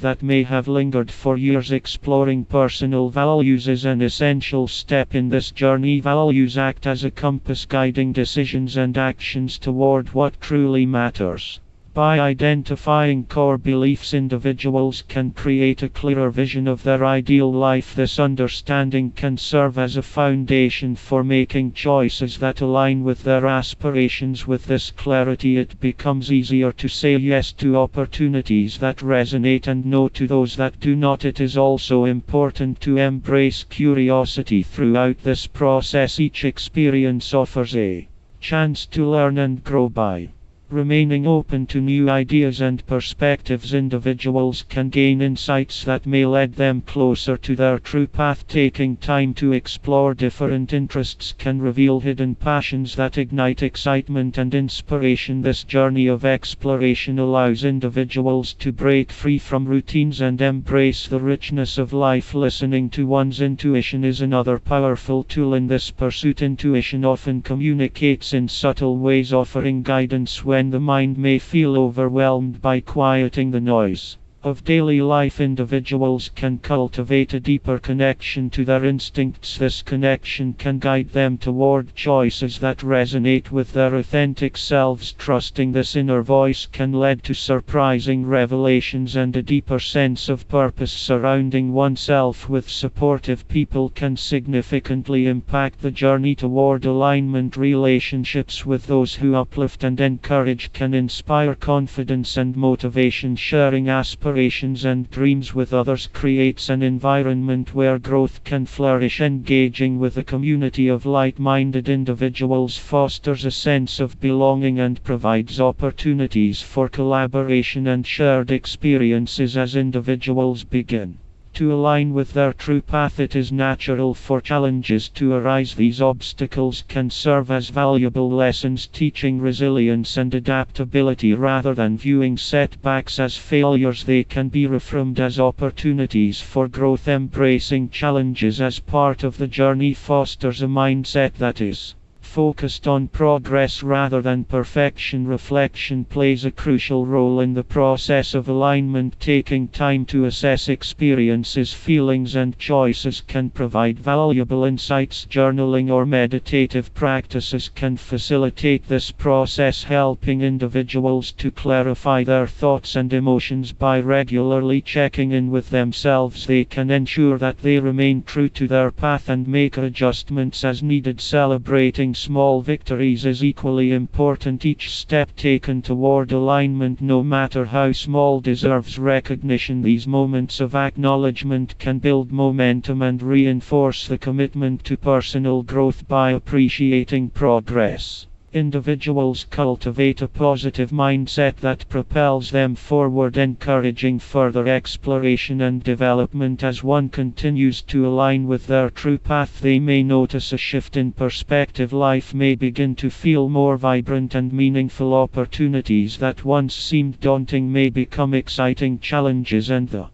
that may have lingered for years. Exploring personal values is an essential step in this journey. Values act as a compass, guiding decisions and actions toward what truly matters. By identifying core beliefs, individuals can create a clearer vision of their ideal life. This understanding can serve as a foundation for making choices that align with their aspirations. With this clarity, it becomes easier to say yes to opportunities that resonate and no to those that do not. It is also important to embrace curiosity throughout this process. Each experience offers a chance to learn and grow. By remaining open to new ideas and perspectives, individuals can gain insights that may lead them closer to their true path. Taking time to explore different interests can reveal hidden passions that ignite excitement and inspiration. This journey of exploration allows individuals to break free from routines and embrace the richness of life. Listening to one's intuition is another powerful tool in this pursuit. Intuition often communicates in subtle ways, offering guidance when the mind may feel overwhelmed. By quieting the noise of daily life, individuals can cultivate a deeper connection to their instincts. This connection can guide them toward choices that resonate with their authentic selves. Trusting this inner voice can lead to surprising revelations and a deeper sense of purpose. Surrounding oneself with supportive people can significantly impact the journey toward alignment. Relationships with those who uplift and encourage can inspire confidence and motivation. Sharing aspirations and dreams with others creates an environment where growth can flourish. Engaging with a community of like-minded individuals fosters a sense of belonging and provides opportunities for collaboration and shared experiences. As individuals begin to align with their true path, it is natural for challenges to arise. These obstacles can serve as valuable lessons, teaching resilience and adaptability. Rather than viewing setbacks as failures, they can be reframed as opportunities for growth. Embracing challenges as part of the journey fosters a mindset that is focused on progress rather than perfection. Reflection plays a crucial role in the process of alignment. Taking time to assess experiences, feelings, and choices can provide valuable insights. Journaling or meditative practices can facilitate this process, helping individuals to clarify their thoughts and emotions. By regularly checking in with themselves, they can ensure that they remain true to their path and make adjustments as needed. Celebrating small victories is equally important. Each step taken toward alignment, no matter how small, deserves recognition. These moments of acknowledgement can build momentum and reinforce the commitment to personal growth. By appreciating progress, individuals cultivate a positive mindset that propels them forward, encouraging further exploration and development. As one continues to align with their true path, they may notice a shift in perspective. Life may begin to feel more vibrant and meaningful. Opportunities that once seemed daunting may become exciting challenges, and the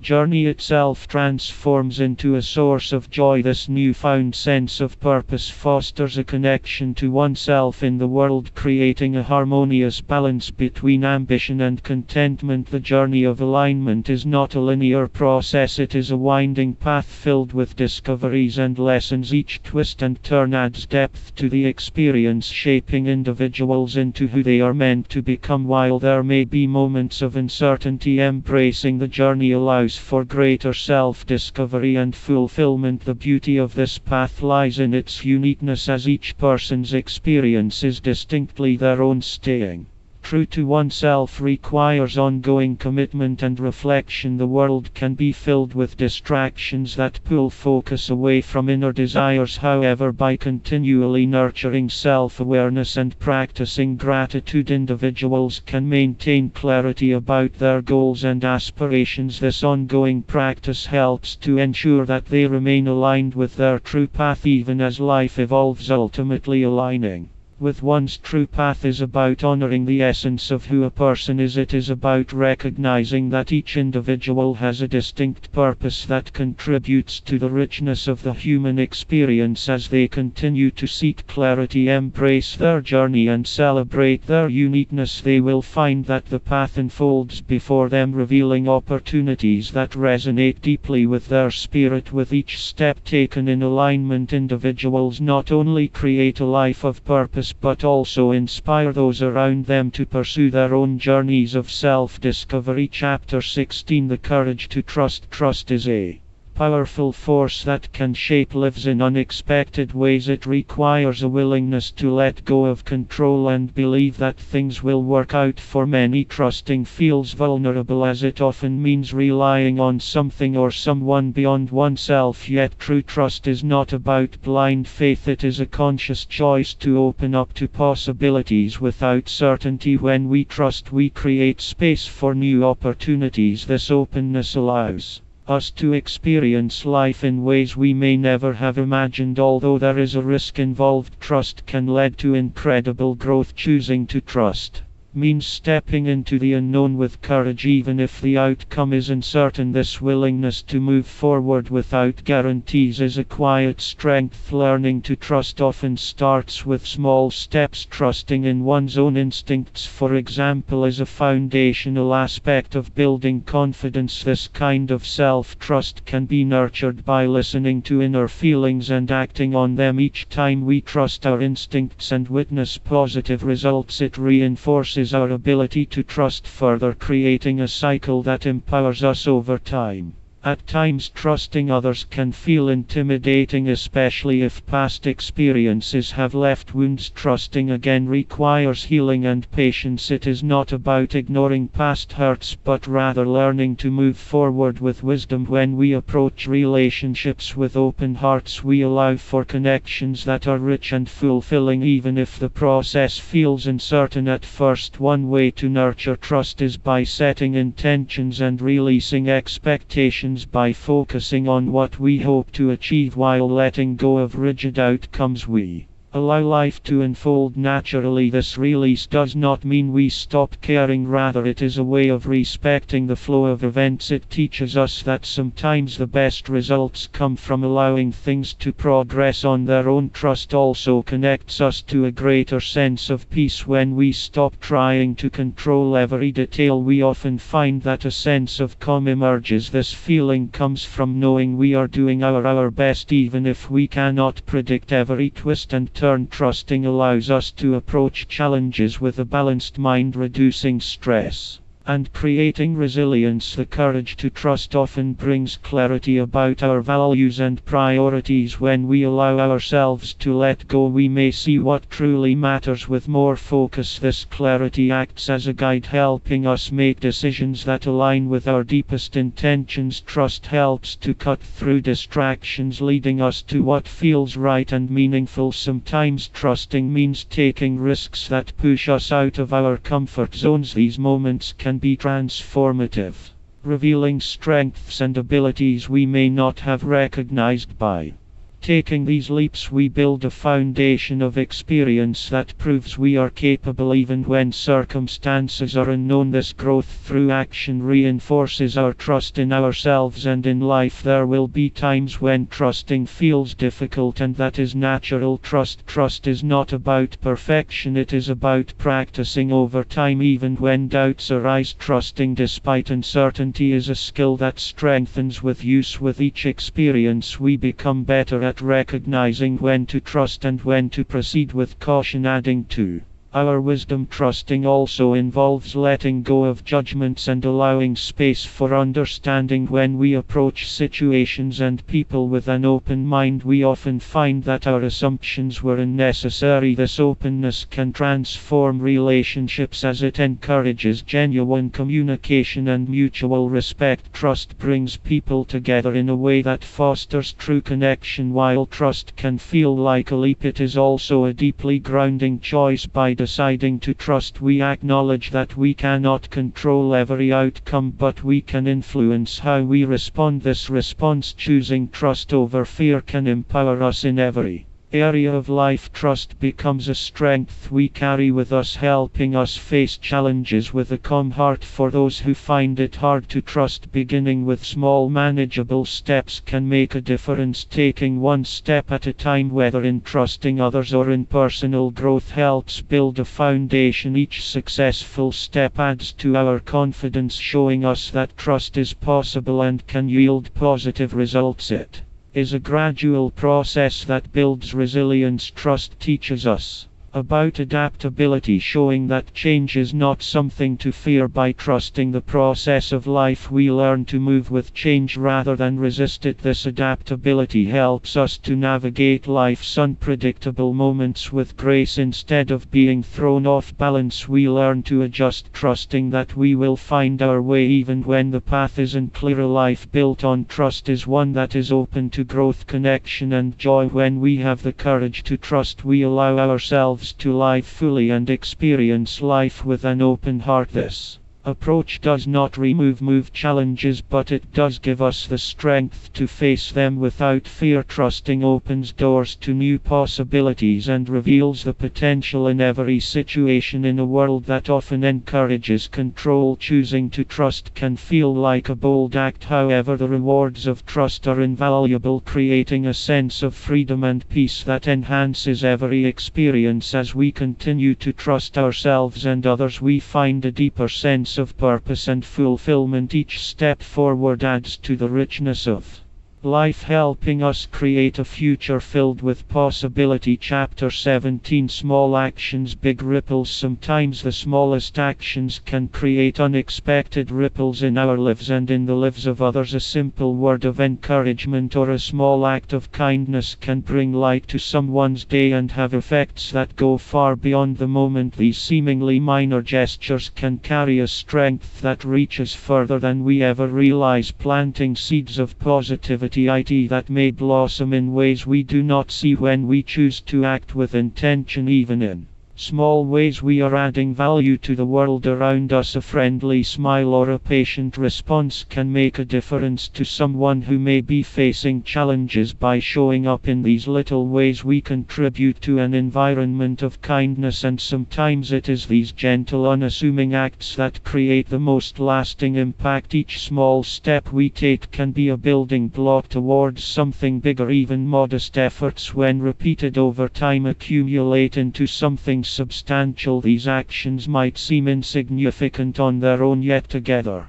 journey itself transforms into a source of joy. This newfound sense of purpose fosters a connection to oneself in the world, creating a harmonious balance between ambition and contentment. The journey of alignment is not a linear process, it is a winding path filled with discoveries and lessons. Each twist and turn adds depth to the experience, shaping individuals into who they are meant to become. While there may be moments of uncertainty, embracing the journey allows for greater self-discovery and fulfillment. The beauty of this path lies in its uniqueness, as each person's experience is distinctly their own. Staying true to oneself requires ongoing commitment and reflection. The world can be filled with distractions that pull focus away from inner desires. However, by continually nurturing self-awareness and practicing gratitude, individuals can maintain clarity about their goals and aspirations. This ongoing practice helps to ensure that they remain aligned with their true path even as life evolves. Ultimately, aligning with one's true path is about honoring the essence of who a person is. It is about recognizing that each individual has a distinct purpose that contributes to the richness of the human experience. As they continue to seek clarity, embrace their journey, and celebrate their uniqueness, they will find that the path unfolds before them, revealing opportunities that resonate deeply with their spirit. With each step taken in alignment, individuals not only create a life of purpose happiness but also inspire those around them to pursue their own journeys of self-discovery. Chapter 16: The Courage to Trust. Trust is a powerful force that can shape lives in unexpected ways. It requires a willingness to let go of control and believe that things will work out. For many, trusting feels vulnerable as it often means relying on something or someone beyond oneself. Yet true trust is not about blind faith, it is a conscious choice to open up to possibilities without certainty. When we trust, we create space for new opportunities. This openness allows us to experience life in ways we may never have imagined. Although there is a risk involved, trust can lead to incredible growth. Choosing to trust means stepping into the unknown with courage, even if the outcome is uncertain. This willingness to move forward without guarantees is a quiet strength. Learning to trust often starts with small steps. Trusting in one's own instincts, for example, is a foundational aspect of building confidence. This kind of self-trust can be nurtured by listening to inner feelings and acting on them. Each time we trust our instincts and witness positive results, it reinforces our ability to trust further, creating a cycle that empowers us over time. At times, trusting others can feel intimidating, especially if past experiences have left wounds. Trusting again requires healing and patience. It is not about ignoring past hurts, but rather learning to move forward with wisdom. When we approach relationships with open hearts, we allow for connections that are rich and fulfilling, even if the process feels uncertain at first. One way to nurture trust is by setting intentions and releasing expectations. By focusing on what we hope to achieve while letting go of rigid outcomes, we allow life to unfold naturally. This release does not mean we stop caring, rather it is a way of respecting the flow of events. It teaches us that sometimes the best results come from allowing things to progress on their own. Trust also connects us to a greater sense of peace. When we stop trying to control every detail, we often find that a sense of calm emerges. This feeling comes from knowing we are doing our best, even if we cannot predict every twist and turn. Trusting allows us to approach challenges with a balanced mind, reducing stress and creating resilience. The courage to trust often brings clarity about our values and priorities. When we allow ourselves to let go, we may see what truly matters with more focus. This clarity acts as a guide, helping us make decisions that align with our deepest intentions. Trust helps to cut through distractions, leading us to what feels right and meaningful. Sometimes trusting means taking risks that push us out of our comfort zones. These moments can be transformative, revealing strengths and abilities we may not have recognized. By taking these leaps, we build a foundation of experience that proves we are capable even when circumstances are unknown. This growth through action reinforces our trust in ourselves and in life. There will be times when trusting feels difficult, and that is natural. Trust is not about perfection, it is about practicing over time. Even when doubts arise, trusting despite uncertainty is a skill that strengthens with use. With each experience, we become better at recognizing when to trust and when to proceed with caution. Adding to our wisdom, trusting also involves letting go of judgments and allowing space for understanding. When we approach situations and people with an open mind, we often find that our assumptions were unnecessary. This openness can transform relationships as it encourages genuine communication and mutual respect. Trust brings people together in a way that fosters true connection. While trust can feel like a leap, it is also a deeply grounding choice. By deciding to trust, we acknowledge that we cannot control every outcome, but we can influence how we respond. This response, choosing trust over fear, can empower us in every area of life. Trust becomes a strength we carry with us, helping us face challenges with a calm heart. For those who find it hard to trust, beginning with small manageable steps can make a difference. Taking one step at a time, whether in trusting others or in personal growth, helps build a foundation. Each successful step adds to our confidence, showing us that trust is possible and can yield positive results. It is a gradual process that builds resilience. Trust teaches us About adaptability, showing that change is not something to fear. By trusting the process of life, we learn to move with change rather than resist it. This adaptability helps us to navigate life's unpredictable moments with grace. Instead of being thrown off balance, we learn to adjust, trusting that we will find our way even when the path isn't clear. A life built on trust is one that is open to growth, connection, and joy. When we have the courage to trust, we allow ourselves to live fully and experience life with an open heart. This approach does not remove challenges, but it does give us the strength to face them without fear. Trusting opens doors to new possibilities and reveals the potential in every situation. In a world that often encourages control, choosing to trust can feel like a bold act. However, the rewards of trust are invaluable, creating a sense of freedom and peace that enhances every experience. As we continue to trust ourselves and others, we find a deeper sense of purpose and fulfillment. Each step forward adds to the richness of life, helping us create a future filled with possibility. Chapter 17: Small Actions, Big Ripples. Sometimes the smallest actions can create unexpected ripples in our lives and in the lives of others. A simple word of encouragement or a small act of kindness can bring light to someone's day and have effects that go far beyond the moment. These seemingly minor gestures can carry a strength that reaches further than we ever realize, planting seeds of positivity that may blossom in ways we do not see when we choose to act with intention. Even in small ways, we are adding value to the world around us. A friendly smile or a patient response can make a difference to someone who may be facing challenges. By showing up in these little ways, we contribute to an environment of kindness, and sometimes it is these gentle, unassuming acts that create the most lasting impact. Each small step we take can be a building block towards something bigger. Even modest efforts, when repeated over time, accumulate into something substantial. These actions might seem insignificant on their own, yet together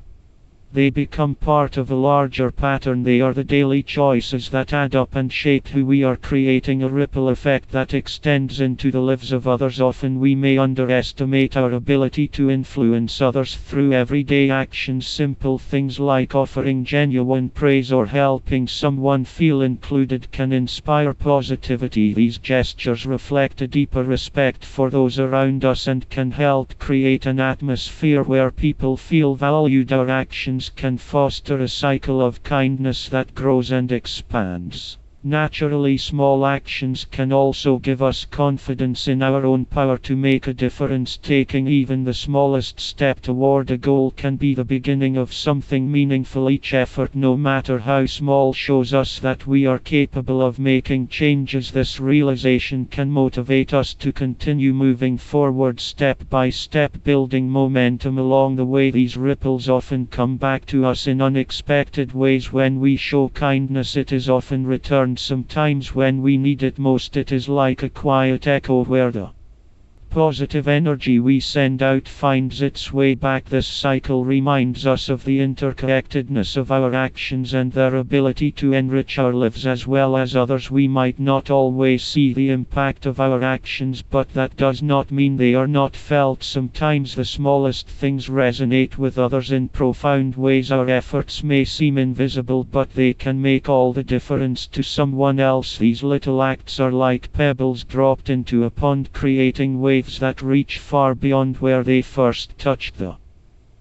they become part of a larger pattern. They are the daily choices that add up and shape who we are, creating a ripple effect that extends into the lives of others. Often we may underestimate our ability to influence others through everyday actions. Simple things like offering genuine praise or helping someone feel included can inspire positivity. These gestures reflect a deeper respect for those around us and can help create an atmosphere where people feel valued. Our actions can foster a cycle of kindness that grows and expands. Naturally, small actions can also give us confidence in our own power to make a difference. Taking even the smallest step toward a goal can be the beginning of something meaningful. Each effort, no matter how small, shows us that we are capable of making changes. This realization can motivate us to continue moving forward step by step, building momentum along the way. These ripples often come back to us in unexpected ways. When we show kindness, it is often returned. Sometimes when we need it most, it is like a quiet echo where the positive energy we send out finds its way back. This cycle reminds us of the interconnectedness of our actions and their ability to enrich our lives as well as others. We might not always see the impact of our actions, but that does not mean they are not felt. Sometimes the smallest things resonate with others in profound ways. Our efforts may seem invisible, but they can make all the difference to someone else. These little acts are like pebbles dropped into a pond, creating waves that reach far beyond where they first touched the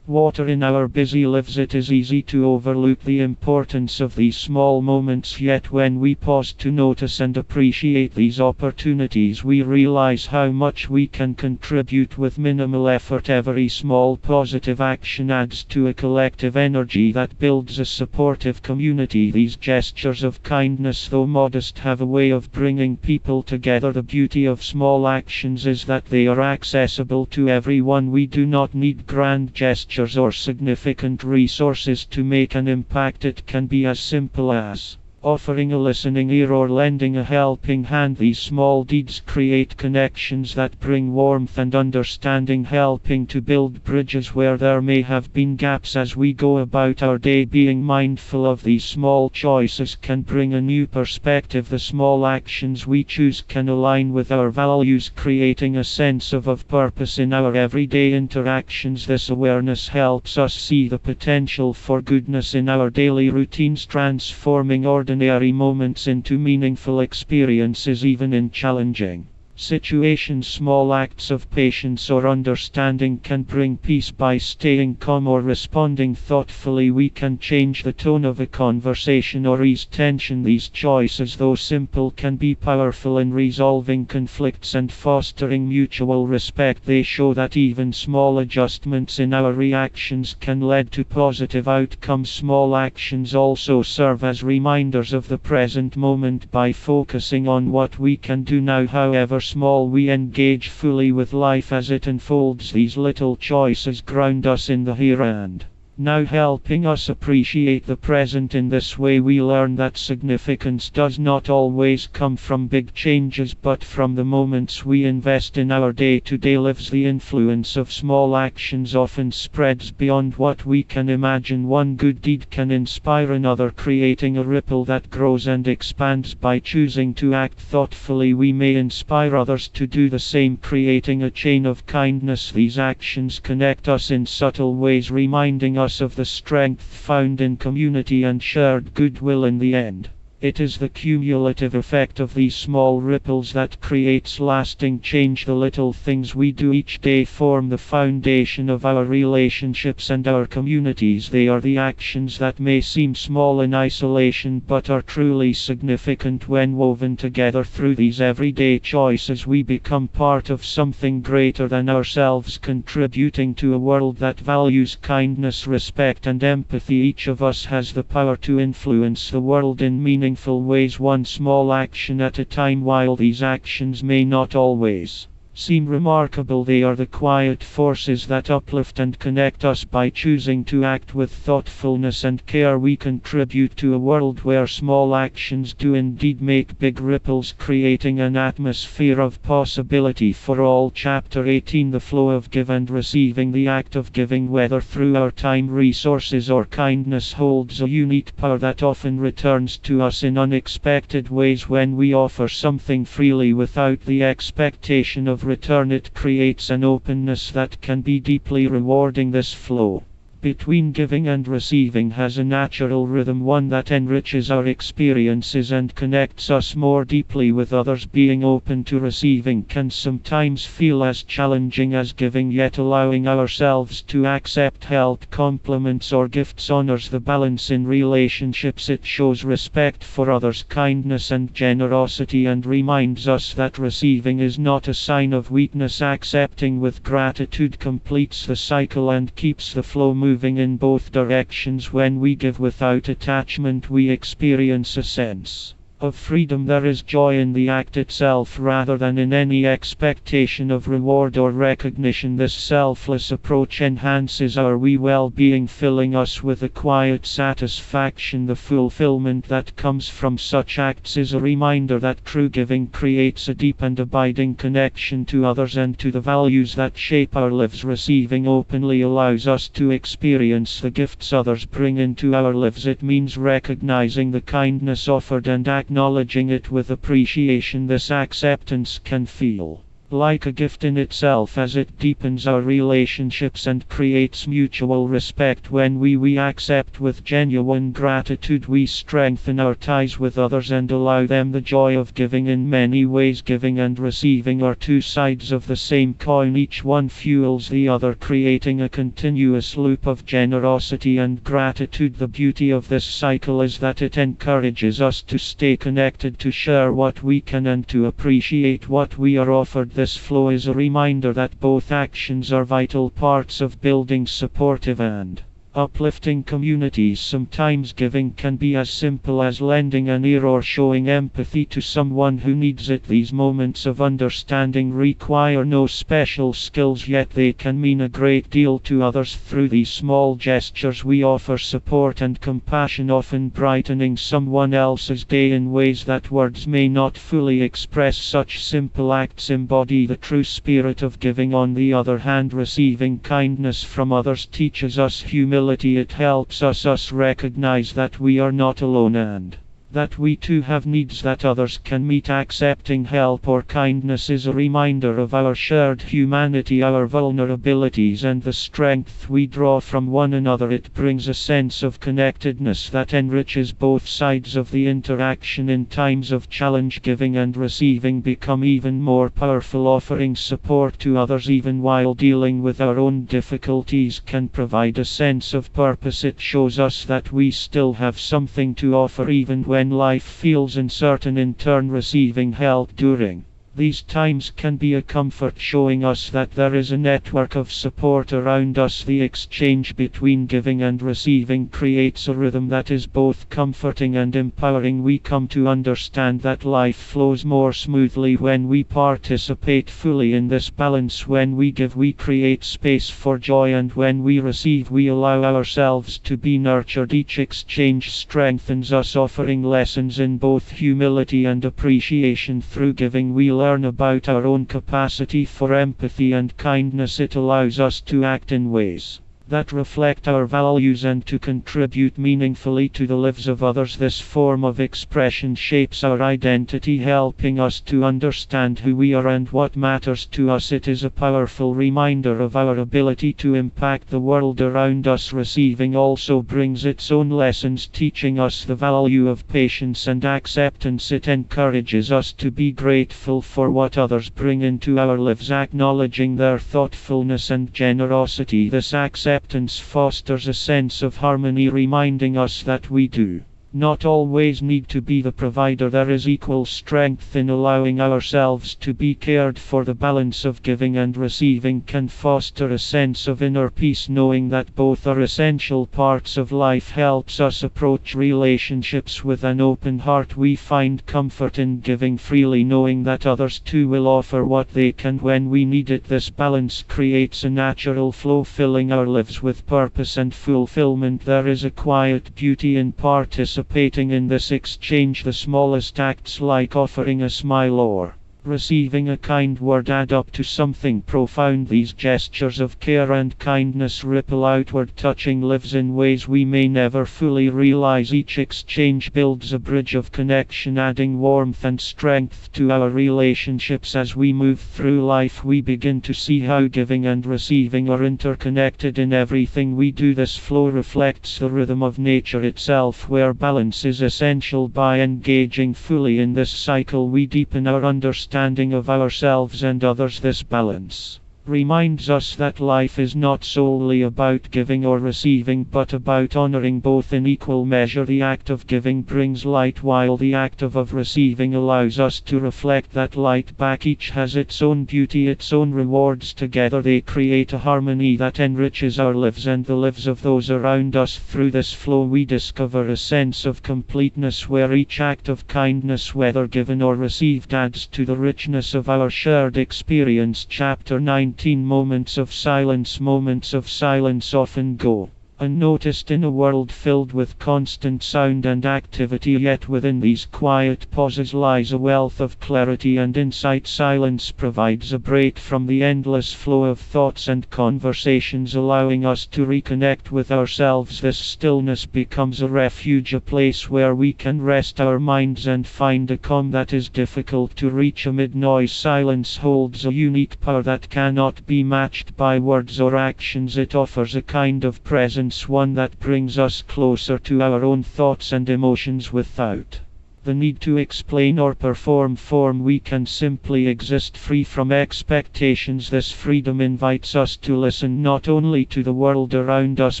water. In our busy lives, it is easy to overlook the importance of these small moments, yet when we pause to notice and appreciate these opportunities, we realize how much we can contribute with minimal effort. Every small positive action adds to a collective energy that builds a supportive community. These gestures of kindness, though modest, have a way of bringing people together. The beauty of small actions is that they are accessible to everyone. We do not need grand gestures or significant resources to make an impact. It can be as simple as Offering a listening ear or lending a helping hand, these small deeds create connections that bring warmth and understanding, helping to build bridges where there may have been gaps as we go about our day. Being mindful of these small choices can bring a new perspective. The small actions we choose can align with our values, creating a sense of purpose in our everyday interactions. This awareness helps us see the potential for goodness in our daily routines, transforming ordinary moments into meaningful experiences even in challenging situations. Small acts of patience or understanding can bring peace. By staying calm or responding thoughtfully, we can change the tone of a conversation or ease tension. These choices, though simple, can be powerful in resolving conflicts and fostering mutual respect. They show that even small adjustments in our reactions can lead to positive outcomes. Small actions also serve as reminders of the present moment. By focusing on what we can do now, however small, we engage fully with life as it unfolds. These little choices ground us in the here and now, helping us appreciate the present. In this way, we learn that significance does not always come from big changes, but from the moments we invest in our day-to-day lives. The influence of small actions often spreads beyond what we can imagine. One good deed can inspire another, creating a ripple that grows and expands. By choosing to act thoughtfully, we may inspire others to do the same, creating a chain of kindness. These actions connect us in subtle ways, reminding us of the strength found in community and shared goodwill. In the end, it is the cumulative effect of these small ripples that creates lasting change. The little things we do each day form the foundation of our relationships and our communities. They are the actions that may seem small in isolation but are truly significant when woven together. Through these everyday choices, we become part of something greater than ourselves, contributing to a world that values kindness, respect, and empathy. Each of us has the power to influence the world in meaningful ways, one small action at a time. While these actions may not always seem remarkable, they are the quiet forces that uplift and connect us. By choosing to act with thoughtfulness and care, we contribute to a world where small actions do indeed make big ripples, creating an atmosphere of possibility for all. Chapter 18: The Flow of Give and Receiving. The act of giving, whether through our time, resources, or kindness, holds a unique power that often returns to us in unexpected ways. When we offer something freely without the expectation of return, it creates an openness that can be deeply rewarding. This flow between giving and receiving has a natural rhythm, one that enriches our experiences and connects us more deeply with others. Being open to receiving can sometimes feel as challenging as giving, yet allowing ourselves to accept help, compliments, or gifts honors the balance in relationships. It shows respect for others, kindness and generosity, and reminds us that receiving is not a sign of weakness. Accepting with gratitude completes the cycle and keeps the flow moving in both directions. When we give without attachment, we experience a sense of freedom. There is joy in the act itself rather than in any expectation of reward or recognition. This selfless approach enhances our well-being, filling us with a quiet satisfaction. The fulfillment that comes from such acts is a reminder that true giving creates a deep and abiding connection to others and to the values that shape our lives. Receiving openly allows us to experience the gifts others bring into our lives. It means recognizing the kindness offered and acknowledging it with appreciation. This acceptance can feel like a gift in itself, as it deepens our relationships and creates mutual respect. When we accept with genuine gratitude, we strengthen our ties with others and allow them the joy of giving. In many ways, giving and receiving are two sides of the same coin. Each one fuels the other, creating a continuous loop of generosity and gratitude. The beauty of this cycle is that it encourages us to stay connected, to share what we can, and to appreciate what we are offered. This flow is a reminder that both actions are vital parts of building supportive and Uplifting communities. Sometimes giving can be as simple as lending an ear or showing empathy to someone who needs it. These moments of understanding require no special skills, yet they can mean a great deal to others. Through these small gestures we offer support and compassion, often brightening someone else's day in ways that words may not fully express. Such simple acts embody the true spirit of giving. On the other hand, receiving kindness from others teaches us humility. It helps us recognize that we are not alone and that we too have needs that others can meet. Accepting help or kindness is a reminder of our shared humanity, our vulnerabilities, and the strength we draw from one another. It brings a sense of connectedness that enriches both sides of the interaction. In times of challenge, giving and receiving become even more powerful. Offering support to others even while dealing with our own difficulties can provide a sense of purpose. It shows us that we still have something to offer even when life feels uncertain. In turn, receiving help during these times can be a comfort, showing us that there is a network of support around us. The exchange between giving and receiving creates a rhythm that is both comforting and empowering. We come to understand that life flows more smoothly when we participate fully in this balance. When we give, we create space for joy, and when we receive, we allow ourselves to be nurtured. Each exchange strengthens us, offering lessons in both humility and appreciation. Through giving, we learn about our own capacity for empathy and kindness. It allows us to act in ways that reflect our values and to contribute meaningfully to the lives of others. This form of expression shapes our identity, helping us to understand who we are and what matters to us. It is a powerful reminder of our ability to impact the world around us. Receiving also brings its own lessons, teaching us the value of patience and acceptance. It encourages us to be grateful for what others bring into our lives, acknowledging their thoughtfulness and generosity. This acceptance fosters a sense of harmony, reminding us that we do not always need to be the provider. There is equal strength in allowing ourselves to be cared for. The balance of giving and receiving can foster a sense of inner peace. Knowing that both are essential parts of life helps us approach relationships with an open heart. We find comfort in giving freely, knowing that others too will offer what they can when we need it. This balance creates a natural flow, filling our lives with purpose and fulfillment. There is a quiet beauty in participating in this exchange. The smallest acts, like offering a smile or receiving a kind word, add up to something profound. These gestures of care and kindness ripple outward, touching lives in ways we may never fully realize. Each exchange builds a bridge of connection, adding warmth and strength to our relationships. As we move through life, we begin to see how giving and receiving are interconnected in everything we do. This flow reflects the rhythm of nature itself, where balance is essential. By engaging fully in this cycle, we deepen our understanding of ourselves and others. This balance reminds us that life is not solely about giving or receiving, but about honoring both in equal measure. The act of giving brings light, while the act of receiving allows us to reflect that light back. Each has its own beauty, its own rewards. Together they create a harmony that enriches our lives and the lives of those around us. Through this flow we discover a sense of completeness, where each act of kindness, whether given or received, adds to the richness of our shared experience. Chapter 19. Moments of silence. Moments of silence often go unnoticed in a world filled with constant sound and activity, yet within these quiet pauses lies a wealth of clarity and insight. Silence provides a break from the endless flow of thoughts and conversations, allowing us to reconnect with ourselves. This stillness becomes a refuge, a place where we can rest our minds and find a calm that is difficult to reach amid noise. Silence holds a unique power that cannot be matched by words or actions. It offers a kind of presence, one that brings us closer to our own thoughts and emotions. Without the need to explain or perform form. We can simply exist free from expectations. This freedom invites us to listen not only to the world around us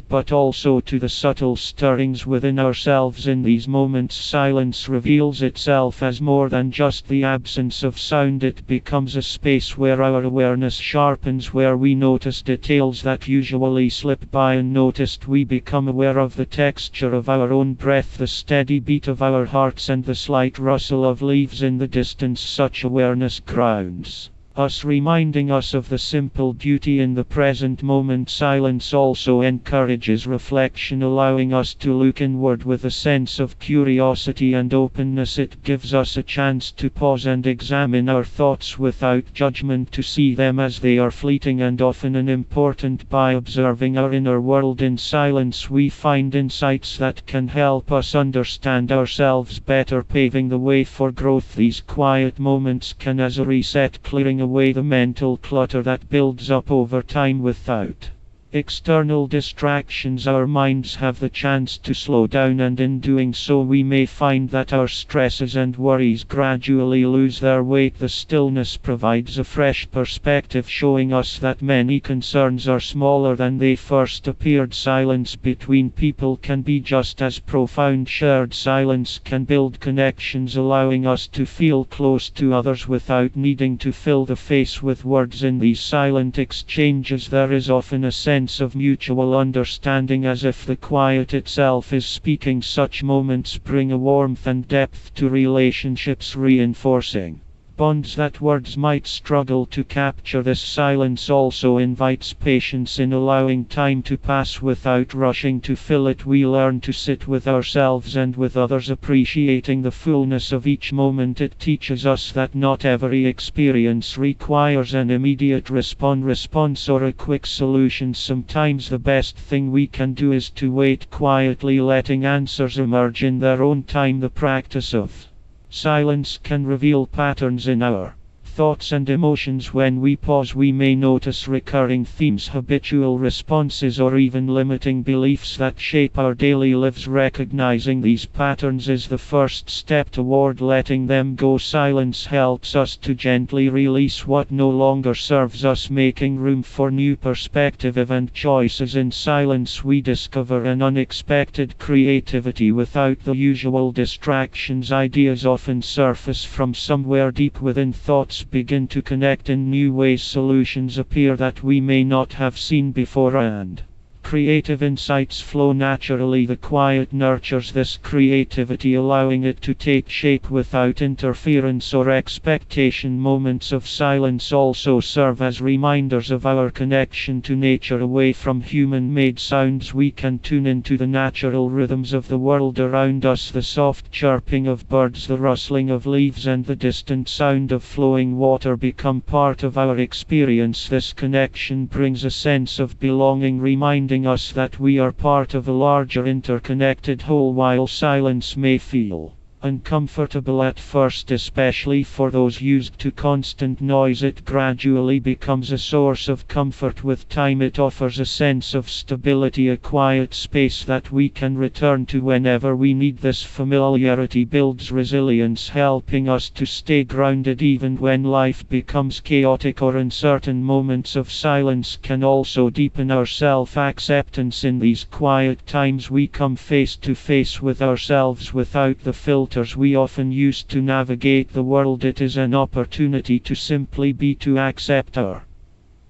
but also to the subtle stirrings within ourselves. In these moments, silence reveals itself as more than just the absence of sound. It becomes a space where our awareness sharpens, where we notice details that usually slip by unnoticed. We become aware of the texture of our own breath, the steady beat of our hearts, and the slight rustle of leaves in the distance. Such awareness grounds us, reminding us of the simple beauty in the present moment. Silence also encourages reflection, allowing us to look inward with a sense of curiosity and openness. It gives us a chance to pause and examine our thoughts without judgment, to see them as they are, fleeting and often unimportant. By observing our inner world in silence, we find insights that can help us understand ourselves better, paving the way for growth. These quiet moments can as a reset, clearing away the mental clutter that builds up over time. Without external distractions, our minds have the chance to slow down, and in doing so we may find that our stresses and worries gradually lose their weight. The stillness provides a fresh perspective, showing us that many concerns are smaller than they first appeared. Silence between people can be just as profound. Shared silence can build connections, allowing us to feel close to others without needing to fill the space with words. In these silent exchanges, there is often a sense of mutual understanding, as if the quiet itself is speaking. Such moments bring a warmth and depth to relationships, reinforcing bonds that words might struggle to capture. This silence also invites patience. In allowing time to pass without rushing to fill it, we learn to sit with ourselves and with others, appreciating the fullness of each moment. It teaches us that not every experience requires an immediate response or a quick solution. Sometimes the best thing we can do is to wait quietly, letting answers emerge in their own time. The practice of silence can reveal patterns in our thoughts and emotions. When we pause, we may notice recurring themes, habitual responses, or even limiting beliefs that shape our daily lives. Recognizing these patterns is the first step toward letting them go. Silence helps us to gently release what no longer serves us, making room for new perspective and choices. In silence, we discover an unexpected creativity without the usual distractions. Ideas often surface from somewhere deep within. Thoughts begin to connect in new ways. Solutions appear that we may not have seen before, and creative insights flow naturally. The quiet nurtures this creativity, allowing it to take shape without interference or expectation. Moments of silence also serve as reminders of our connection to nature. Away from human-made sounds, we can tune into the natural rhythms of the world around us. The soft chirping of birds, the rustling of leaves, and the distant sound of flowing water become part of our experience. This connection brings a sense of belonging, reminding us that we are part of a larger interconnected whole. While silence may feel uncomfortable at first, especially for those used to constant noise, it gradually becomes a source of comfort. With time, it offers a sense of stability, a quiet space that we can return to whenever we need. This familiarity builds resilience, helping us to stay grounded even when life becomes chaotic or uncertain. Moments of silence can also deepen our self-acceptance. In these quiet times, we come face to face with ourselves without the filter we often use to navigate the world. It is an opportunity to simply be, to accept our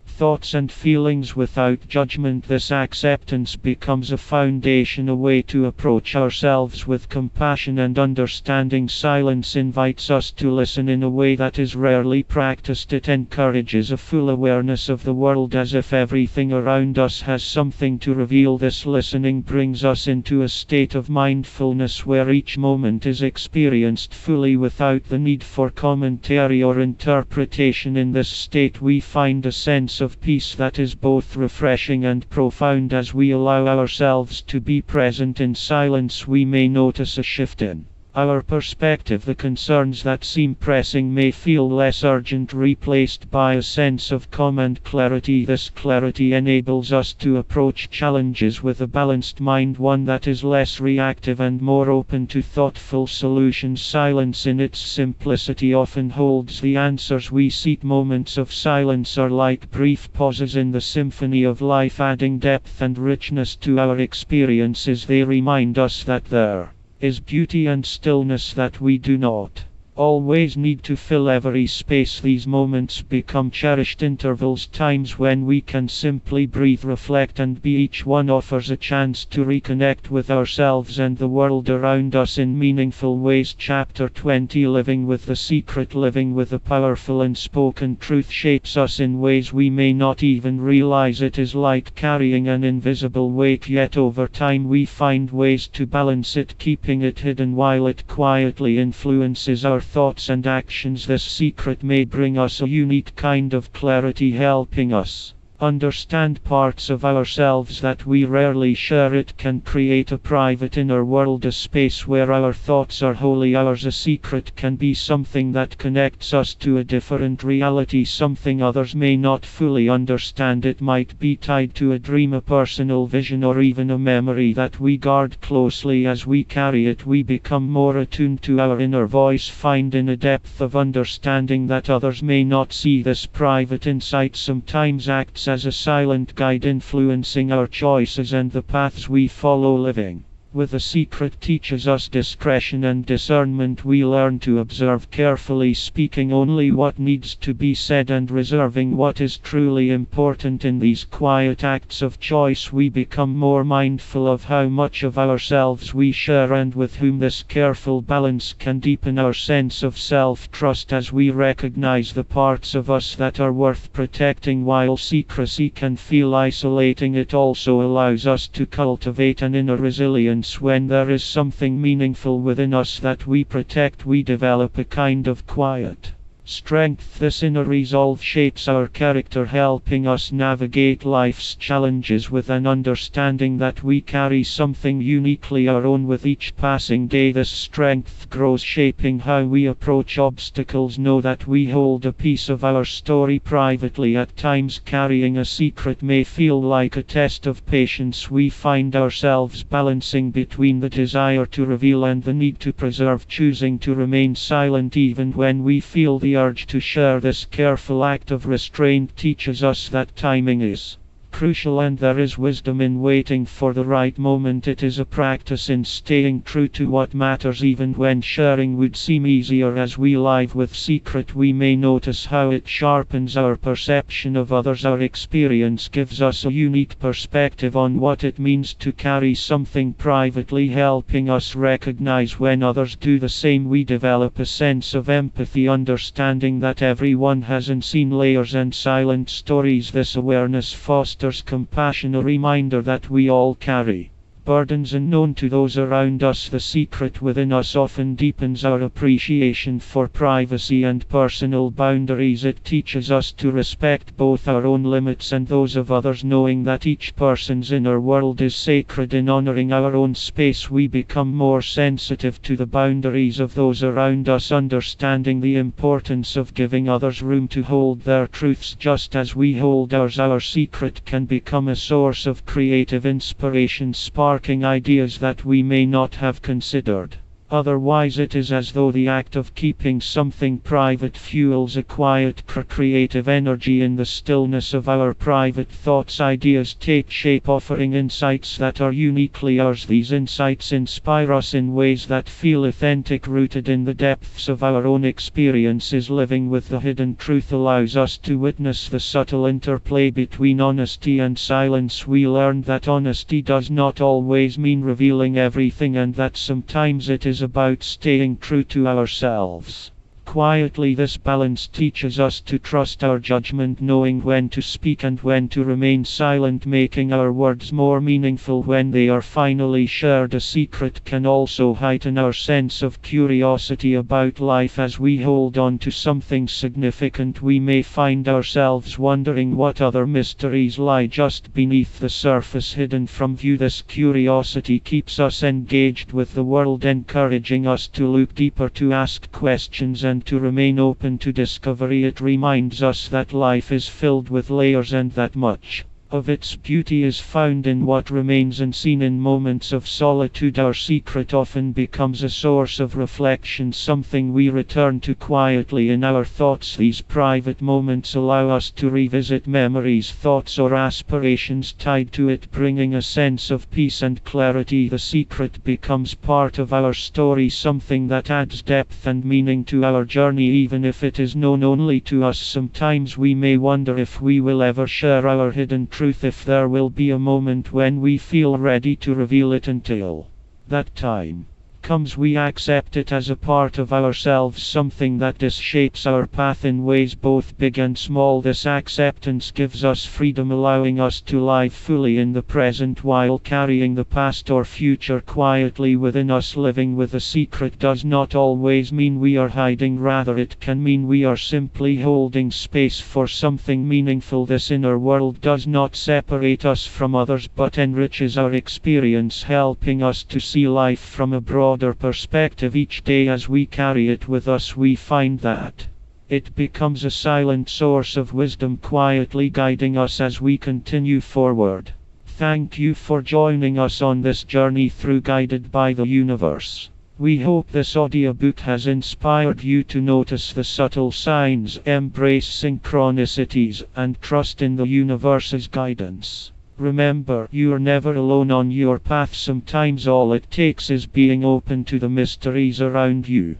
thoughts and feelings without judgment. This acceptance becomes a foundation, a way to approach ourselves with compassion and understanding. Silence invites us to listen in a way that is rarely practiced. It encourages a full awareness of the world, as if everything around us has something to reveal. This listening brings us into a state of mindfulness where each moment is experienced fully without the need for commentary or interpretation. In this state, we find a sense of peace that is both refreshing and profound. As we allow ourselves to be present in silence, we may notice a shift in Our perspective, the concerns that seem pressing may feel less urgent, replaced by a sense of calm and clarity. This clarity enables us to approach challenges with a balanced mind, one that is less reactive and more open to thoughtful solutions. Silence in its simplicity often holds the answers we seek. Moments of silence are like brief pauses in the symphony of life, adding depth and richness to our experiences. They remind us that there is beauty and stillness that we do not always need to fill every space. These moments become cherished intervals, times when we can simply breathe, reflect, and be. Each one offers a chance to reconnect with ourselves and the world around us in meaningful ways. Chapter 20: Living with the Secret. Living with a powerful unspoken truth shapes us in ways we may not even realize. It is like carrying an invisible weight, yet over time we find ways to balance it, keeping it hidden while it quietly influences our thoughts and actions. This secret may bring us a unique kind of clarity, helping us understand parts of ourselves that we rarely share. It can create a private inner world, a space where our thoughts are wholly ours. A secret can be something that connects us to a different reality, something others may not fully understand. It might be tied to a dream, a personal vision, or even a memory that we guard closely. As we carry it, we become more attuned to our inner voice, finding a depth of understanding that others may not see. This private insight sometimes acts as a silent guide, influencing our choices and the paths we follow. Living with a secret teaches us discretion and discernment. We learn to observe carefully, speaking only what needs to be said and reserving what is truly important. In these quiet acts of choice, we become more mindful of how much of ourselves we share and with whom. This careful balance can deepen our sense of self-trust as we recognize the parts of us that are worth protecting. While secrecy can feel isolating, it also allows us to cultivate an inner resilience. When there is something meaningful within us that we protect, we develop a kind of quiet strength. This inner resolve shapes our character, helping us navigate life's challenges with an understanding that we carry something uniquely our own. With each passing day, this strength grows, shaping how we approach obstacles. Know that we hold a piece of our story privately. At times, carrying a secret may feel like a test of patience. We find ourselves balancing between the desire to reveal and the need to preserve, choosing to remain silent even when we feel the urge to share. This careful act of restraint teaches us that timing is crucial and there is wisdom in waiting for the right moment. It is a practice in staying true to what matters even when sharing would seem easier. As we live with secret, we may notice how it sharpens our perception of others. Our experience gives us a unique perspective on what it means to carry something privately, helping us recognize when others do the same. We develop a sense of empathy, understanding that everyone has unseen layers and silent stories. This awareness fosters compassion, a reminder that we all carry burdens unknown to those around us. The secret within us often deepens our appreciation for privacy and personal boundaries. It teaches us to respect both our own limits and those of others, knowing that each person's inner world is sacred. In honoring our own space, we become more sensitive to the boundaries of those around us, understanding the importance of giving others room to hold their truths just as we hold ours. Our secret can become a source of creative inspiration, sparking ideas that we may not have considered otherwise. It is as though the act of keeping something private fuels a quiet creative energy. In the stillness of our private thoughts, ideas take shape, offering insights that are uniquely ours. These insights inspire us in ways that feel authentic, rooted in the depths of our own experiences. Living with the hidden truth allows us to witness the subtle interplay between honesty and silence. We learn that honesty does not always mean revealing everything, and that sometimes it is about staying true to ourselves. Quietly, this balance teaches us to trust our judgment, knowing when to speak and when to remain silent, making our words more meaningful when they are finally shared. A secret can also heighten our sense of curiosity about life. As we hold on to something significant, we may find ourselves wondering what other mysteries lie just beneath the surface, hidden from view. This curiosity keeps us engaged with the world, encouraging us to look deeper, to ask questions, and to remain open to discovery. It reminds us that life is filled with layers and that much of its beauty is found in what remains unseen. In moments of solitude, our secret often becomes a source of reflection, something we return to quietly in our thoughts. These private moments allow us to revisit memories, thoughts, or aspirations tied to it, bringing a sense of peace and clarity. The secret becomes part of our story, something that adds depth and meaning to our journey, even if it is known only to us. Sometimes we may wonder if we will ever share our hidden truth, if there will be a moment when we feel ready to reveal it. Until that time comes, we accept it as a part of ourselves, something that shapes our path in ways both big and small. This acceptance gives us freedom, allowing us to live fully in the present while carrying the past or future quietly within us. Living with a secret does not always mean we are hiding, rather it can mean we are simply holding space for something meaningful. This inner world does not separate us from others but enriches our experience, helping us to see life from a broader perspective. Each day as we carry it with us, we find that it becomes a silent source of wisdom, quietly guiding us as we continue forward. Thank you for joining us on this journey through Guided by the Universe. We hope this audiobook has inspired you to notice the subtle signs, embrace synchronicities, and trust in the universe's guidance. Remember, you're never alone on your path. Sometimes all it takes is being open to the mysteries around you.